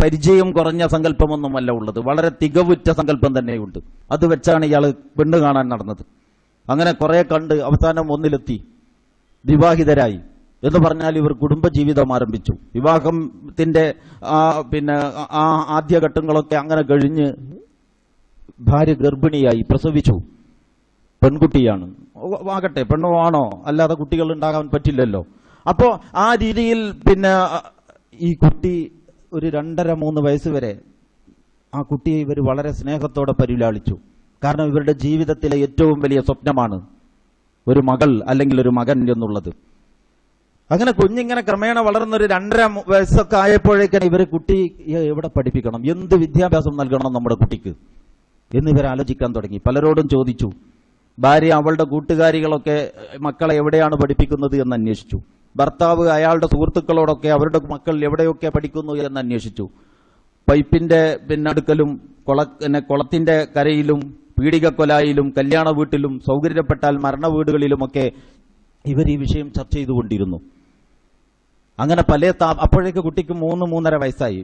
Speaker 2: പരിചയം കുറഞ്ഞ സങ്കല്പമൊന്നുമല്ല ഉള്ളത്, വളരെ തികവുറ്റ സങ്കല്പം തന്നെയുണ്ട്. അത് വെച്ചാണ് ഇയാൾ പെണ്ണ് കാണാൻ നടന്നത്. അങ്ങനെ കുറെ കണ്ട് അവസാനം ഒന്നിലെത്തി, വിവാഹിതരായി. എന്ന് പറഞ്ഞാൽ ഇവർ കുടുംബജീവിതം ആരംഭിച്ചു. വിവാഹത്തിന്റെ ആ ആദ്യഘട്ടങ്ങളൊക്കെ അങ്ങനെ കഴിഞ്ഞ് ഭാര്യ ഗർഭിണിയായി, പ്രസവിച്ചു. പെൺകുട്ടിയാണ്. ആകട്ടെ, പെണ്ണുമാണോ, അല്ലാതെ കുട്ടികൾ ഉണ്ടാകാൻ പറ്റില്ലല്ലോ. അപ്പോ ആ രീതിയിൽ ഈ കുട്ടി ഒരു 2.5-3 വയസ്സ് വരെ ആ കുട്ടിയെ ഇവർ വളരെ സ്നേഹത്തോടെ പരിലാളിച്ചു. കാരണം ഇവരുടെ ജീവിതത്തിലെ ഏറ്റവും വലിയ സ്വപ്നമാണ് ഒരു മകൾ അല്ലെങ്കിൽ ഒരു മകൻ എന്നുള്ളത്. അങ്ങനെ കുഞ്ഞിങ്ങനെ ക്രമേണ വളർന്നൊരു 2.5 വയസ്സൊക്കെ ആയപ്പോഴേക്കാണ് ഇവർ കുട്ടി എവിടെ പഠിപ്പിക്കണം, എന്ത് വിദ്യാഭ്യാസം നൽകണം നമ്മുടെ കുട്ടിക്ക് എന്നിവർ ആലോചിക്കാൻ തുടങ്ങി. പലരോടും ചോദിച്ചു. ഭാര്യ അവളുടെ കൂട്ടുകാരികളൊക്കെ മക്കളെ എവിടെയാണ് പഠിപ്പിക്കുന്നത് എന്ന് അന്വേഷിച്ചു. ഭർത്താവ് അയാളുടെ സുഹൃത്തുക്കളോടൊക്കെ അവരുടെ മക്കൾ എവിടെയൊക്കെ പഠിക്കുന്നു എന്ന് അന്വേഷിച്ചു. പൈപ്പിന്റെ അടുക്കലും കുളത്തിന്റെ കരയിലും പീഡികക്കൊലായിലും കല്യാണ വീട്ടിലും സൗകര്യപ്പെട്ടാൽ മരണ വീടുകളിലുമൊക്കെ ഇവർ ഈ വിഷയം ചർച്ച ചെയ്തുകൊണ്ടിരുന്നു. അങ്ങനെ അപ്പോഴേക്ക് കുട്ടിക്ക് 3-3.5 വയസ്സായി.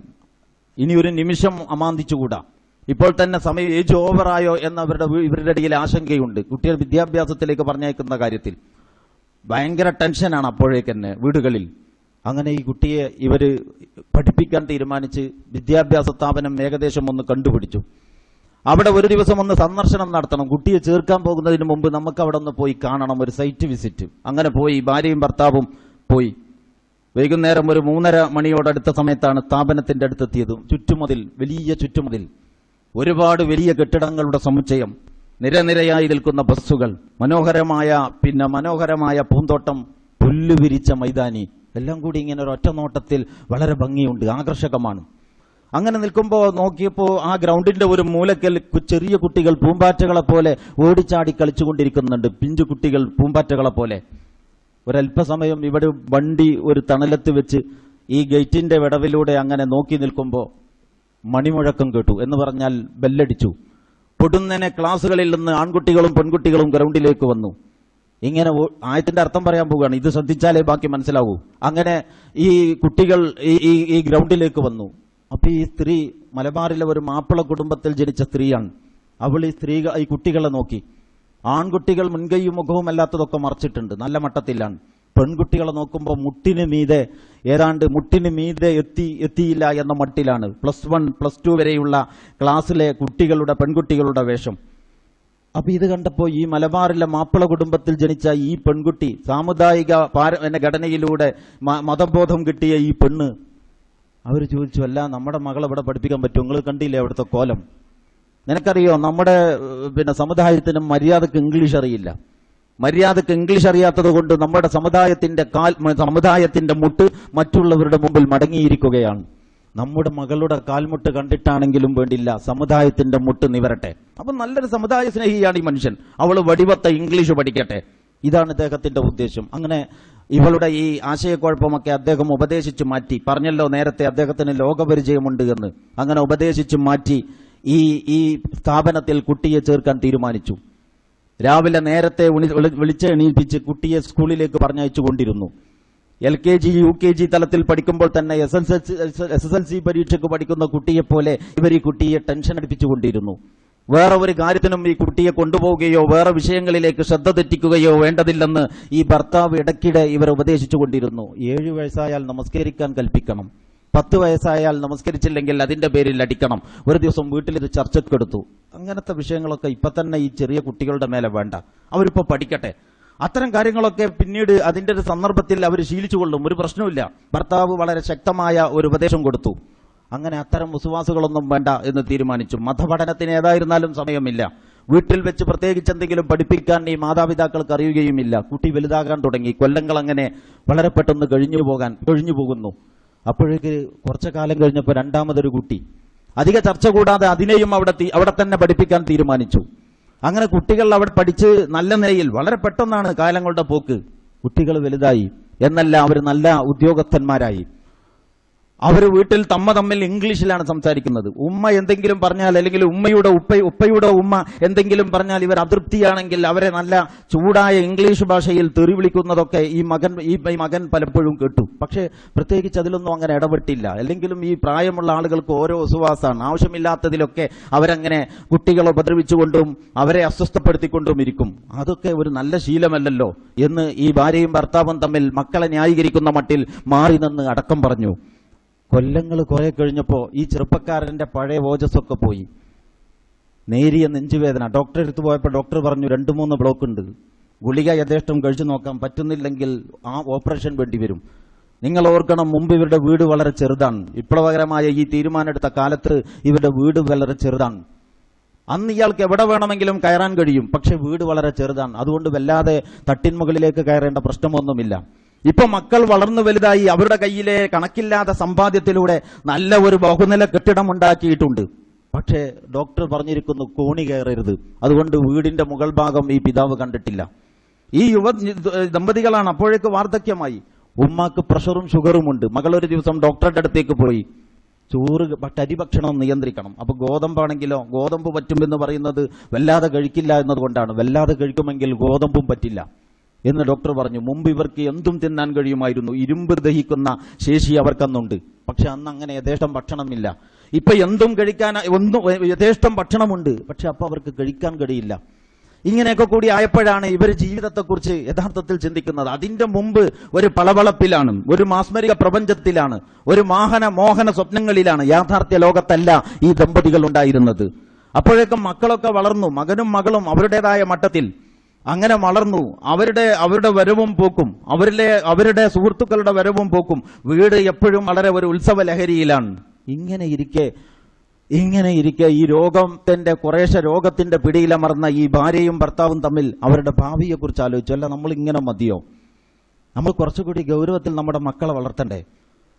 Speaker 2: ഇനി ഒരു നിമിഷം അമാന്തിച്ചുകൂടാ. ഇപ്പോൾ തന്നെ സമയം ഏജ് ഓവറായോ എന്ന് ഇവരുടെ ഇടയിൽ ആശങ്കയുണ്ട്. കുട്ടികൾ വിദ്യാഭ്യാസത്തിലേക്ക് പറഞ്ഞയക്കുന്ന കാര്യത്തിൽ ഭയങ്കര ടെൻഷനാണ് അപ്പോഴേക്ക് തന്നെ വീടുകളിൽ. അങ്ങനെ ഈ കുട്ടിയെ ഇവര് പഠിപ്പിക്കാൻ തീരുമാനിച്ച് വിദ്യാഭ്യാസ സ്ഥാപനം ഏകദേശം ഒന്ന് കണ്ടുപിടിച്ചു. അവിടെ ഒരു ദിവസം ഒന്ന് സന്ദർശനം നടത്തണം. കുട്ടിയെ ചേർക്കാൻ പോകുന്നതിന് മുമ്പ് നമുക്ക് അവിടെ ഒന്ന് പോയി കാണണം, ഒരു സൈറ്റ് വിസിറ്റ്. അങ്ങനെ പോയി ഭാര്യയും ഭർത്താവും പോയി. വൈകുന്നേരം ഒരു 3:30 മണിയോടടുത്ത സമയത്താണ് സ്ഥാപനത്തിന്റെ അടുത്തെത്തിയത്. ചുറ്റുമതിൽ, വലിയ ചുറ്റുമതിൽ, ഒരുപാട് വലിയ കെട്ടിടങ്ങളുടെ സമുച്ചയം, നിരനിരയായി നിൽക്കുന്ന ബസ്സുകൾ, മനോഹരമായ പൂന്തോട്ടം, പുല്ല് വിരിച്ച മൈതാനി, എല്ലാം കൂടി ഇങ്ങനെ ഒരു ഒറ്റ നോട്ടത്തിൽ വളരെ ഭംഗിയുണ്ട്, ആകർഷകമാണ്. അങ്ങനെ നിൽക്കുമ്പോൾ നോക്കിയപ്പോൾ ആ ഗ്രൗണ്ടിന്റെ ഒരു മൂലക്കൽ ചെറിയ കുട്ടികൾ പൂമ്പാറ്റകളെ പോലെ ഓടിച്ചാടി കളിച്ചുകൊണ്ടിരിക്കുന്നുണ്ട്. പിഞ്ചു കുട്ടികൾ പൂമ്പാറ്റകളെ പോലെ. ഒരല്പസമയം ഇവിടെ വണ്ടി ഒരു തണലത്ത് വെച്ച് ഈ ഗേറ്റിന്റെ വിടവിലൂടെ അങ്ങനെ നോക്കി നിൽക്കുമ്പോൾ മണിമുഴക്കം കേട്ടു. എന്ന് പറഞ്ഞാൽ ബെല്ലടിച്ചു. പൊടുന്നനെ ക്ലാസ്സുകളിൽ നിന്ന് ആൺകുട്ടികളും പെൺകുട്ടികളും ഗ്രൗണ്ടിലേക്ക് വന്നു. ഇങ്ങനെ ആയത്തിന്റെ അർത്ഥം പറയാൻ പോവുകയാണ്, ഇത് ശ്രദ്ധിച്ചാലേ ബാക്കി മനസ്സിലാവൂ. അങ്ങനെ ഈ കുട്ടികൾ ഈ ഗ്രൗണ്ടിലേക്ക് വന്നു. അപ്പൊ ഈ സ്ത്രീ മലബാറിലെ ഒരു മാപ്പിള കുടുംബത്തിൽ ജനിച്ച സ്ത്രീയാണ്. അവൾ ഈ കുട്ടികളെ നോക്കി. ആൺകുട്ടികൾ മുൻകൈയും മുഖവും അല്ലാത്തതൊക്കെ മറച്ചിട്ടുണ്ട്, നല്ല മട്ടത്തിലാണ്. പെൺകുട്ടികളെ നോക്കുമ്പോൾ മുട്ടിന് മീതെ എത്തിയില്ല എന്ന മട്ടിലാണ്. +1, +2 വരെയുള്ള ക്ലാസ്സിലെ പെൺകുട്ടികളുടെ വേഷം. അപ്പൊ ഇത് കണ്ടപ്പോൾ ഈ മലബാറിലെ മാപ്പിള കുടുംബത്തിൽ ജനിച്ച ഈ പെൺകുട്ടി, സാമുദായിക ഘടനയിലൂടെ മതബോധം കിട്ടിയ ഈ പെണ്ണ്, അവർ ചോദിച്ചു, അല്ല നമ്മുടെ മകളെ ഇവിടെ പഠിപ്പിക്കാൻ പറ്റുമോ? നിങ്ങൾ കണ്ടില്ലേ അവിടുത്തെ കോലം? നിനക്കറിയോ നമ്മുടെ സമുദായത്തിന് മര്യാദക്ക് ഇംഗ്ലീഷ് അറിയില്ല. മര്യാദക്ക് ഇംഗ്ലീഷ് അറിയാത്തത് കൊണ്ട് നമ്മുടെ സമുദായത്തിന്റെ മുട്ട് മറ്റുള്ളവരുടെ മുമ്പിൽ മടങ്ങിയിരിക്കുകയാണ്. നമ്മുടെ മകളുടെ കാൽമുട്ട് കണ്ടിട്ടാണെങ്കിലും വേണ്ടില്ല, സമുദായത്തിന്റെ മുട്ട് നിവരട്ടെ. അപ്പൊ നല്ലൊരു സമുദായ സ്നേഹിയാണ് ഈ മനുഷ്യൻ. അവള് വടിവത്ത ഇംഗ്ലീഷ് പഠിക്കട്ടെ, ഇതാണ് അദ്ദേഹത്തിന്റെ ഉദ്ദേശം. അങ്ങനെ ഇവളുടെ ഈ ആശയക്കുഴപ്പമൊക്കെ അദ്ദേഹം ഉപദേശിച്ചു മാറ്റി. പറഞ്ഞല്ലോ നേരത്തെ അദ്ദേഹത്തിന് ലോകപരിചയമുണ്ട് എന്ന്. അങ്ങനെ ഉപദേശിച്ചു മാറ്റി ഈ സ്ഥാപനത്തിൽ കുട്ടിയെ ചേർക്കാൻ തീരുമാനിച്ചു. രാവിലെ നേരത്തെ വിളിച്ചെണീപ്പിച്ച് കുട്ടിയെ സ്കൂളിലേക്ക് പറഞ്ഞയച്ചു കൊണ്ടിരുന്നു. LKG UKG തലത്തിൽ പഠിക്കുമ്പോൾ തന്നെ SSLC പരീക്ഷയ്ക്ക് പഠിക്കുന്ന കുട്ടിയെപ്പോലെ ഇവർ ഈ കുട്ടിയെ ടെൻഷൻ അടിപ്പിച്ചുകൊണ്ടിരുന്നു. വേറെ ഒരു കാര്യത്തിനും ഈ കുട്ടിയെ കൊണ്ടുപോവുകയോ വേറെ വിഷയങ്ങളിലേക്ക് ശ്രദ്ധ തെറ്റിക്കുകയോ വേണ്ടതില്ലെന്ന് ഈ ഭർത്താവ് ഇടയ്ക്കിടെ ഇവർ ഉപദേശിച്ചു കൊണ്ടിരുന്നു. 7 വയസ്സായാൽ നമസ്കരിക്കാൻ കൽപ്പിക്കണം, 10 വയസ്സായാൽ നമസ്കരിച്ചില്ലെങ്കിൽ അതിന്റെ പേരിൽ അടിക്കണം. ഒരു ദിവസം വീട്ടിൽ ഇത് ചർച്ചക്കെടുത്തു. അങ്ങനത്തെ വിഷയങ്ങളൊക്കെ ഇപ്പൊ തന്നെ ഈ ചെറിയ കുട്ടികളുടെ മേലെ വേണ്ട, അവരിപ്പോ പഠിക്കട്ടെ. അത്തരം കാര്യങ്ങളൊക്കെ പിന്നീട് അതിന്റെ ഒരു സന്ദർഭത്തിൽ അവർ ശീലിച്ചുകൊള്ളും, ഒരു പ്രശ്നമില്ല. ഭർത്താവ് വളരെ ശക്തമായ ഒരു ഉപദേശം കൊടുത്തു. അങ്ങനെ അത്തരം വിശ്വാസുകളൊന്നും വേണ്ട എന്ന് തീരുമാനിച്ചു. മതപഠനത്തിന് ഏതായിരുന്നാലും സമയമില്ല. വീട്ടിൽ വെച്ച് പ്രത്യേകിച്ച് എന്തെങ്കിലും പഠിപ്പിക്കാൻ ഈ മാതാപിതാക്കൾക്ക് അറിയുകയുമില്ല. കുട്ടി വലുതാകാൻ തുടങ്ങി. കൊല്ലങ്ങൾ അങ്ങനെ വളരെ പെട്ടെന്ന് കഴിഞ്ഞു പോകുന്നു. അപ്പോഴേക്ക് കുറച്ചു കാലം കഴിഞ്ഞപ്പോൾ രണ്ടാമതൊരു കുട്ടി. അധിക ചർച്ച കൂടാതെ അതിനെയും അവിടെ തന്നെ പഠിപ്പിക്കാൻ തീരുമാനിച്ചു. അങ്ങനെ കുട്ടികൾ അവിടെ പഠിച്ച് നല്ല നിലയിൽ വളരെ പെട്ടെന്നാണ് കാലങ്ങളുടെ പോക്ക്. കുട്ടികൾ വലുതായി എന്നല്ല, അവർ നല്ല ഉദ്യോഗസ്ഥന്മാരായി. അവർ വീട്ടിൽ തമ്മിൽ ഇംഗ്ലീഷിലാണ് സംസാരിക്കുന്നത്. ഉമ്മ എന്തെങ്കിലും പറഞ്ഞാൽ, അല്ലെങ്കിൽ ഉപ്പയുടെ ഉമ്മ എന്തെങ്കിലും പറഞ്ഞാൽ ഇവർ അതൃപ്തിയാണെങ്കിൽ അവരെ നല്ല ചൂടായ ഇംഗ്ലീഷ് ഭാഷയിൽ തെറി വിളിക്കുന്നതൊക്കെ ഈ മകൻ പലപ്പോഴും കേട്ടു. പക്ഷേ പ്രത്യേകിച്ച് അതിലൊന്നും അങ്ങനെ ഇടപെട്ടില്ല. അല്ലെങ്കിലും ഈ പ്രായമുള്ള ആളുകൾക്ക് ഓരോ വിശ്വാസമാണ്. ആവശ്യമില്ലാത്തതിലൊക്കെ അവരങ്ങനെ കുട്ടികളെ ഉപദ്രവിച്ചുകൊണ്ടും അവരെ അസ്വസ്ഥപ്പെടുത്തിക്കൊണ്ടും ഇരിക്കും. അതൊക്കെ ഒരു നല്ല ശീലമല്ലല്ലോ എന്ന് ഈ ഭാര്യയും ഭർത്താവും തമ്മിൽ മക്കളെ ന്യായീകരിക്കുന്ന മട്ടിൽ മാറി നിന്ന് അടക്കം പറഞ്ഞു. കൊല്ലങ്ങൾ കുറെ കഴിഞ്ഞപ്പോൾ ഈ ചെറുപ്പക്കാരന്റെ പഴയ ഓജസ്സൊക്കെ പോയി. നേരിയ നെഞ്ചുവേദന. ഡോക്ടറെ അടുത്ത് പോയപ്പോൾ ഡോക്ടർ പറഞ്ഞു 2-3 ബ്ലോക്ക് ഉണ്ട്, ഗുളിക യഥേഷ്ടം കഴിച്ചു നോക്കാം, പറ്റുന്നില്ലെങ്കിൽ ഓപ്പറേഷൻ വേണ്ടി വരും. നിങ്ങൾ ഓർക്കണം, മുമ്പ് ഇവരുടെ വീട് വളരെ ചെറുതാണ്. വിപ്ലവകരമായ ഈ തീരുമാനമെടുത്ത കാലത്ത് ഇവരുടെ വീട് വളരെ ചെറുതാണ്. അന്ന് ഇയാൾക്ക് എവിടെ വേണമെങ്കിലും കയറാൻ കഴിയും, പക്ഷെ വീട് വളരെ ചെറുതാണ്. അതുകൊണ്ട് വല്ലാതെ തട്ടിൻമുകളിലേക്ക് കയറേണ്ട പ്രശ്നമൊന്നുമില്ല. ഇപ്പൊ മക്കൾ വളർന്നു വലുതായി. അവരുടെ കയ്യിലെ കണക്കില്ലാത്ത സമ്പാദ്യത്തിലൂടെ നല്ല ഒരു ബഹുനില കെട്ടിടം ഉണ്ടാക്കിയിട്ടുണ്ട്. പക്ഷേ ഡോക്ടർ പറഞ്ഞിരിക്കുന്നു, കോണി കയറരുത്. അതുകൊണ്ട് വീടിന്റെ മുകൾ ഭാഗം ഈ പിതാവ് കണ്ടിട്ടില്ല. ഈ ദമ്പതികളാണ്. അപ്പോഴേക്ക് വാർദ്ധക്യമായി. ഉമ്മാക്ക് പ്രഷറും ഷുഗറും ഉണ്ട്. മകൾ ഒരു ദിവസം ഡോക്ടറുടെ അടുത്തേക്ക് പോയി. അരിഭക്ഷണം നിയന്ത്രിക്കണം. അപ്പൊ ഗോതമ്പാണെങ്കിലോ, ഗോതമ്പ് പറ്റുമെന്ന് പറയുന്നത് വല്ലാതെ കഴിക്കില്ല എന്നതുകൊണ്ടാണ്. വല്ലാതെ കഴിക്കുമെങ്കിൽ ഗോതമ്പും പറ്റില്ല എന്ന് ഡോക്ടർ പറഞ്ഞു. മുമ്പ് ഇവർക്ക് എന്തും തിന്നാൻ കഴിയുമായിരുന്നു. ഇരുമ്പ് ദഹിക്കുന്ന ശേഷി അവർക്കന്നുണ്ട്. പക്ഷെ അന്ന് അങ്ങനെ യഥേഷ്ടം ഭക്ഷണമില്ല. ഇപ്പൊ എന്തും കഴിക്കാൻ യഥേഷ്ടം ഭക്ഷണമുണ്ട്, പക്ഷെ അപ്പൊ അവർക്ക് കഴിക്കാൻ കഴിയില്ല. ഇങ്ങനെയൊക്കെ കൂടി ആയപ്പോഴാണ് ഇവർ ജീവിതത്തെക്കുറിച്ച് യഥാർത്ഥത്തിൽ ചിന്തിക്കുന്നത്. അതിന്റെ മുമ്പ് ഒരു പളവളപ്പിലാണ്, ഒരു മാസ്മരിക പ്രപഞ്ചത്തിലാണ്, ഒരു മോഹന സ്വപ്നങ്ങളിലാണ്. യാഥാർത്ഥ്യ ലോകത്തല്ല ഈ ദമ്പതികൾ ഉണ്ടായിരുന്നത്. അപ്പോഴേക്കും മക്കളൊക്കെ വളർന്നു, മകനും മകളും അവരുടേതായ മട്ടത്തിൽ അങ്ങനെ വളർന്നു. അവരുടെ വരവും പോക്കും, അവരുടെ സുഹൃത്തുക്കളുടെ വരവും പോക്കും, വീട് എപ്പോഴും വളരെ ഒരു ഉത്സവ ലഹരിയിലാണ്. ഇങ്ങനെ ഇരിക്കെ ഈ കുറേശ്ശെ രോഗത്തിന്റെ പിടിയിലമർന്ന ഈ ഭാര്യയും ഭർത്താവും തമ്മിൽ അവരുടെ ഭാവിയെ കുറിച്ച് ആലോചിച്ചു. അല്ല, നമ്മൾ ഇങ്ങനെ മതിയോ? നമ്മൾ കുറച്ചുകൂടി ഗൗരവത്തിൽ നമ്മുടെ മക്കളെ വളർത്തണ്ടേ?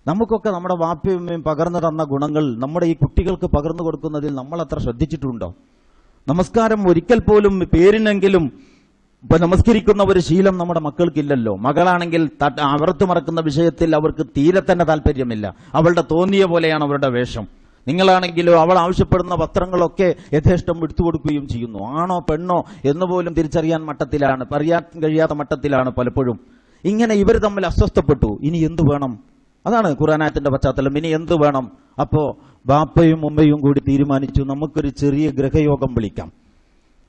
Speaker 2: നമുക്കൊക്കെ നമ്മുടെ വാപ്പയും ഉമ്മയും പകർന്നു തന്ന ഗുണങ്ങൾ നമ്മുടെ ഈ കുട്ടികൾക്ക് പകർന്നു കൊടുക്കുന്നതിൽ നമ്മൾ അത്ര ശ്രദ്ധിച്ചിട്ടുണ്ടോ? നമസ്കാരം ഒരിക്കൽ പോലും പേരിനെങ്കിലും നമസ്കരിക്കുന്ന ഒരു ശീലം നമ്മുടെ മക്കൾക്കില്ലല്ലോ. മകളാണെങ്കിൽ അവർത്ത് മറക്കുന്ന വിഷയത്തിൽ അവർക്ക് തീരെ തന്നെ താല്പര്യമില്ല. അവളുടെ തോന്നിയ പോലെയാണ് അവരുടെ വേഷം. നിങ്ങളാണെങ്കിലോ അവൾ ആവശ്യപ്പെടുന്ന വസ്ത്രങ്ങളൊക്കെ യഥേഷ്ടം വിട്ടുകൊടുക്കുകയും ചെയ്യുന്നു. ആണോ പെണ്ണോ എന്നുപോലും തിരിച്ചറിയാൻ കഴിയാത്ത മട്ടത്തിലാണ് പലപ്പോഴും. ഇങ്ങനെ ഇവർ തമ്മിൽ അസ്വസ്ഥപ്പെട്ടു. ഇനി എന്തു വേണം? അതാണ് ഖുർആനായത്തിന്റെ പശ്ചാത്തലം. ഇനി എന്തു വേണം? അപ്പോ ബാപ്പയും ഉമ്മയും കൂടി തീരുമാനിച്ചു, നമുക്കൊരു ചെറിയ ഗ്രഹയോഗം വിളിക്കാം.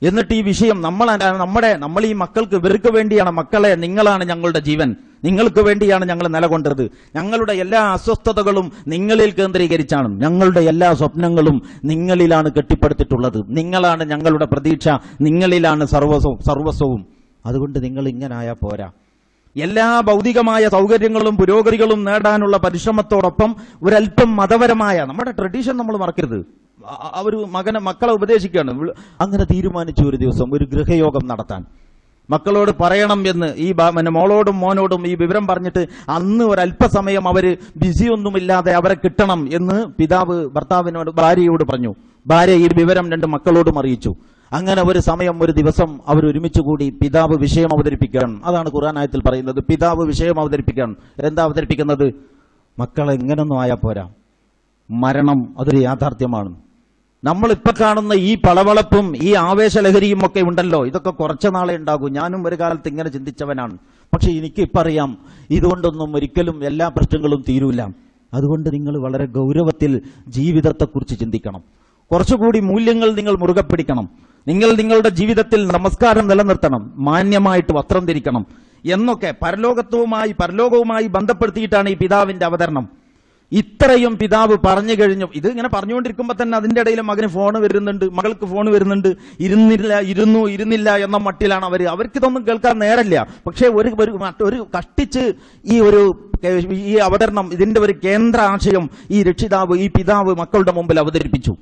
Speaker 2: എന്നിട്ട് ഈ വിഷയം നമ്മൾ ഈ മക്കൾക്ക്, ഇവർക്ക് വേണ്ടിയാണ്, മക്കളെ നിങ്ങളാണ് ഞങ്ങളുടെ ജീവൻ, നിങ്ങൾക്ക് വേണ്ടിയാണ് ഞങ്ങൾ നിലകൊണ്ടത്, ഞങ്ങളുടെ എല്ലാ അസ്വസ്ഥതകളും നിങ്ങളിൽ കേന്ദ്രീകരിച്ചാണ്, ഞങ്ങളുടെ എല്ലാ സ്വപ്നങ്ങളും നിങ്ങളിലാണ് കെട്ടിപ്പടുത്തിട്ടുള്ളത്, നിങ്ങളാണ് ഞങ്ങളുടെ പ്രതീക്ഷ, നിങ്ങളിലാണ് സർവസ്വവും. അതുകൊണ്ട് നിങ്ങൾ ഇങ്ങനായാ പോരാ. എല്ലാ ഭൗതികമായ സൗകര്യങ്ങളും പുരോഗതികളും നേടാനുള്ള പരിശ്രമത്തോടൊപ്പം ഒരല്പം മതപരമായ നമ്മുടെ ട്രഡീഷൻ നമ്മൾ മറക്കരുത്. അവർ മക്കളെ ഉപദേശിക്കുകയാണ്. അങ്ങനെ തീരുമാനിച്ചു ഒരു ദിവസം ഒരു ഗൃഹയോഗം നടത്താൻ. മക്കളോട് പറയണം എന്ന് ഈ മോളോടും മോനോടും ഈ വിവരം പറഞ്ഞിട്ട് അന്ന് ഒരല്പസമയം അവര് ബിസിയൊന്നുമില്ലാതെ അവരെ കിട്ടണം എന്ന് പിതാവ് ഭാര്യയോട് പറഞ്ഞു. ഭാര്യ ഈ വിവരം 2 മക്കളോടും അറിയിച്ചു. അങ്ങനെ ഒരു സമയം, ഒരു ദിവസം അവർ ഒരുമിച്ച് കൂടി പിതാവ് വിഷയം അവതരിപ്പിക്കണം. അതാണ് ഖുർആൻ ആയത്തിൽ പറയുന്നത്, പിതാവ് വിഷയം അവതരിപ്പിക്കണം. എന്താ അവതരിപ്പിക്കുന്നത്? മക്കളെ ഇങ്ങനൊന്നും ആയാ പോരാ, മരണം അതൊരു യാഥാർത്ഥ്യമാണ്. നമ്മളിപ്പോ കാണുന്ന ഈ പളവളപ്പും ഈ ആവേശലഹരിയും ഒക്കെ ഉണ്ടല്ലോ, ഇതൊക്കെ കുറച്ചു നാളെ ഉണ്ടാകൂ. ഞാനും ഒരു കാലത്ത് ഇങ്ങനെ ചിന്തിച്ചവനാണ്. പക്ഷെ എനിക്കിപ്പോ അറിയാം, ഇതുകൊണ്ടൊന്നും ഒരിക്കലും എല്ലാ പ്രശ്നങ്ങളും തീരൂല. അതുകൊണ്ട് നിങ്ങൾ വളരെ ഗൗരവത്തിൽ ജീവിതത്തെക്കുറിച്ച് ചിന്തിക്കണം. കുറച്ചുകൂടി മൂല്യങ്ങൾ നിങ്ങൾ മുറുകെ പിടിക്കണം. നിങ്ങളുടെ ജീവിതത്തിൽ നമസ്കാരം നിലനിർത്തണം, മാന്യമായിട്ട് വസ്ത്രം ധരിക്കണം എന്നൊക്കെ പരലോകവുമായി ബന്ധപ്പെടുത്തിയിട്ടാണ് ഈ പിതാവിന്റെ അവതരണം. ഇത്രയും പിതാവ് പറഞ്ഞു കഴിഞ്ഞു. ഇത് ഇങ്ങനെ പറഞ്ഞുകൊണ്ടിരിക്കുമ്പോൾ തന്നെ അതിന്റെ ഇടയിൽ മകന് ഫോൺ വരുന്നുണ്ട്, മകൾക്ക് ഫോൺ വരുന്നുണ്ട്. ഇരുന്നില്ല എന്ന മട്ടിലാണ് അവർക്കിതൊന്നും കേൾക്കാൻ നേരമില്ല. പക്ഷേ ഒരു കഷ്ടിച്ച് ഈ അവതരണം, ഇതിന്റെ ഒരു കേന്ദ്ര ആശയം ഈ പിതാവ് മക്കളുടെ മുമ്പിൽ അവതരിപ്പിച്ചു.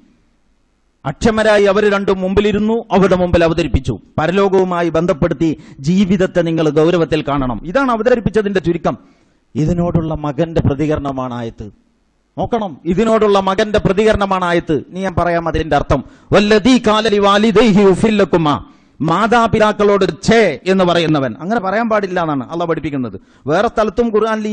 Speaker 2: അക്ഷമരായി അവർ രണ്ടും മുമ്പിലിരുന്നു, അവരുടെ മുമ്പിൽ അവതരിപ്പിച്ചു. പരലോകവുമായി ബന്ധപ്പെടുത്തി ജീവിതത്തെ നിങ്ങൾ ഗൗരവത്തിൽ കാണണം. ഇതാണ് അവതരിപ്പിച്ചതിന്റെ ചുരുക്കം. ഇതിനോടുള്ള മകന്റെ പ്രതികരണമാണ് ആയത്ത്. നോക്കണം, ഇതിനോടുള്ള മകന്റെ പ്രതികരണമാണ് ആയത്ത്. ഞാൻ പറയാം അതിന്റെ അർത്ഥം. വല്ലദീ ഖാല ലിവാലിദൈഹി ഉഫില്ലകുമാ, മാതാപിതാക്കളോട് ഛേ എന്ന് പറയുന്നവൻ. അങ്ങനെ പറയാൻ പാടില്ല എന്നാണ് അള്ളാഹ് പഠിപ്പിക്കുന്നത്. വേറെ സ്ഥലത്തും ഖുർആനിൽ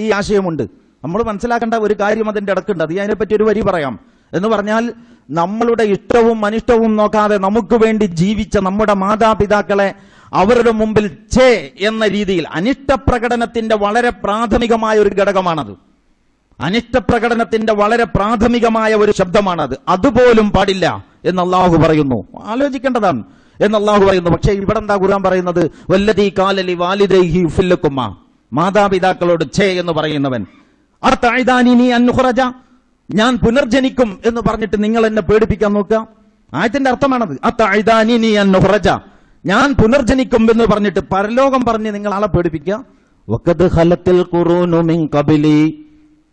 Speaker 2: ഈ ആശയമുണ്ട്. നമ്മൾ മനസ്സിലാക്കേണ്ട ഒരു കാര്യം അതിന്റെ ഇടക്കുണ്ട്. അത് അതിനെപ്പറ്റി ഒരു വരി പറയാം. എന്ന് പറഞ്ഞാൽ, നമ്മളുടെ ഇഷ്ടവും അനിഷ്ടവും നോക്കാതെ നമുക്ക് വേണ്ടി ജീവിച്ച നമ്മുടെ മാതാപിതാക്കളെ അവരുടെ മുമ്പിൽ ഛേ എന്ന രീതിയിൽ, അനിഷ്ടപ്രകടനത്തിന്റെ വളരെ പ്രാഥമികമായ ഒരു ഘടകമാണത്. അനിഷ്ടപ്രകടനത്തിന്റെ വളരെ പ്രാഥമികമായ ഒരു ശബ്ദമാണത്. അതുപോലും പാടില്ല എന്ന് അള്ളാഹു പറയുന്നു. ആലോചിക്കേണ്ടതാണ് എന്ന് അള്ളാഹു പറയുന്നു. പക്ഷേ ഇവിടെ എന്താ ഖുർആൻ പറയുന്നത്? വല്ലദീ ഖാല ലിവാലിദൈഹി ഉഫില്ലകുമാ, മാതാപിതാക്കളോട് ഛേ എന്ന് പറയുന്നവൻ. അർതഅദാനി അൻ നുഖ്റജ, ഞാൻ പുനർജനിക്കും എന്ന് പറഞ്ഞിട്ട് നിങ്ങൾ എന്നെ പേടിപ്പിക്കാൻ നോക്കുക. ആയത്തിന്റെ അർത്ഥമാണത്. അർതഅദാനി അൻ നുഖ്റജ, ഞാൻ പുനർജനിക്കും എന്ന് പറഞ്ഞിട്ട് പരലോകം പറഞ്ഞ് നിങ്ങൾ ആളെ പേടിപ്പിക്കുക. വഖദ് ഖലത്തിൽ ഖുറൂനു മിൻ ഖബലി,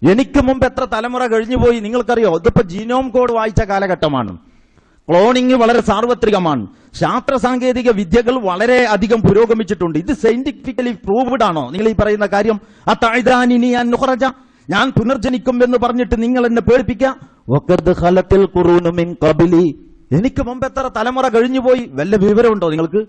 Speaker 2: എനിക്ക് മുമ്പ് എത്ര തലമുറ കഴിഞ്ഞുപോയി നിങ്ങൾക്കറിയോ? ഇതിപ്പോ ജീനോം കോഡ് വായിച്ച കാലഘട്ടമാണ്. ക്ലോണിംഗ് വളരെ സാർവത്രികമാണ്. ശാസ്ത്ര സാങ്കേതിക വിദ്യകൾ വളരെ അധികം പുരോഗമിച്ചിട്ടുണ്ട്. ഇത് സയന്റിഫിക്കലി പ്രൂവ്ഡ് ആണോ നിങ്ങൾ ഈ പറയുന്ന കാര്യം? അത്തഅദാനി അൻ നുഖ്റജ, ഞാൻ പുനർജനിക്കും എന്ന് പറഞ്ഞിട്ട് നിങ്ങൾ എന്നെ പേടിപ്പിക്കുക. വഖദ് ഖലത്തിൽ ഖുറൂനു മിൻ ഖബലി, എനിക്ക് മുമ്പ് എത്ര തലമുറ കഴിഞ്ഞുപോയി, വല്ല വിവരമുണ്ടോ നിങ്ങൾക്ക്?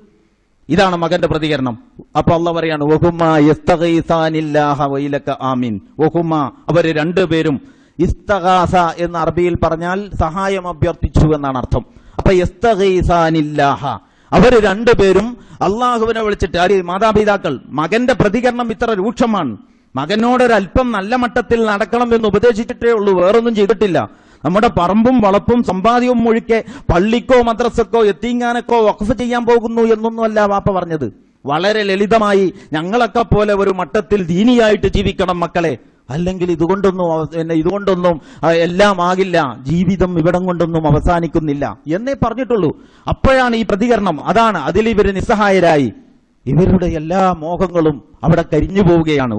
Speaker 2: ഇതാണ് മകന്റെ പ്രതികരണം. അപ്പൊ അള്ളാഹ് പറയാണ്, വഹുമാ യസ്തഗീസാനില്ലാഹ വൈലക ആമീൻ. വഹുമാ, അവര് രണ്ടുപേരും, ഇസ്തഗാസ എന്ന് അറബിയിൽ പറഞ്ഞാൽ സഹായം അഭ്യർത്ഥിച്ചു എന്നാണ് അർത്ഥം. അപ്പൊ യസ്തഗീസാനില്ലാഹ, അവര് രണ്ടുപേരും അള്ളാഹുവിനെ വിളിച്ചിട്ട്, മാതാപിതാക്കൾ, മകന്റെ പ്രതികരണം ഇത്ര രൂക്ഷമാണ്. മകനോടൊരല്പം നല്ല മട്ടത്തിൽ നടക്കണം എന്ന് ഉപദേശിച്ചിട്ടേ ഉള്ളൂ, വേറൊന്നും ചെയ്തിട്ടില്ല. നമ്മുടെ പറമ്പും വളപ്പും സമ്പാദ്യവും ഒഴിക്കെ പള്ളിക്കോ മദ്രസക്കോ യത്തീംഖാനക്കോ വഖഫ് ചെയ്യാൻ പോകുന്നു എന്നൊന്നുമല്ല വാപ്പ പറഞ്ഞത്. വളരെ ലളിതമായി ഞങ്ങളൊക്കെ പോലെ ഒരു മട്ടത്തിൽ ദീനിയായിട്ട് ജീവിക്കണം മക്കളെ, അല്ലെങ്കിൽ ഇതുകൊണ്ടൊന്നും എല്ലാം ആകില്ല, ജീവിതം ഇവിടം കൊണ്ടൊന്നും അവസാനിക്കുന്നില്ല എന്നേ പറഞ്ഞിട്ടുള്ളൂ. അപ്പോഴാണ് ഈ പ്രതികരണം. അതാണ് അതിൽ ഇവര് നിസ്സഹായരായി. ഇവരുടെ എല്ലാ മോഹങ്ങളും അവിടെ കരിഞ്ഞു പോവുകയാണ്.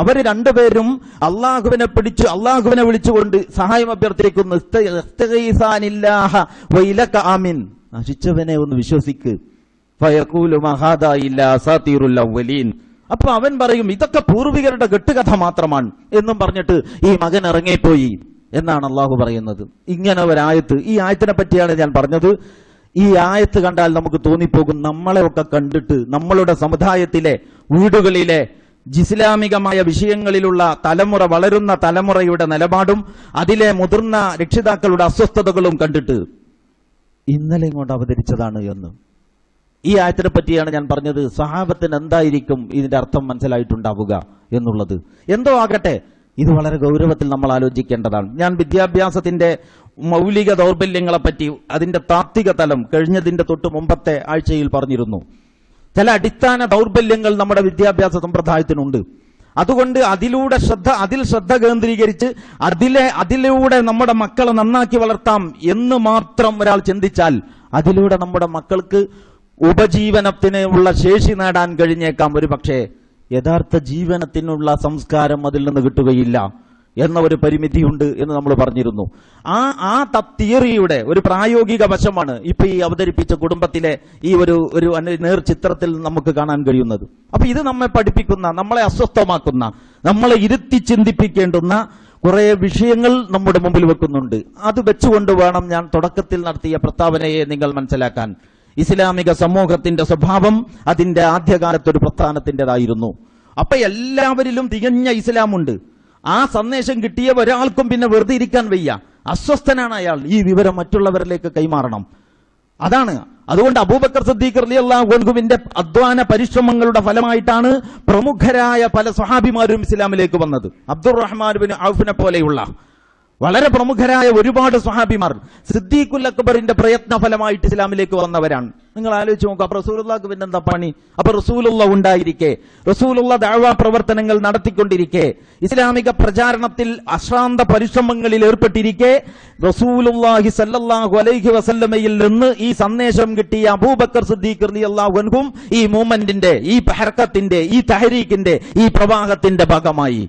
Speaker 2: അവര് രണ്ടുപേരും അള്ളാഹുവിനെ വിളിച്ചുകൊണ്ട് സഹായം അഭ്യർത്ഥിക്കുന്നു. നശിച്ചവനെ ഒന്ന് വിശ്വസിക്ക്. അപ്പൊ അവൻ പറയും ഇതൊക്കെ പൂർവികരുടെ കെട്ടുകഥ മാത്രമാണ് എന്നും പറഞ്ഞിട്ട് ഈ മകൻ ഇറങ്ങിപ്പോയി എന്നാണ് അള്ളാഹു പറയുന്നത്. ഇങ്ങനെ ഒരായത്ത്, ഈ ആയത്തിനെ പറ്റിയാണ് ഞാൻ പറഞ്ഞത്. ഈ ആയത്ത് കണ്ടാൽ നമുക്ക് തോന്നിപ്പോകും നമ്മളെ ഒക്കെ കണ്ടിട്ട് നമ്മളുടെ സമുദായത്തിലെ വീടുകളിലെ ഇസ്ലാമികമായ വിഷയങ്ങളിലുള്ള തലമുറ, വളരുന്ന തലമുറയുടെ നിലപാടും അതിലെ മുതിർന്ന രക്ഷിതാക്കളുടെ അസ്വസ്ഥതകളും കണ്ടിട്ട് ഇന്നലെ ഇങ്ങോട്ട് അവതരിച്ചതാണ് എന്ന്. ഈ ആയത്തിനെ പറ്റിയാണ് ഞാൻ പറഞ്ഞത്. സഹാബത്തിന് എന്തായിരിക്കും ഇതിന്റെ അർത്ഥം മനസ്സിലായിട്ടുണ്ടാവുക എന്നുള്ളത്. എന്തോ ആകട്ടെ, ഇത് വളരെ ഗൗരവത്തിൽ നമ്മൾ ആലോചിക്കേണ്ടതാണ്. ഞാൻ വിദ്യാഭ്യാസത്തിന്റെ മൗലിക ദൗർബല്യങ്ങളെപ്പറ്റി, അതിന്റെ താത്വിക തലം കഴിഞ്ഞതിന്റെ തൊട്ട് മുമ്പത്തെ ആഴ്ചയിൽ പറഞ്ഞിരുന്നു. ചില അടിസ്ഥാന ദൗർബല്യങ്ങൾ നമ്മുടെ വിദ്യാഭ്യാസ സമ്പ്രദായത്തിനുണ്ട്. അതുകൊണ്ട് അതിൽ ശ്രദ്ധ കേന്ദ്രീകരിച്ച് അതിലൂടെ നമ്മുടെ മക്കളെ നന്നാക്കി വളർത്താം എന്ന് മാത്രം ഒരാൾ ചിന്തിച്ചാൽ അതിലൂടെ നമ്മുടെ മക്കൾക്ക് ഉപജീവനത്തിന് ഉള്ള ശേഷി നേടാൻ കഴിഞ്ഞേക്കാം. ഒരു പക്ഷേ യഥാർത്ഥ ജീവനത്തിനുള്ള സംസ്കാരം അതിൽ നിന്ന് കിട്ടുകയില്ല എന്ന ഒരു പരിമിതിയുണ്ട് എന്ന് നമ്മൾ പറഞ്ഞിരുന്നു. ആ തിയറിയുടെ ഒരു പ്രായോഗിക വശമാണ് ഇപ്പൊ ഈ അവതരിപ്പിച്ച കുടുംബത്തിലെ ഈ ഒരു നേർചിത്രത്തിൽ നമുക്ക് കാണാൻ കഴിയുന്നത്. അപ്പൊ ഇത് നമ്മെ പഠിപ്പിക്കുന്ന, നമ്മളെ അസ്വസ്ഥമാക്കുന്ന, നമ്മളെ ഇരുത്തി ചിന്തിപ്പിക്കേണ്ടുന്ന കുറെ വിഷയങ്ങൾ നമ്മുടെ മുമ്പിൽ വെക്കുന്നുണ്ട്. അത് വെച്ചുകൊണ്ട് വേണം ഞാൻ തുടക്കത്തിൽ നടത്തിയ പ്രസ്താവനയെ നിങ്ങൾ മനസ്സിലാക്കാൻ. ഇസ്ലാമിക സമൂഹത്തിന്റെ സ്വഭാവം അതിന്റെ ആദ്യകാലത്തൊരു പ്രസ്ഥാനത്തിൻ്റെതായിരുന്നു. അപ്പൊ എല്ലാവരിലും തികഞ്ഞ ഇസ്ലാമുണ്ട്. ആ സന്ദേശം കിട്ടിയ ഒരാൾക്കും പിന്നെ വെറുതെ ഇരിക്കാൻ വയ്യ. അസ്വസ്ഥനാണ് അയാൾ. ഈ വിവരം മറ്റുള്ളവരിലേക്ക് കൈമാറണം. അതാണ്. അതുകൊണ്ട് അബൂബക്കർ സിദ്ദീഖ് റളിയല്ലാഹു അൻഹുവിന്റെ അധ്വാന പരിശ്രമങ്ങളുടെ ഫലമായിട്ടാണ് പ്രമുഖരായ പല സ്വഹാബിമാരും ഇസ്ലാമിലേക്ക് വന്നത്. അബ്ദുറഹ്മാൻ ബിൻ ഔഫിനെ പോലെയുള്ള വളരെ പ്രമുഖരായ ഒരുപാട് സ്വഹാബിമാർ സിദ്ദീഖുൽ അക്ബറിന്റെ പ്രയത്ന ഫലമായിട്ട് ഇസ്ലാമിലേക്ക് വന്നവരാണ്. നിങ്ങൾ ആലോചിച്ച് നോക്കുക. അപ്പൊ റസൂലുള്ളാഹിക്ക് പിന്നെ എന്താ പണി? അപ്പൊ റസൂലുള്ള ഉണ്ടായിരിക്കെ, റസൂലുള്ള ദഅവ പ്രവർത്തനങ്ങൾ നടത്തിക്കൊണ്ടിരിക്കെ, ഇസ്ലാമിക പ്രചാരണത്തിൽ അശ്രാന്ത പരിശ്രമങ്ങളിൽ ഏർപ്പെട്ടിരിക്കെ, റസൂലുള്ളാഹി സല്ലല്ലാഹു അലൈഹി വസല്ലമയിൽ നിന്ന് ഈ സന്ദേശം കിട്ടിയ അബൂബക്കർ സിദ്ദീഖ് റളിയല്ലാഹു അൻഹു ഈ മൂവ്മെന്റിന്റെ, ഈ ഹർക്കത്തിന്റെ, ഈ തഹരീക്കിന്റെ, ഈ പ്രവാഹത്തിന്റെ ഭാഗമായി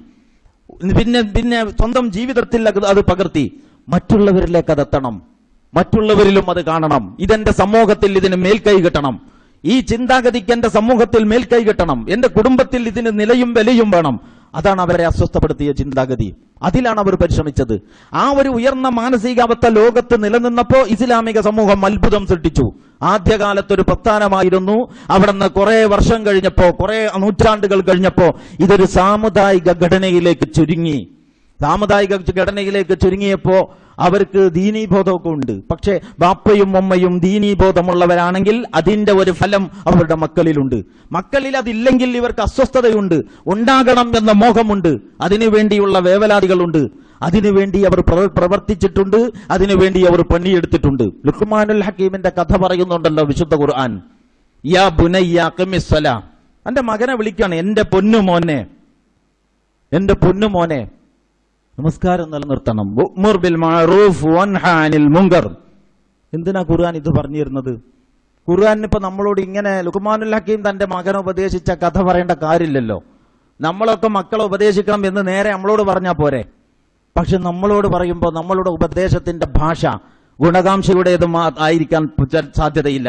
Speaker 2: പിന്നെ സ്വന്തം ജീവിതത്തിൽ അത് പകർത്തി മറ്റുള്ളവരിലേക്ക് അതെത്തണം. മറ്റുള്ളവരിലും അത് കാണണം. ഇതെന്റെ സമൂഹത്തിൽ ഇതിന് മേൽക്കൈ കിട്ടണം. ഈ ചിന്താഗതിക്ക് എന്റെ സമൂഹത്തിൽ മേൽക്കൈ കിട്ടണം. എന്റെ കുടുംബത്തിൽ ഇതിന് നിലയും വിലയും വേണം. അതാണ് അവരെ അസ്വസ്ഥപ്പെടുത്തിയ ചിന്താഗതി. അതിലാണ് അവർ പരിശ്രമിച്ചത്. ആ ഒരു ഉയർന്ന മാനസികാവസ്ഥ ലോകത്ത് നിലനിന്നപ്പോ ഇസ്ലാമിക സമൂഹം അത്ഭുതം സൃഷ്ടിച്ചു. ആദ്യകാലത്തൊരു പ്രസ്ഥാനമായിരുന്നു. അവിടെ നിന്ന് കുറെ വർഷം കഴിഞ്ഞപ്പോ, കുറെ നൂറ്റാണ്ടുകൾ കഴിഞ്ഞപ്പോ ഇതൊരു സാമുദായിക ഘടനയിലേക്ക് ചുരുങ്ങി. സാമുദായിക ഘടനയിലേക്ക് ചുരുങ്ങിയപ്പോ അവർക്ക് ദീനീബോധമൊക്കെ ഉണ്ട്. പക്ഷെ ബാപ്പയും ഉമ്മയും ദീനീബോധമുള്ളവരാണെങ്കിൽ അതിന്റെ ഒരു ഫലം അവരുടെ മക്കളിലുണ്ട്. മക്കളിൽ അതില്ലെങ്കിൽ ഇവർക്ക് അസ്വസ്ഥതയുണ്ട്, ഉണ്ടാകണം എന്ന മോഹമുണ്ട്, അതിനുവേണ്ടിയുള്ള വേവലാതികളുണ്ട്. അതിനുവേണ്ടി അവർ പ്രവർത്തിച്ചിട്ടുണ്ട്, അതിനുവേണ്ടി അവർ പണിയെടുത്തിട്ടുണ്ട്. ലുഖ്മാനുൽ ഹക്കീമിന്റെ കഥ പറയുന്നുണ്ടല്ലോ വിശുദ്ധ ഖുർആൻ. യാ ബുനയ്യ ഖിമിസ് സലാ, എന്റെ മകനെ വിളിക്കാണ്, എന്റെ പൊന്നുമോനെ, എന്റെ പൊന്നുമോനെ നമസ്കാരം നിലനിർത്തണം. ഉഅ്മുർ ബിൽ മഅറൂഫ് വൻഹ അനിൽ മുൻകർ. എന്തിനാ ഖുർആൻ ഇത് പറഞ്ഞു തരുന്നത്? ഖുർആൻ ഇപ്പൊ നമ്മളോട് ഇങ്ങനെ ലുഖ്മാനുൽ ഹക്കീം തന്റെ മകനെ ഉപദേശിച്ച കഥ പറയേണ്ട കാര്യമില്ലല്ലോ. നമ്മളൊക്കെ മക്കളെ ഉപദേശിക്കണം എന്ന് നേരെ നമ്മളോട് പറഞ്ഞാൽ പോരെ. പക്ഷെ നമ്മളോട് പറയുമ്പോൾ നമ്മളുടെ ഉപദേശത്തിന്റെ ഭാഷ ഗുണകാംക്ഷയുടേതും ആയിരിക്കാൻ സാധ്യതയില്ല.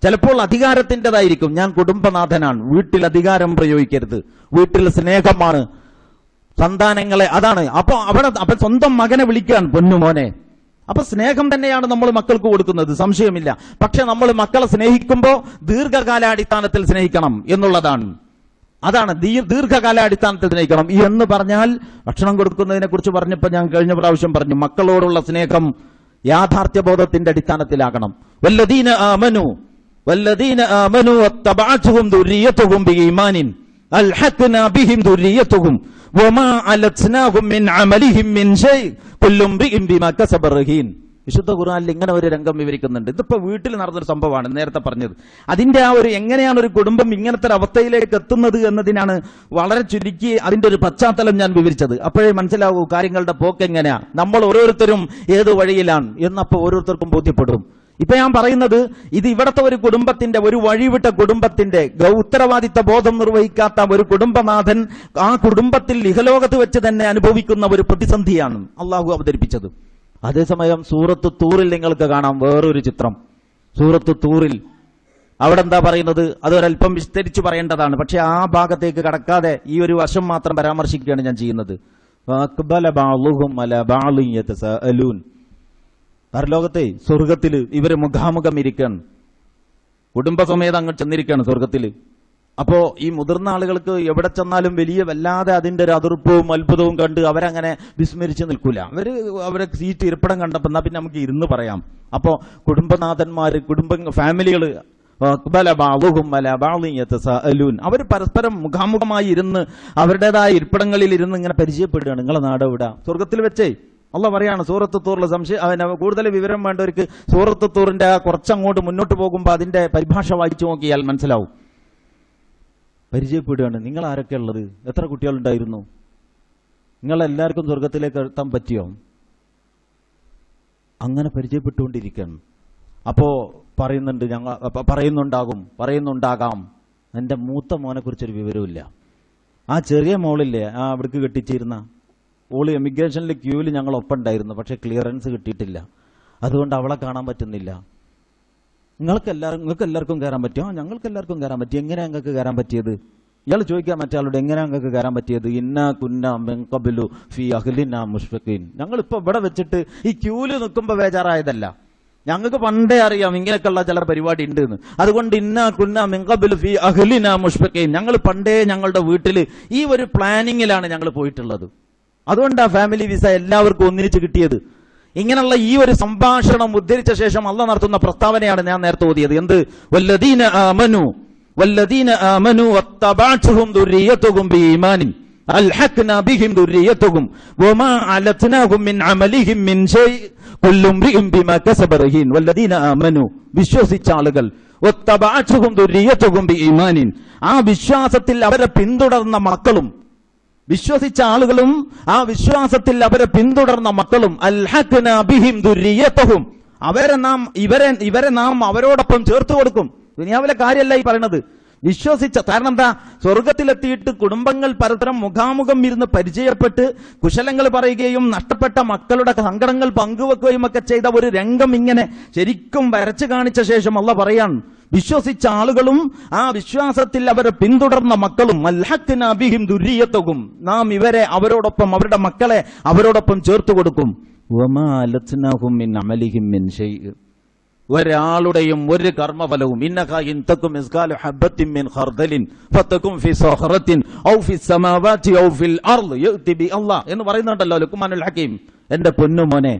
Speaker 2: ചിലപ്പോൾ അധികാരത്തിൻ്റെതായിരിക്കും. ഞാൻ കുടുംബനാഥനാണ്, വീട്ടിൽ അധികാരം പ്രയോഗിക്കരുത്, വീട്ടിൽ സ്നേഹമാണ്, സന്താനങ്ങളെ, അതാണ്. അപ്പൊ സ്വന്തം മകനെ വിളിക്കാൻ പൊന്നുമോനെ. അപ്പൊ സ്നേഹം തന്നെയാണ് നമ്മൾ മക്കൾക്ക് കൊടുക്കുന്നത്, സംശയമില്ല. പക്ഷെ നമ്മൾ മക്കളെ സ്നേഹിക്കുമ്പോൾ ദീർഘകാലാടിസ്ഥാനത്തിൽ സ്നേഹിക്കണം എന്നുള്ളതാണ്. അതാണ് ദീർഘകാലാടിസ്ഥാനത്തിൽ സ്നേഹിക്കണം എന്ന് പറഞ്ഞാൽ, ഭക്ഷണം കൊടുക്കുന്നതിനെ കുറിച്ച് പറഞ്ഞപ്പോൾ ഞാൻ കഴിഞ്ഞ പ്രാവശ്യം പറഞ്ഞു, മക്കളോടുള്ള സ്നേഹം യാഥാർത്ഥ്യബോധത്തിന്റെ അടിസ്ഥാനത്തിലാകണം. വല്ലദീന ആമനു വത്തബഅതുഹും ദുർരിയ്യതുഹും ബിഈമാനിൻ അൽഹഖ്നാ ബിഹിം ദുർരിയ്യതുഹും വമാ അലത്നാഹും മിൻ അമലിഹിം മിൻ ഷൈ കുല്ലു ഇംറിഇൻ ബിമാ കസബ റഹീൻ. വിശുദ്ധ ഖുർആനിൽ ഇങ്ങനെ ഒരു രംഗം വിവരിക്കുന്നുണ്ട്. ഇതിപ്പോ വീട്ടിൽ നടന്നൊരു സംഭവമാണ് നേരത്തെ പറഞ്ഞത്. അതിന്റെ ആ ഒരു എങ്ങനെയാണ് ഒരു കുടുംബം ഇങ്ങനത്തെ ഒരു അവസ്ഥയിലേക്ക് എത്തുന്നത് എന്നതിനാണ് വളരെ ചുരുക്കി അതിന്റെ ഒരു പശ്ചാത്തലം ഞാൻ വിവരിച്ചത്. അപ്പോഴേ മനസ്സിലാവൂ കാര്യങ്ങളുടെ പോക്ക് എങ്ങനെയാ, നമ്മൾ ഓരോരുത്തരും ഏത് വഴിയിലാണ് എന്നപ്പോ ഓരോരുത്തർക്കും ബോധ്യപ്പെടും. ഇപ്പൊ ഞാൻ പറയുന്നത് ഇത് ഇവിടത്തെ ഒരു കുടുംബത്തിന്റെ, ഒരു വഴിവിട്ട കുടുംബത്തിന്റെ ഉത്തരവാദിത്ത ബോധം നിർവഹിക്കാത്ത ഒരു കുടുംബനാഥൻ ആ കുടുംബത്തിൽ ഇഹലോകത്ത് വെച്ച് തന്നെ അനുഭവിക്കുന്ന ഒരു പ്രതിസന്ധിയാണ് അള്ളാഹു അവതരിപ്പിച്ചത്. അതേസമയം സൂറത്ത് തൂറിൽ നിങ്ങൾക്ക് കാണാം വേറൊരു ചിത്രം. സൂറത്ത് തൂറിൽ അവിടെ എന്താ പറയുന്നത്, അതൊരല്പം വിസ്തരിച്ചു പറയേണ്ടതാണ്. പക്ഷെ ആ ഭാഗത്തേക്ക് കടക്കാതെ ഈ ഒരു വശം മാത്രം പരാമർശിക്കുകയാണ് ഞാൻ ചെയ്യുന്നത്. പരലോകത്തെ സ്വർഗത്തില് ഇവര് മുഖാമുഖം ഇരിക്കുകയാണ്, കുടുംബസമേതം അങ്ങ് ചെന്നിരിക്കുകയാണ് സ്വർഗത്തില്. അപ്പോ ഈ മുതിർന്ന ആളുകൾക്ക് എവിടെ ചെന്നാലും വല്ലാതെ അതിന്റെ ഒരു അതിർപ്പവും അത്ഭുതവും കണ്ട് അവരങ്ങനെ വിസ്മരിച്ച് നിൽക്കൂല. അവരെ സീറ്റ് ഇരിപ്പിടം കണ്ടപ്പോ എന്നാ പിന്നെ നമുക്ക് ഇരുന്ന് പറയാം. അപ്പോ കുടുംബനാഥന്മാര്, ഫാമിലികള് അവർ പരസ്പരം മുഖാമുഖമായി ഇരുന്ന് അവരുടേതായ ഇരിപ്പിടങ്ങളിൽ ഇരുന്ന് ഇങ്ങനെ പരിചയപ്പെടുകയാണ്. നിങ്ങളെ നാട് എവിടാ? സ്വർഗത്തിൽ വെച്ചേ അള്ളാഹ് പറയാണ് സൂറത്ത് തൂറിലെ കൂടുതൽ വിവരം വേണ്ടവർക്ക് സൂറത്ത് തൂറിന്റെ കുറച്ചങ്ങോട്ട് മുന്നോട്ട് പോകുമ്പോൾ അതിന്റെ പരിഭാഷ വായിച്ചു നോക്കിയാൽ മനസ്സിലാവും. പരിചയപ്പെടുകയാണ്. നിങ്ങൾ ആരൊക്കെ ഉള്ളത്? എത്ര കുട്ടികളുണ്ടായിരുന്നു? നിങ്ങളെല്ലാവർക്കും സ്വർഗത്തിലേക്ക് എത്താൻ പറ്റിയോ? അങ്ങനെ പരിചയപ്പെട്ടുകൊണ്ടിരിക്കുകയാണ്. അപ്പോ പറയുന്നുണ്ടാകാം എന്റെ മൂത്ത മോനെ കുറിച്ചൊരു വിവരമില്ല. ആ ചെറിയ മോളില്ലേ, ആ അവിടേക്ക് കെട്ടിച്ചിരുന്ന ഓള് എമിഗ്രേഷനിൽ ക്യൂവിൽ ഞങ്ങൾ ഒപ്പം ഉണ്ടായിരുന്നു, പക്ഷെ ക്ലിയറൻസ് കിട്ടിയിട്ടില്ല, അതുകൊണ്ട് അവളെ കാണാൻ പറ്റുന്നില്ല. നിങ്ങൾക്ക് എല്ലാവർക്കും കയറാൻ പറ്റുമോ? ഞങ്ങൾക്ക് എല്ലാവർക്കും കയറാൻ പറ്റി. എങ്ങനെയാ നിങ്ങൾക്ക് കയറാൻ പറ്റിയത്? ഇയാൾ ചോദിക്കാൻ മറ്റാളോട് എങ്ങനെയാ നിങ്ങൾക്ക് കയറാൻ പറ്റിയത്? ഇന്നാ കുന്നാ മിൻ ഖബ്ലു ഫീ അഹ്ലിനാ മുഷ്ഫിഖീൻ. ഞങ്ങളിപ്പോ ഇവിടെ വെച്ചിട്ട് ഈ ക്യൂവിൽ നിൽക്കുമ്പോ ബേജാറായതല്ല, ഞങ്ങൾക്ക് പണ്ടേ അറിയാം ഇങ്ങനെയൊക്കെയുള്ള ചില പരിപാടി ഉണ്ട് എന്ന്. അതുകൊണ്ട് ഇന്നാ കുന്നാ മിൻ ഖബ്ലു ഫീ അഹ്ലിനാ മുഷ്ഫിഖീൻ, ഞങ്ങൾ പണ്ടേ ഞങ്ങളുടെ വീട്ടിൽ ഈ ഒരു പ്ലാനിങ്ങിലാണ് ഞങ്ങൾ പോയിട്ടുള്ളത്. അതുകൊണ്ടാ ഫാമിലി വിസ എല്ലാവർക്കും ഒന്നിച്ച് കിട്ടിയത്. ഇങ്ങനെയുള്ള ഈ ഒരു സംഭാഷണം ഉദ്ധരിച്ച ശേഷം അള്ളാഹ് നടത്തുന്ന പ്രസ്താവനയാണ് ഞാൻ നേരത്തെ ഓതിയത്. എന്ത്? വല്ലദീന ആമനു വത്തബഅതുഹും ദുർരിയ്യതുഹും ബിഈമാനിൻ അൽഹഖ്നാ ബിഹിം ദുർരിയ്യതുഹും വമാ അലത്നാഹും മിൻ അമലിഹിം മിൻ ഷൈ കുല്ലു ഇംറിഇൻ ബിമാ കസബ റഹീൻ. വല്ലദീന ആമനു, വിശ്വസിച്ച ആളുകൾ, വത്തബഅതുഹും ദുർരിയ്യതുഹും ബിഈമാനിൻ, ആ വിശ്വാസത്തിൽ അവരെ പിന്തുടർന്ന മക്കളും, വിശ്വസിച്ച ആളുകളും ആ വിശ്വാസത്തിൽ അവരെ പിന്തുടർന്ന മക്കളും, അൽഹഖ്നാ ബിഹിം ദുർരിയ്യതഹും, ഇവരെ നാം അവരോടൊപ്പം ചേർത്ത് കൊടുക്കും. ദുനിയാവിലെ കാര്യമല്ല ഈ പറയുന്നത്. വിശ്വസിച്ച, കാരണം എന്താ, സ്വർഗത്തിലെത്തിയിട്ട് കുടുംബങ്ങൾ പരസ്പരം മുഖാമുഖം ഇരുന്ന് പരിചയപ്പെട്ട് കുശലങ്ങൾ പറയുകയും നഷ്ടപ്പെട്ട മക്കളുടെ സങ്കടങ്ങൾ പങ്കുവെക്കുകയും ഒക്കെ ചെയ്ത ഒരു രംഗം ഇങ്ങനെ ശരിക്കും വരച്ചു കാണിച്ച ശേഷം അള്ളാഹ് പറയാൻ, വിശ്വസിച്ച ആളുകളും ആ വിശ്വാസത്തിൽ അവരെ പിന്തുടർന്ന മക്കളും, അൽഹഖ്നാ ബിഹിം ദുർരിയ്യതഹും, നാം ഇവരെ അവരോടൊപ്പം, അവരുടെ മക്കളെ അവരോടൊപ്പം ചേർത്ത് കൊടുക്കും. വമാ അലത്നാഹും മിൻ അമലിഹിം മിൻ ഷൈ, ഒരാളുടെയും ഒരു കർമ്മഫലവും, ഇന്നകാ ഇൻ തകും മിസ്കാലു ഹബ്ബത്തിൻ മിൻ ഖർദലിൻ ഫതകും ഫി സഖറത്തിൻ ഔ ഫി സമാവാതി ഔ ഫിൽ അർള് യഅതി ബി അല്ലാഹ് എന്ന് പറയുന്നുണ്ടല്ലോ ലുഖ്മാനുൽ ഹകീം. എന്റെ പൊന്നുമോനെ,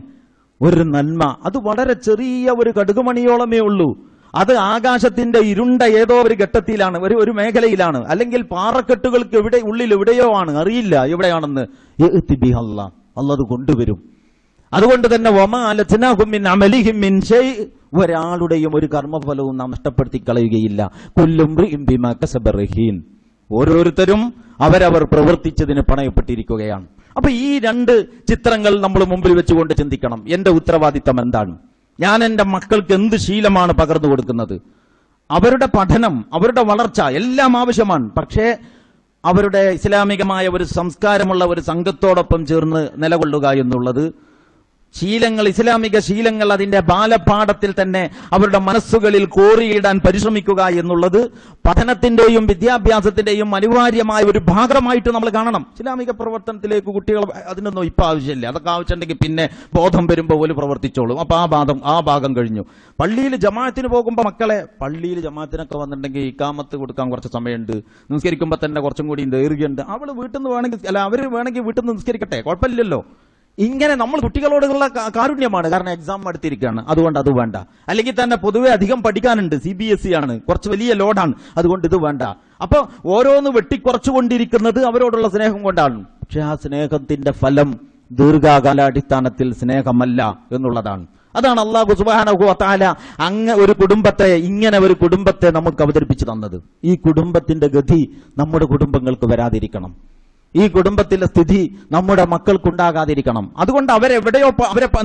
Speaker 2: ഒരു നന്മ അത് വളരെ ചെറിയ ഒരു കടുകുമണിയോളമേ ഉള്ളൂ. അത് ആകാശത്തിന്റെ ഇരുണ്ട ഏതോ ഒരു ഘട്ടത്തിലാണ്, ഒരു മേഖലയിലാണ്, അല്ലെങ്കിൽ പാറക്കെട്ടുകൾക്ക് ഉള്ളിൽ എവിടെയോ ആണ്, അറിയില്ല എവിടെയാണെന്ന്. യഅതി ബി അല്ലാഹ്, അല്ലാഹ് അത് കൊണ്ടുവരും. അതുകൊണ്ട് തന്നെ വമാ അലത്നാഹും മിൻ അമലിഹിം മിൻ ഷൈ, ഒരാളുടെയും ഒരു കർമ്മഫലവും നാം നഷ്ടപ്പെടുത്തി കളയുകയില്ല. കുല്ലു ഇംറിഇൻ ബിമാ കസബ റഹീൻ, ഓരോരുത്തരും അവരവർ പ്രവർത്തിച്ചതിന് പണയപ്പെട്ടിരിക്കുകയാണ്. അപ്പൊ ഈ രണ്ട് ചിത്രങ്ങൾ നമ്മൾ മുമ്പിൽ വെച്ചുകൊണ്ട് ചിന്തിക്കണം, എന്റെ ഉത്തരവാദിത്തം എന്താണ്? ഞാൻ എന്റെ മക്കൾക്ക് എന്ത് ശീലമാണ് പകർന്നു കൊടുക്കുന്നത്? അവരുടെ പഠനം, അവരുടെ വളർച്ച എല്ലാം ആവശ്യമാണ്. പക്ഷേ അവരുടെ ഇസ്ലാമികമായ ഒരു സംസ്കാരമുള്ള ഒരു സംഘത്തോടൊപ്പം ചേർന്ന് നിലകൊള്ളുക എന്നുള്ളത്, ശീലങ്ങൾ, ഇസ്ലാമിക ശീലങ്ങൾ അതിന്റെ ബാലപാഠത്തിൽ തന്നെ അവരുടെ മനസ്സുകളിൽ കോറിയിടാൻ പരിശ്രമിക്കുക എന്നുള്ളത് പഠനത്തിന്റെയും വിദ്യാഭ്യാസത്തിന്റെയും അനിവാര്യമായ ഒരു ഭാഗമായിട്ട് നമ്മൾ കാണണം. ഇസ്ലാമിക പ്രവർത്തനത്തിലേക്ക് കുട്ടികൾ അതിനൊന്നും ഇപ്പൊ ആവശ്യമില്ല. അതൊക്കെ ആവശ്യമുണ്ടെങ്കിൽ പിന്നെ ബോധം വരുമ്പോൾ പോലും പ്രവർത്തിച്ചോളും. അപ്പൊ ആ ഭാഗം കഴിഞ്ഞു. പള്ളിയിൽ ജമാഅത്തിന് പോകുമ്പോൾ മക്കളെ, പള്ളിയിൽ ജമാഅത്തിനൊക്കെ വന്നിട്ടുണ്ടെങ്കിൽ ഇക്കാമത്ത് കൊടുക്കാൻ കുറച്ച് സമയമുണ്ട്, നിസ്കരിക്കുമ്പോൾ തന്നെ കുറച്ചും കൂടി ദൈർഘ്യമുണ്ട്, അവള് വീട്ടിൽ നിന്ന് വേണമെങ്കിൽ, അല്ല അവര് വേണമെങ്കിൽ വീട്ടിൽ നിന്ന് നിസ്കരിക്കട്ടെ, കുഴപ്പമില്ലല്ലോ. ഇങ്ങനെ നമ്മൾ കുട്ടികളോടുള്ള കാരുണ്യമാണ്. കാരണം എക്സാം അടുത്തിരിക്കുകയാണ്, അതുകൊണ്ട് അത് വേണ്ട. അല്ലെങ്കിൽ തന്നെ പൊതുവെ അധികം പഠിക്കാനുണ്ട്, CBSE ആണ്, കുറച്ച് വലിയ ലോഡാണ്, അതുകൊണ്ട് ഇത് വേണ്ട. അപ്പൊ ഓരോന്ന് വെട്ടിക്കുറച്ചുകൊണ്ടിരിക്കുന്നത് അവരോടുള്ള സ്നേഹം കൊണ്ടാണ്. പക്ഷെ ആ സ്നേഹത്തിന്റെ ഫലം ദീർഘകാലാടിസ്ഥാനത്തിൽ സ്നേഹമല്ല എന്നുള്ളതാണ്. അതാണ് അല്ലാഹു സുബ്ഹാനഹു വ തആല ഇങ്ങനെ ഒരു കുടുംബത്തെ നമുക്ക് അവതരിപ്പിച്ചു തന്നത്. ഈ കുടുംബത്തിന്റെ ഗതി നമ്മുടെ കുടുംബങ്ങൾക്ക് വരാതിരിക്കണം. ഈ കുടുംബത്തിലെ സ്ഥിതി നമ്മുടെ മക്കൾക്കുണ്ടാകാതിരിക്കണം. അതുകൊണ്ട് അവരെ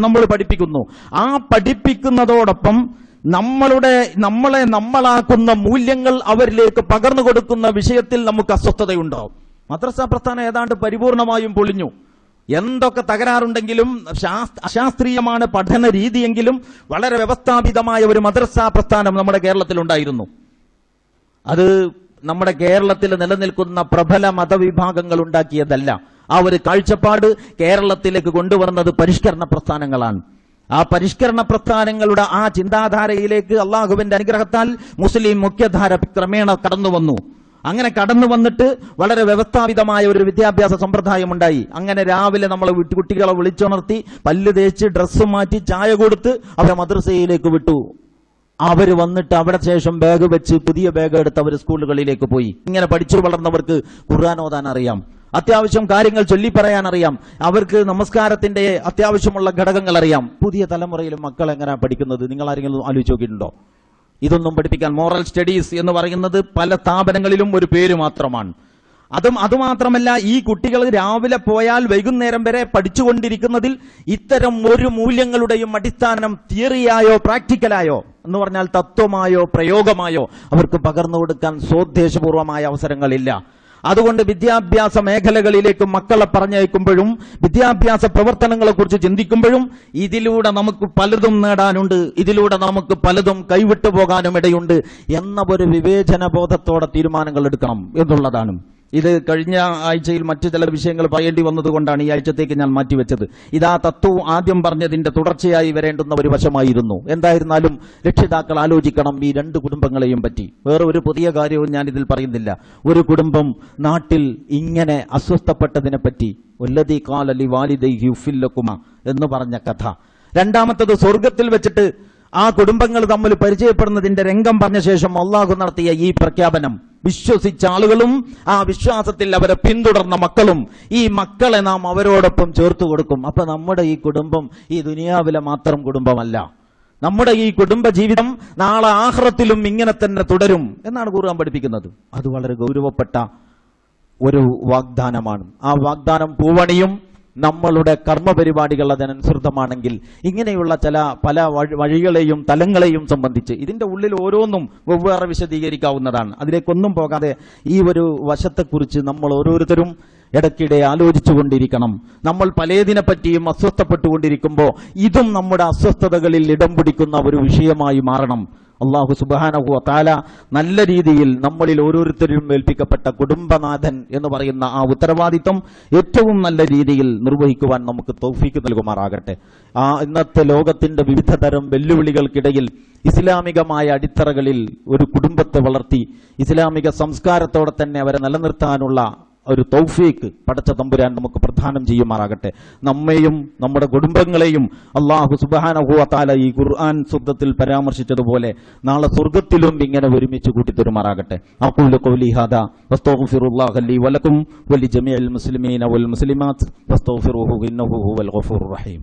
Speaker 2: നമ്മൾ പഠിപ്പിക്കുന്നു. ആ പഠിപ്പിക്കുന്നതോടൊപ്പം നമ്മളെ നമ്മളാക്കുന്ന മൂല്യങ്ങൾ അവരിലേക്ക് പകർന്നു കൊടുക്കുന്ന വിഷയത്തിൽ നമുക്ക് അസ്വസ്ഥതയുണ്ടാവും. മദ്രസ പ്രസ്ഥാനം ഏതാണ്ട് പരിപൂർണമായും പൊളിഞ്ഞു. എന്തൊക്കെ തകരാറുണ്ടെങ്കിലും അശാസ്ത്രീയമാണ് പഠന രീതിയെങ്കിലും വളരെ വ്യവസ്ഥാപിതമായ ഒരു മദ്രസ പ്രസ്ഥാനം നമ്മുടെ കേരളത്തിലുണ്ടായിരുന്നു. അത് നമ്മുടെ കേരളത്തിൽ നിലനിൽക്കുന്ന പ്രബല മതവിഭാഗങ്ങൾ ഉണ്ടാക്കിയതല്ല. ആ ഒരു കാഴ്ചപ്പാട് കേരളത്തിലേക്ക് കൊണ്ടുവന്നത് പരിഷ്കരണ പ്രസ്ഥാനങ്ങളാണ്. ആ പരിഷ്കരണ പ്രസ്ഥാനങ്ങളുടെ ആ ചിന്താധാരയിലേക്ക് അള്ളാഹുവിന്റെ അനുഗ്രഹത്താൽ മുസ്ലിം മുഖ്യധാര ക്രമേണ കടന്നു വന്നു. അങ്ങനെ കടന്നു വന്നിട്ട് വളരെ വ്യവസ്ഥാപിതമായ ഒരു വിദ്യാഭ്യാസ സമ്പ്രദായം ഉണ്ടായി. അങ്ങനെ രാവിലെ നമ്മളെ കുട്ടികളെ വിളിച്ചുണർത്തി പല്ല് തേച്ച് ഡ്രസ്സ് മാറ്റി ചായ കൊടുത്ത് അവരെ മദ്രസയിലേക്ക് വിട്ടു. അവര് വന്നിട്ട് അവിടെ ശേഷം ബാഗ് വെച്ച് പുതിയ ബാഗ് എടുത്ത് അവർ സ്കൂളുകളിലേക്ക് പോയി. ഇങ്ങനെ പഠിച്ചു വളർന്നവർക്ക് ഖുർആൻ ഓതാൻ അറിയാം, അത്യാവശ്യം കാര്യങ്ങൾ ചൊല്ലിപ്പറയാൻ അറിയാം, അവർക്ക് നമസ്കാരത്തിന്റെ അത്യാവശ്യമുള്ള ഘടകങ്ങൾ അറിയാം. പുതിയ തലമുറയിലും മക്കൾ എങ്ങനെയാണ് പഠിക്കുന്നത്? നിങ്ങൾ ആരെങ്കിലും ആലോചിച്ച് നോക്കിയിട്ടുണ്ടോ? ഇതൊന്നും പഠിപ്പിക്കാൻ മോറൽ സ്റ്റഡീസ് എന്ന് പറയുന്നത് പല സ്ഥാപനങ്ങളിലും ഒരു പേര് മാത്രമാണ്. അതുമാത്രമല്ല, ഈ കുട്ടികൾ രാവിലെ പോയാൽ വൈകുന്നേരം വരെ പഠിച്ചുകൊണ്ടിരിക്കുന്നതിൽ ഇത്തരം ഒരു മൂല്യങ്ങളുടെയും അടിസ്ഥാനം തിയറിയായോ പ്രാക്ടിക്കലായോ എന്ന് പറഞ്ഞാൽ തത്വമായോ പ്രയോഗമായോ അവർക്ക് പകർന്നു കൊടുക്കാൻ സ്വോദ്ദേശപൂർവമായ അവസരങ്ങളില്ല. അതുകൊണ്ട് വിദ്യാഭ്യാസ മേഖലകളിലേക്ക് മക്കളെ പറഞ്ഞയക്കുമ്പോഴും വിദ്യാഭ്യാസ പ്രവർത്തനങ്ങളെ കുറിച്ച് ചിന്തിക്കുമ്പോഴും ഇതിലൂടെ നമുക്ക് പലതും നേടാനുണ്ട്, ഇതിലൂടെ നമുക്ക് പലതും കൈവിട്ടു പോകാനും ഇടയുണ്ട് എന്ന ഒരു വിവേചന ബോധത്തോടെ തീരുമാനങ്ങൾ എടുക്കണം എന്നുള്ളതാണ്. ഇത് കഴിഞ്ഞ ആഴ്ചയിൽ മറ്റു ചില വിഷയങ്ങൾ പറയേണ്ടി വന്നതുകൊണ്ടാണ് ഈ ആഴ്ചത്തേക്ക് ഞാൻ മാറ്റിവെച്ചത്. ഇതാ തത്വം ആദ്യം പറഞ്ഞതിന്റെ തുടർച്ചയായി വരേണ്ടുന്ന ഒരു വശമായിരുന്നു. എന്തായിരുന്നാലും രക്ഷിതാക്കൾ ആലോചിക്കണം ഈ രണ്ട് കുടുംബങ്ങളെയും പറ്റി. വേറെ ഒരു പുതിയ കാര്യവും ഞാൻ ഇതിൽ പറയുന്നില്ല. ഒരു കുടുംബം നാട്ടിൽ ഇങ്ങനെ അസ്വസ്ഥപ്പെട്ടതിനെ പറ്റി വല്ലദീ ഖാല ലിവാലിദൈഹി ഉഫ്ഫിൽ ലക്കുമാ എന്ന് പറഞ്ഞ കഥ. രണ്ടാമത്തത് സ്വർഗത്തിൽ വെച്ചിട്ട് ആ കുടുംബങ്ങൾ തമ്മിൽ പരിചയപ്പെടുന്നതിന്റെ രംഗം പറഞ്ഞ ശേഷം അള്ളാഹു നടത്തിയ ഈ പ്രഖ്യാപനം. വിശ്വസിച്ച ആളുകളും ആ വിശ്വാസത്തിൽ അവരെ പിന്തുടർന്ന മക്കളും, ഈ മക്കളെ നാം അവരോടൊപ്പം ചേർത്തു കൊടുക്കും. അപ്പൊ നമ്മുടെ ഈ കുടുംബം ഈ ദുനിയാവിലെ മാത്രം കുടുംബമല്ല, നമ്മുടെ ഈ കുടുംബ ജീവിതം നാളെ ആഖിറത്തിലും ഇങ്ങനെ തന്നെ തുടരും എന്നാണ് ഖുർആൻ പഠിപ്പിക്കുന്നത്. അത് വളരെ ഗൗരവപ്പെട്ട ഒരു വാഗ്ദാനമാണ്. ആ വാഗ്ദാനം പൂവണിയും നമ്മളുടെ കർമ്മപരിപാടികൾ അതിനനുസൃതമാണെങ്കിൽ ഇങ്ങനെയുള്ള പല വഴികളെയും തലങ്ങളെയും സംബന്ധിച്ച് ഇതിന്റെ ഉള്ളിൽ ഓരോന്നും വെവ്വേറെ വിശദീകരിക്കാവുന്നതാണ്. അതിലേക്കൊന്നും പോകാതെ ഈ ഒരു വശത്തെക്കുറിച്ച് നമ്മൾ ഓരോരുത്തരും ഇടയ്ക്കിടെ ആലോചിച്ചുകൊണ്ടിരിക്കണം. നമ്മൾ പലതിനെ പറ്റിയും അസ്വസ്ഥപ്പെട്ടുകൊണ്ടിരിക്കുമ്പോൾ ഇതും നമ്മുടെ അസ്വസ്ഥതകളിൽ ഇടം പിടിക്കുന്ന ഒരു വിഷയമായി മാറണം. അല്ലാഹു സുബ്ഹാനഹു വ തആല നല്ല രീതിയിൽ നമ്മളിൽ ഓരോരുത്തരും ഏൽപ്പിക്കപ്പെട്ട കുടുംബനാഥൻ എന്ന് പറയുന്ന ആ ഉത്തരവാദിത്വം ഏറ്റവും നല്ല രീതിയിൽ നിർവഹിക്കുവാൻ നമുക്ക് തൗഫീക്ക് നൽകുമാറാകട്ടെ. ഇന്നത്തെ ലോകത്തിന്റെ വിവിധ തരം വെല്ലുവിളികൾക്കിടയിൽ ഇസ്ലാമികമായ അടിത്തറകളിൽ ഒരു കുടുംബത്തെ വളർത്തി ഇസ്ലാമിക സംസ്കാരത്തോടെ തന്നെ അവരെ നിലനിർത്താനുള്ള ഒരു തൗഫീക്ക് പടച്ച തമ്പുരാൻ നമുക്ക് പ്രദാനം ചെയ്യുമാറാകട്ടെ. നമ്മെയും നമ്മുടെ കുടുംബങ്ങളെയും അല്ലാഹു സുബ്ഹാനഹു വ തആല ഈ ഖുർആൻ സൂക്തത്തിൽ പരാമർശിച്ചതുപോലെ നാളെ സ്വർഗ്ഗത്തിലും ഇങ്ങനെ ഒരുമിച്ച് കൂട്ടിത്തരുമാറാകട്ടെ. അഖൂലു ഖൗലി ഹാദാ വസ്തഗ്ഫിറുല്ലാഹ ലി വലക്കും വലിജമീഇൽ മുസ്ലിമീന വൽ മുസ്ലിമാത്ത് വസ്തഗ്ഫിറുഹു ഇന്നഹു ഹുവൽ ഗഫൂറുർ റഹീം.